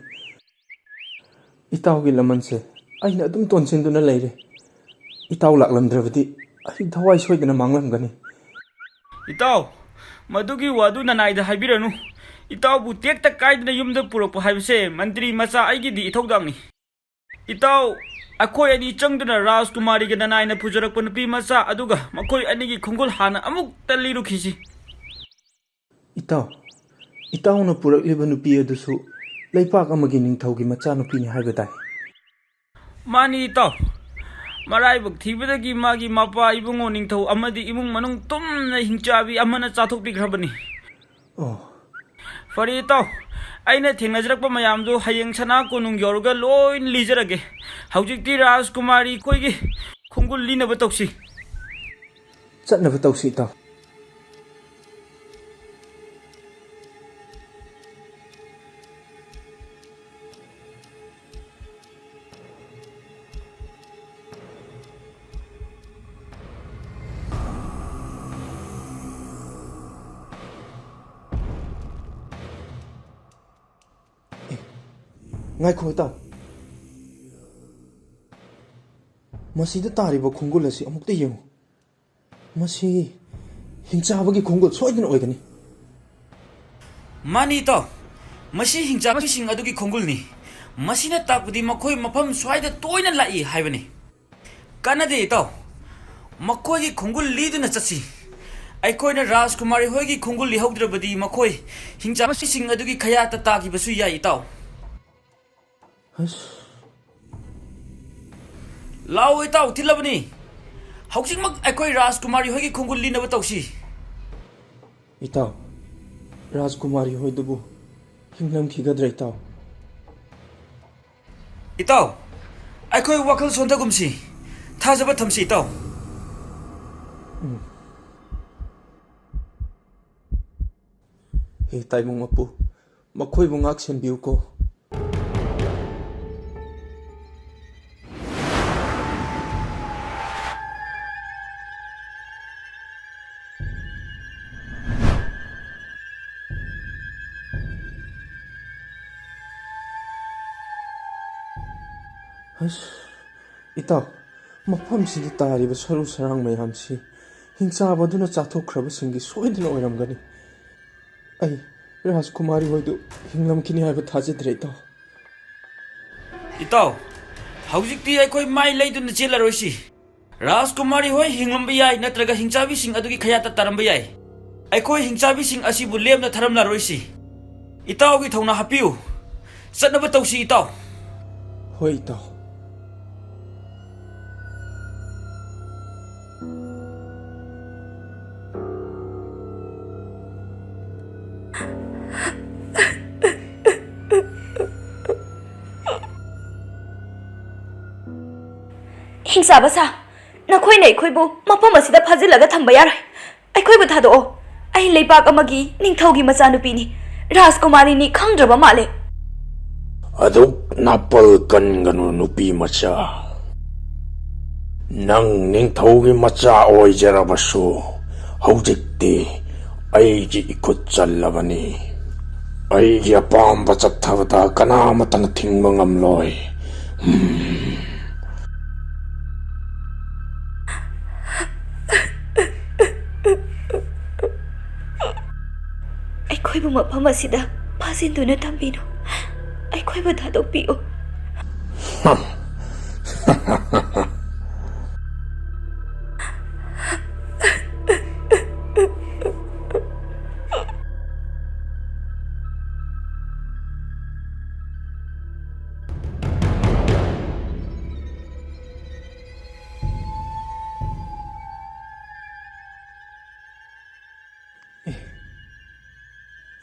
ꯏꯇꯥꯎꯒꯤ ꯂꯃꯟꯁꯦ ꯑꯩꯅ ꯑꯗꯨꯝ ꯇꯣꯟꯁꯤꯟꯗꯨꯅ ꯂꯩꯔꯦ. ꯏꯇꯥꯎ ꯂꯥꯛꯂꯝꯗ꯭ꯔꯕꯗꯤ ꯑꯩ ꯊꯋꯥꯏ ꯁꯣꯏꯗꯅ ꯃꯥꯡꯂꯝꯒꯅꯤ. ꯏꯇꯥꯎ, ꯃꯗꯨꯒꯤ ꯋꯥꯗꯨ ꯅꯅꯥꯏꯗ ꯍꯥꯏꯕꯤꯔꯅꯨ. ꯏꯇꯥꯎꯕꯨ ꯇꯦꯛꯇ ꯀꯥꯏꯗꯅ ꯌꯨꯝꯗ ꯄꯨꯔꯛꯄ ꯍꯥꯏꯕꯁꯦ ꯃꯟꯇ꯭ꯔꯤ ꯃꯆꯥ ꯑꯩꯒꯤꯗꯤ ꯏꯊꯧꯗꯥꯡꯅꯤ ꯏꯇꯥꯎ ꯑꯩꯈꯣꯏ ꯑꯅꯤ ꯆꯪꯗꯨꯅ ꯔꯥꯖꯀꯨꯃꯥꯔꯤꯒ ꯅꯅꯥꯏꯅ ꯄꯨꯖꯔꯛꯄ ꯅꯨꯄꯤ ꯃꯆꯥ ꯑꯗꯨꯒ ꯃꯈꯣꯏ ꯑꯅꯤꯒꯤ ꯈꯣꯡꯒꯨꯜ ꯍꯥꯟꯅ ꯑꯃꯨꯛꯇ ꯂꯤꯔꯨꯈꯤꯁꯤ ꯏꯇꯥꯎ ꯏꯇꯥꯎꯅ ꯄꯨꯔꯛꯂꯤꯕ ꯅꯨꯄꯤ ꯑꯗꯨꯁꯨ ꯂꯩꯄꯥꯛ ꯑꯃꯒꯤ ꯅꯤꯡꯊꯧꯒꯤ ꯃꯆꯥꯅꯨꯄꯤꯅꯤ ꯍꯥꯏꯕ ꯇꯥꯏ ꯃꯥꯅꯤ ꯏꯇꯥꯎ ꯃꯔꯥꯏꯕꯛ ꯊꯤꯕꯗꯒꯤ ꯃꯥꯒꯤ ꯃꯄꯥ ꯏꯕꯨꯡꯉꯣ ꯅꯤꯡꯊꯧ ꯑꯃꯗꯤ ꯏꯃꯨꯡ ꯃꯅꯨꯡ ꯇꯨꯝꯅ ꯍꯤꯡꯆꯥꯕꯤ ꯑꯃꯅ ꯆꯥꯊꯣꯛꯄꯤꯈ꯭ꯔꯕꯅꯤ ꯑꯣ ꯐꯔꯦ ꯏꯇꯥꯎ ꯑꯩꯅ ꯊꯦꯡꯅꯖꯔꯛꯄ ꯃꯌꯥꯝꯗꯨ ꯍꯌꯦꯡ ꯁꯅꯥ ꯀꯣꯅꯨꯡ ꯌꯧꯔꯒ ꯂꯣꯏꯅ ꯂꯤꯖꯔꯒꯦ ꯍꯧꯖꯤꯛꯇꯤ ꯔꯥꯖꯀꯨꯃꯥꯔꯤ ꯑꯩꯈꯣꯏꯒꯤ ꯈꯣꯡꯒꯨꯜ ꯂꯤꯅꯕ ꯇꯧꯁꯤ ꯆꯠꯅꯕ ꯇꯧꯁꯤ ꯏꯇꯥꯎ ꯉꯥꯏꯈꯣ ꯏꯇꯥꯎ ꯃꯁꯤꯗ ꯇꯥꯔꯤꯕ ꯈꯣꯡꯒꯨꯜ ꯑꯁꯤ ꯑꯃꯨꯛꯇ ꯌꯦꯡꯉꯨ ꯃꯁꯤ ꯍꯤꯡꯆꯥꯕꯒꯤ ꯈꯣꯡꯒꯨꯜ ꯁꯣꯏꯗꯅ ꯑꯣꯏꯒꯅꯤ ꯃꯥꯅꯤ ꯏꯇꯥꯎ ꯃꯁꯤ ꯍꯤꯡꯆꯥꯕꯤꯁꯤꯡ ꯑꯗꯨꯒꯤ ꯈꯣꯡꯒꯨꯜꯅꯤ ꯃꯁꯤꯅ ꯇꯥꯛꯄꯗꯤ ꯃꯈꯣꯏ ꯃꯐꯝ ꯁ꯭ꯋꯥꯏꯗ ꯇꯣꯏꯅ ꯂꯥꯛꯏ ꯍꯥꯏꯕꯅꯤ ꯀꯥꯟꯅꯗꯦ ꯏꯇꯥꯎ ꯃꯈꯣꯏꯒꯤ ꯈꯣꯡꯒꯨꯜ ꯂꯤꯗꯨꯅ ꯆꯠꯁꯤ ꯑꯩꯈꯣꯏꯅ ꯔꯥꯖꯀꯨꯃꯥꯔꯤ ꯍꯣꯏꯒꯤ ꯈꯣꯡꯒꯨꯜ ꯂꯤꯍꯧꯗ꯭ꯔꯕꯗꯤ ꯃꯈꯣꯏ ꯍꯤꯡꯆꯥꯕꯤꯁꯤꯡ ꯑꯗꯨꯒꯤ ꯈꯌꯥꯠꯇ ꯇꯥꯈꯤꯕꯁꯨ ꯌꯥꯏ ꯏꯇꯥꯎ ꯂꯥꯎ ꯏꯇꯥꯎ ꯊꯤꯜꯂꯕꯅꯤ ꯍꯧꯖꯤꯛꯃꯛ ꯑꯩꯈꯣꯏ ꯔꯥꯖꯀꯨꯃꯥꯔꯤ ꯍꯣꯏꯒꯤ ꯈꯣꯡꯒꯨꯜ ꯂꯤꯅꯕ ꯇꯧꯁꯤ ꯏꯇꯥꯎ ꯔꯥꯖꯀꯨꯃꯥꯔꯤ ꯍꯣꯏꯗꯨꯕꯨ ꯍꯤꯡꯂꯝꯈꯤꯒꯗ꯭ꯔꯥ ꯏꯇꯥꯎ ꯏꯇꯥꯎ ꯑꯩꯈꯣꯏ ꯋꯥꯈꯜ ꯁꯣꯟꯊꯒꯨꯝꯁꯤ ꯊꯥꯖꯕ ꯊꯝꯁꯤ ꯏꯇꯥꯎ ꯍꯦ ꯇꯥꯏꯕꯪ ꯃꯄꯨ ꯃꯈꯣꯏꯕꯨ ꯉꯥꯛ ꯁꯦꯟꯕꯤꯌꯨꯀꯣ ꯏꯇꯥꯎ ꯃꯐꯝꯁꯤꯗ ꯇꯥꯔꯤꯕ ꯁꯔꯨ ꯁꯔꯥꯡ ꯃꯌꯥꯝꯁꯤ ꯍꯤꯡꯆꯥꯕꯗꯨꯅ ꯆꯥꯊꯣꯛꯈ꯭ꯔꯕꯁꯤꯡꯒꯤ ꯁꯣꯏꯗꯅ ꯑꯣꯏꯔꯝꯒꯅꯤ ꯑꯩ ꯔꯥꯖꯀꯨꯃꯥꯔꯤ ꯍꯣꯏꯗꯨ ꯍꯤꯡꯂꯝꯈꯤꯅꯤ ꯍꯥꯏꯕ ꯊꯥꯖꯗ꯭ꯔꯦ ꯏꯇꯥꯎ ꯏꯇꯥꯎ ꯍꯧꯖꯤꯛꯇꯤ ꯑꯩꯈꯣꯏ ꯃꯥꯏ ꯂꯩꯗꯨꯅ ꯆꯦꯜꯂꯔꯣꯏꯁꯤ ꯔꯥꯖꯀꯨꯃꯥꯔꯤ ꯍꯣꯏ ꯍꯤꯡꯂꯝꯕ ꯌꯥꯏ ꯅꯠꯇ꯭ꯔꯒ ꯍꯤꯡꯆꯥꯕꯤꯁꯤꯡ ꯑꯗꯨꯒꯤ ꯈꯌꯥꯠꯇ ꯇꯥꯔꯝꯕ ꯌꯥꯏ ꯑꯩꯈꯣꯏ ꯍꯤꯡꯆꯥꯕꯤꯁꯤꯡ ꯑꯁꯤꯕꯨ ꯂꯦꯝꯅ ꯊꯔꯝꯂꯔꯣꯏꯁꯤ ꯏꯇꯥꯎꯒꯤ ꯊꯧꯅꯥ ꯍꯥꯞꯄꯤꯌꯨ ꯆꯠꯅꯕ ꯇꯧꯁꯤ ꯏꯇꯥꯎ ꯍꯣꯏ ꯏꯇꯥꯎ ꯍꯤꯡꯆꯥꯕ ꯁꯥ ꯅꯈꯣꯏꯅ ꯑꯩꯈꯣꯏꯕꯨ ꯃꯐꯝ ꯑꯁꯤꯗ ꯐꯥꯖꯤꯜꯂꯒ ꯊꯝꯕ ꯌꯥꯔꯣꯏ ꯑꯩꯈꯣꯏꯕꯨ ꯊꯥꯗꯣꯛꯑꯣ ꯑꯩ ꯂꯩꯄꯥꯛ ꯑꯃꯒꯤ ꯅꯤꯡꯊꯧꯒꯤ ꯃꯆꯥꯅꯨꯄꯤꯅꯤ ꯔꯥꯖꯀꯨꯃꯥꯔꯤꯅꯤ ꯈꯪꯗ꯭ꯔꯕ ꯃꯥꯜꯂꯦ ꯑꯗꯨꯛ ꯅꯥꯄꯜ ꯀꯟꯒꯅꯨ ꯅꯨꯄꯤ ꯃꯆꯥ ꯅꯪ ꯅꯤꯡꯊꯧꯒꯤ ꯃꯆꯥ ꯑꯣꯏꯖꯔꯕꯁꯨ ꯍꯧꯖꯤꯛꯇꯤ ꯑꯩꯒꯤ 이곳 ꯆꯜꯂꯕꯅꯤ ꯑꯩꯒꯤ ꯑꯄꯥꯝꯕ ꯆꯠꯊꯕꯗ ꯀꯅꯥꯃꯠꯇꯅ ꯊꯤꯡꯕ ꯉꯝꯂꯣꯏ ꯑꯩꯈꯣꯏꯕꯨ ꯃꯐꯝ ꯑꯁꯤꯗ ꯐꯥꯖꯤꯟꯗꯨꯅ ꯊꯝꯕꯤꯅꯨ ꯑꯩꯈꯣꯏꯕꯨ ꯊꯥꯗꯣꯛꯄꯤꯌꯨ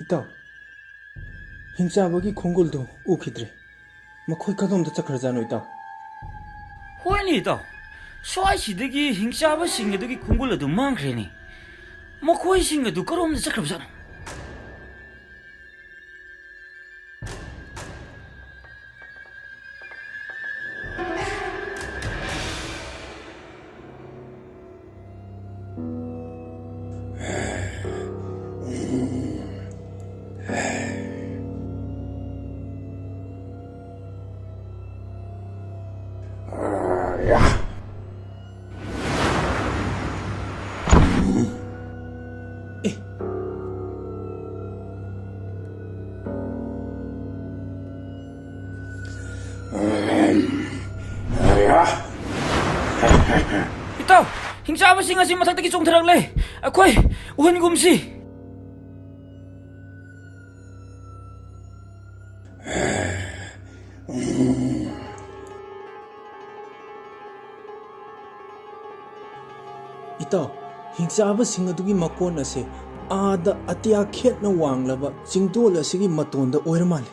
ꯏꯇꯥꯎ ꯍꯤꯡꯆꯥꯕꯒꯤ ꯈꯣꯡꯒꯨꯜꯗꯨ ꯎꯈꯤꯗ꯭ꯔꯦ ꯃꯈꯣꯏ ꯀꯗꯣꯝꯗ ꯆꯠꯈ꯭ꯔꯖꯥꯠꯅꯣ ꯏꯇꯥꯎ ꯍꯣꯏꯅꯦ ꯏꯇꯥꯎ ꯁ꯭ꯋꯥꯏꯁꯤꯗꯒꯤ ꯍꯤꯡꯆꯥꯕꯁꯤꯡ ꯑꯗꯨꯒꯤ ꯈꯣꯡꯒꯨꯜ ꯑꯗꯨ ꯃꯥꯡꯈ꯭ꯔꯦꯅꯦ ꯃꯈꯣꯏꯁꯤꯡ ꯑꯗꯨ ꯀꯔꯣꯝꯗ ꯆꯠꯈ꯭ꯔꯕꯖꯥꯠꯅꯣ ꯑꯅꯥꯕꯁꯤꯡ ꯑꯁꯤ ꯃꯊꯛꯇꯒꯤ ꯆꯣꯡꯊꯔꯛꯂꯦ ꯑꯩꯈꯣꯏ ꯎꯍꯟꯒꯨꯝꯁꯤ ꯏꯇꯥꯎ ꯍꯤꯡꯆꯥꯕꯁꯤꯡ ꯑꯗꯨꯒꯤ ꯃꯀꯣꯟ ꯑꯁꯦ आदा अत्या खेतना वांगलबा चिंगदोल असिगी मतोंदा ओइर माले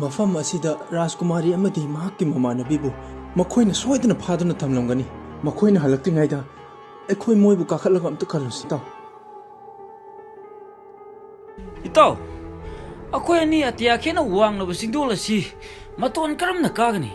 मफम असिदा राजकुमारी अमदी महाक्की ममानबीबु मखोइना सोइदना फादुना थमलमगनी मखोइना हलक्तिङाइदा अखोइ मोइबु काखलगा अम्त खलुसि ताउ इताउ अखोइ अनि अत्या खेना वांगलबा चिंगदोल असि मतोन करमना कागनी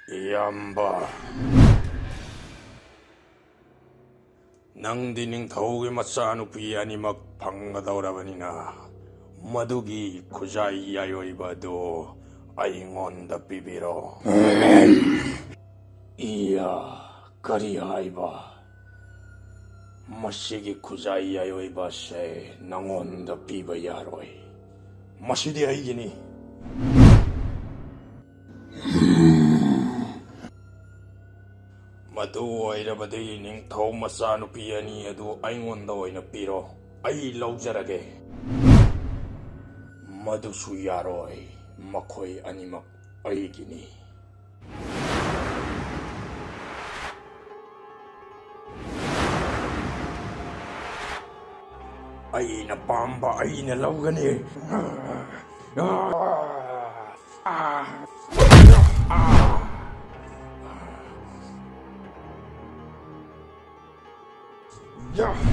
Yamba Nangdi ningthaugi machanupi animak phanggadawrabanina madugi khujai yayoiba do aingonda pibiro iya kari haiba masigi khujai yayoiba se nangonda piba yaroi masidi aigini Madu oirabadi ningthau machanupi ani adu aingonda oina piro ai laujarage Madusu yaroi makhoi animak aigini Aina pamba aina laugani Yeah.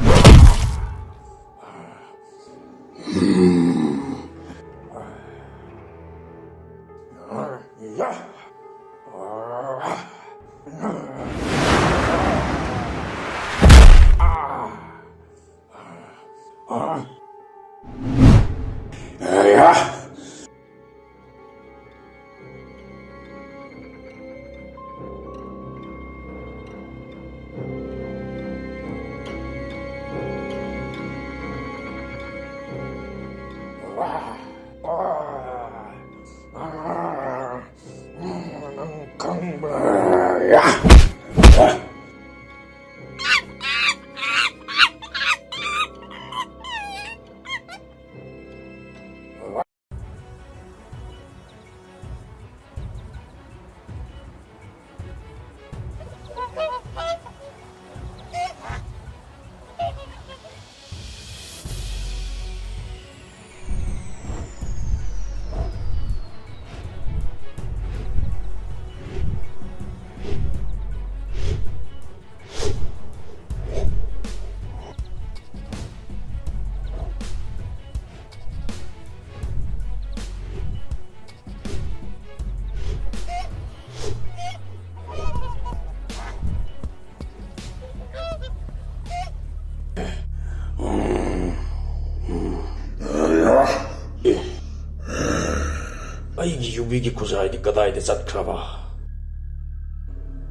Aigi yubigi kuzai di kadai de chatkraba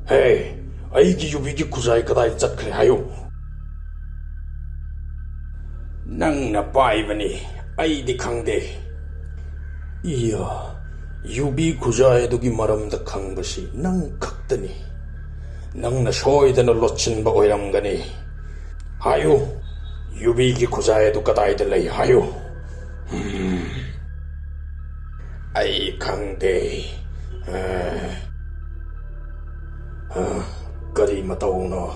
Hey aigi yubigi kuzai kadai de chatkre hayo Nang na paibani ai di khangde Iya yubi kuzai dugi maramda khangbasi nang khaktani Nang na soidana lochinba oiramgani Hayo yubigi kuzai du kadai de lei hayo Ai khangde kari matauno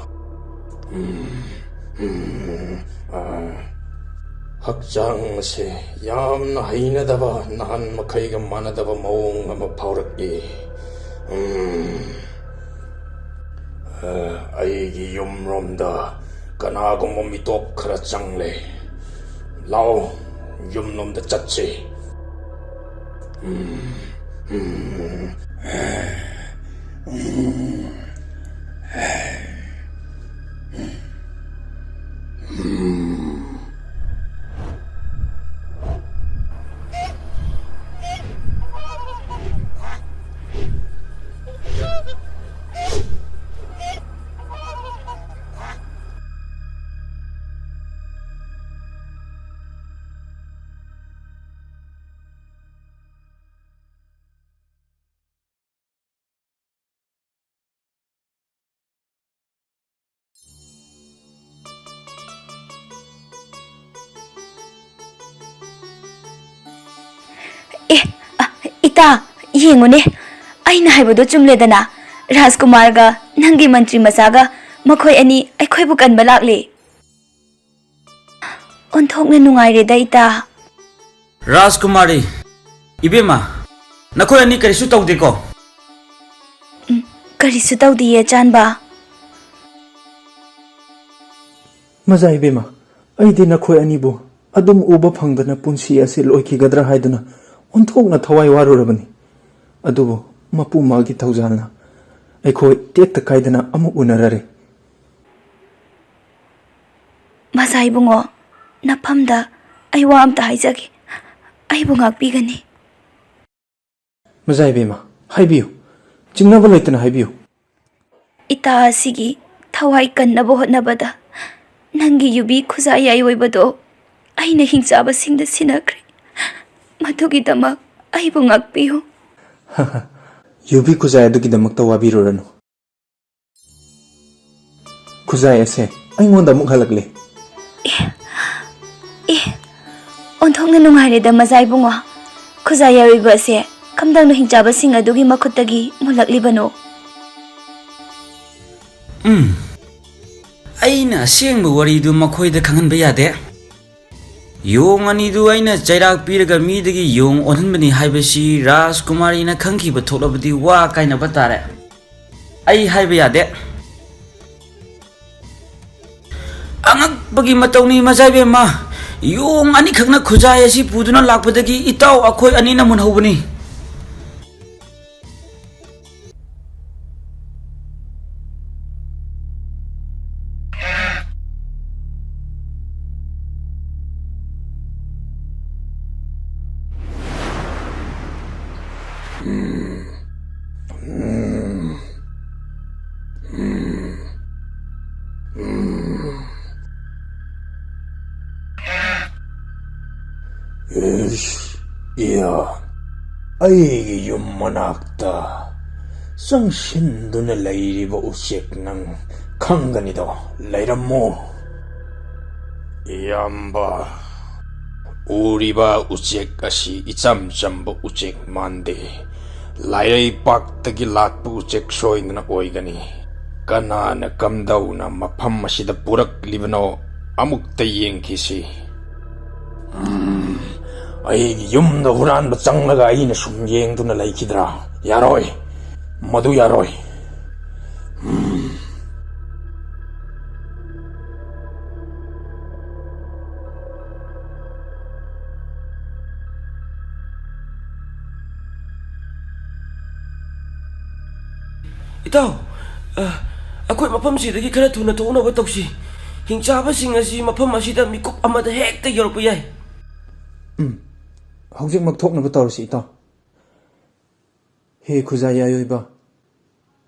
hakchang se yamna hainadaba nahan makhaiga manadaba maung ama phaurakki ꯑꯩꯒꯤ ꯌꯨꯝꯔꯣꯝꯗ ꯀꯅꯥꯒꯨꯝꯕ ꯃꯤꯇꯣꯞ ꯈꯔ ꯆꯪꯂꯦ. ꯂꯥꯎ, ꯌꯨꯝꯂꯣꯝꯗ ꯆꯠꯁꯤ. Ita, yengone. Aina haibodo chumledana. Rajkumarga nangi mantri masaga makhoi ani aikhoi bu kanba lakle. Onthokna nungaireda ita. Rajkumari, ibema, nakhoi ani karisu tawdeko. Karisu tawdiye chanba. Maza ibema, aidi nakhoi anibu adum uba phangdana punsi ase loikigadra haiduna onthokna thawai warurabani. Adubu mapu magi thaujalna aikhoi tekta kaidana amu unarare. Maza ibungo napamda aiwa amta haijagi. Aibu ngakpigani. Maza ibema, haibiyu. Jingnaba laitana haibiyu. Ita asigi thawai kannabo hotnabada nangi yubi khuzai ayoibado aina hingchaba singda sinakre. Madugidama aibu ngakpiyu. Yubi khuzai adugidamakta wabiruranu. Khuzai ase aingonda amuk halakle. Onthokna nungaireda maza ibungo. Khuzai ayoiba ase kamdangno hingchaba sing adugi makhutagi mulaklibano. Aina asengba waridu makhoida khanganba yade. Yong anidu aina chairak piraga midagi yong onhanbani haibasi Rajkumari na khangkiba tholabadi wa kaina batare. Ai haiba yade. Angak bagi matawni mazaibe ma yong ani khagna khujai asi puduna lakpadagi itaw akhoi ani na munhobani. Aigi yum manakta sangsinduna lairiba usek nang khanganido lairammo. Iyamba uriba usek asi icham chamba usek mande lairai paktagi lakpa usek soinduna oigani. Kanana kamdauna mafam asida purak libano amukta yengkisi. Aigi yumda huranba changlaga aina sum yengduna laikidra. Yaroi, madu yaroi. Itaw, akhoi mafam sidagi khara thuna thonaba tawsi. Hingchaba sing asi mafam asida mikup amada hekta yorpa yai. Hawjik magthoknaba tawrasi ita. He khuzai ayoiba.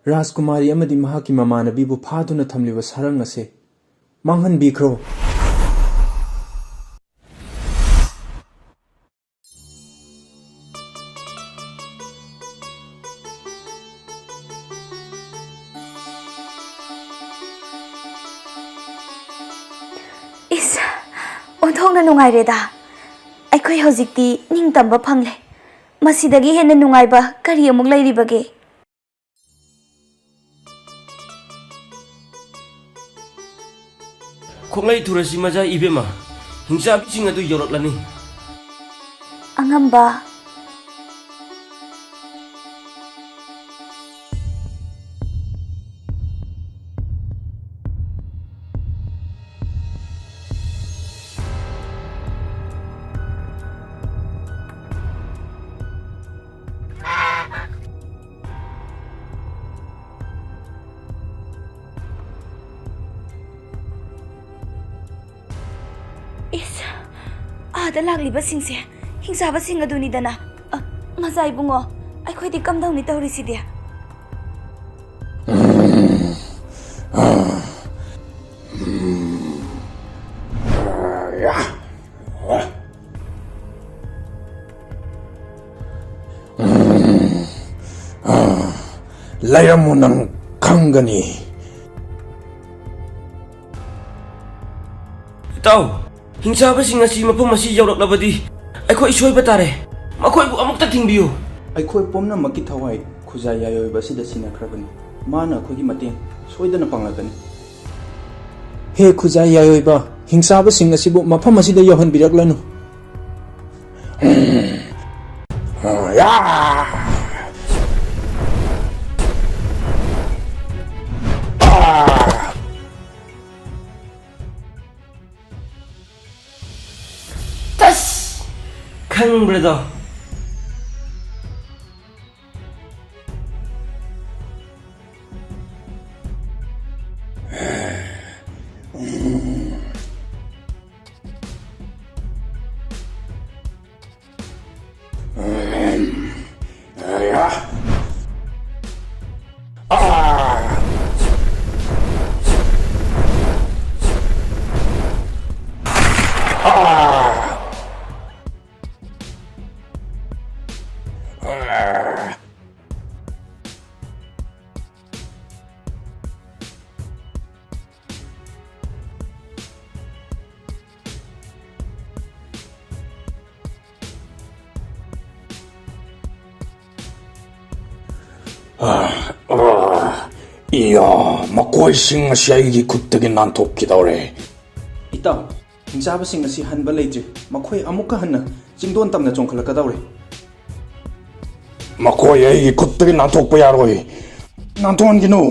Rajkumari amadi mahaki mamanabibu phaduna thamliba sarang ase manghanbikro. Onthokna nungaireda. Aikhoi hojikti ningtamba phangle. Masidagi henna nungaiba kari amuk lairibage. Khonglai thurasi maja ibema. Hingchab sing adu yoroklani. Angamba ꯏꯁ ꯑꯥꯗ ꯂꯥꯛꯂꯤꯕꯁꯤꯡꯁꯦ ꯍꯤꯡꯆꯥꯕꯁꯤꯡ ꯑꯗꯨꯅꯤꯗꯅ ꯃꯆꯥ ꯏꯕꯨꯡꯉꯣ ꯑꯩꯈꯣꯏꯗꯤ ꯀꯝꯗꯧꯅꯤ ꯇꯧꯔꯤꯁꯤꯗꯤ ꯂꯩꯔꯝꯃꯨ ꯅꯪ ꯈꯪꯒꯅꯤ. ꯏꯇꯥꯎ, ꯍꯤꯡꯆꯥꯕꯁꯤꯡ ꯑꯁꯤ ꯃꯐꯝ ꯑꯁꯤ ꯌꯧꯔꯛꯂꯕꯗꯤ ꯑꯩꯈꯣꯏ ꯁꯣꯏꯕ ꯇꯥꯔꯦ. ꯃꯈꯣꯏꯕꯨ ꯑꯃꯨꯛꯇ ꯊꯤꯡꯕꯤꯌꯨ. ꯑꯩꯈꯣꯏ ꯄꯨꯝꯅꯃꯛꯀꯤ ꯊꯋꯥꯏ ꯈꯨꯖꯥꯏ ꯌꯥꯏꯑꯣꯏꯕ ꯑꯁꯤꯗ ꯁꯤꯟꯅꯈ꯭ꯔꯕꯅꯤ. ꯃꯥꯅ ꯑꯩꯈꯣꯏꯒꯤ ꯃꯇꯦꯡ ꯁꯣꯏꯗꯅ ꯄꯥꯡꯂꯛꯀꯅꯤ. ꯍꯦ ꯈꯨꯖꯥꯏ ꯌꯥꯏꯑꯣꯏꯕ, ꯍꯤꯡꯆꯥꯕꯁꯤꯡ ꯑꯁꯤꯕꯨ ꯃꯐꯝ ꯑꯁꯤꯗ ꯌꯧꯍꯟꯕꯤꯔꯛꯂꯅꯨ. Tas! ꯈꯪꯕ꯭ꯔꯗꯣ? 이야, ꯃꯈꯣꯏꯁꯤꯡ ꯑꯁꯤ ꯑꯩꯒꯤ ꯈꯨꯠꯇꯒꯤ ꯅꯥꯟꯊꯣꯛꯈꯤꯗꯧꯔꯦ. ꯏꯇꯥꯎ, ꯍꯤꯡꯆꯥꯕꯁꯤꯡ ꯑꯁꯤ ꯍꯟꯕ ꯂꯩꯇ꯭ꯔꯤ. ꯃꯈꯣꯏ ꯑꯃꯨꯛꯀ ꯍꯟꯅ ꯆꯤꯡꯗꯣꯟ ꯇꯝꯅ ꯆꯣꯡꯈꯠꯂꯛꯀꯗꯧꯔꯦ. ꯃꯈꯣꯏ ꯑꯩꯒꯤ ꯈꯨꯠꯇꯒꯤ ꯅꯥꯟꯊꯣꯛꯄ ꯌꯥꯔꯣꯏ. ꯅꯥꯟꯊꯣꯛꯍꯟꯒꯅꯨ.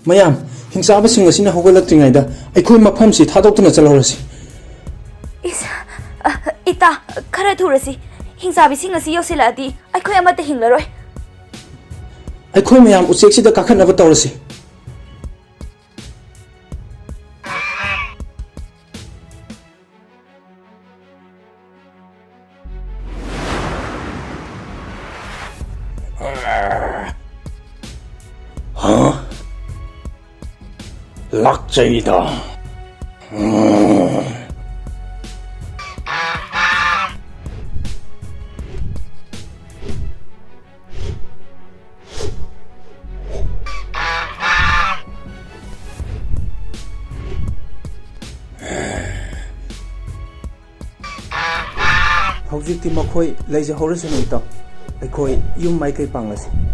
ꯃꯌꯥꯝ, ꯍꯤꯡꯆꯥꯕꯁꯤꯡ ꯑꯁꯤꯅ ꯍꯧꯒꯠꯂꯛꯇ꯭ꯔꯤꯉꯩꯗ ꯑꯩꯈꯣꯏ ꯃꯐꯝꯁꯤ ꯊꯥꯗꯣꯛꯇꯨꯅ ꯆꯠꯍꯧꯔꯁꯤ. ꯏꯁ ꯏꯇꯥ ꯈꯔ ꯊꯨꯔꯁꯤ. ꯍꯤꯡꯆꯥꯕꯤꯁꯤꯡ ꯑꯁꯤ ꯌꯧꯁꯤꯜꯂꯛꯑꯗꯤ ꯑꯩꯈꯣꯏ ꯑꯃꯠꯇ ꯍꯤꯡꯂꯔꯣꯏ. ꯑꯩꯈꯣꯏ ꯃꯌꯥꯝ ꯎꯆꯦꯛꯁꯤꯗ ꯀꯥꯈꯠꯅꯕ ꯇꯧꯔꯁꯤ. 락제이다. ꯍꯧꯖꯤꯛꯇꯤ ꯃꯈꯣꯏ ꯂꯩꯖꯍꯧꯔꯁꯅꯨ ꯏꯇꯥꯎ. ꯑꯩꯈꯣꯏ ꯌꯨꯝ ꯃꯥꯏꯀꯩ ꯄꯥꯡꯂꯁꯤ.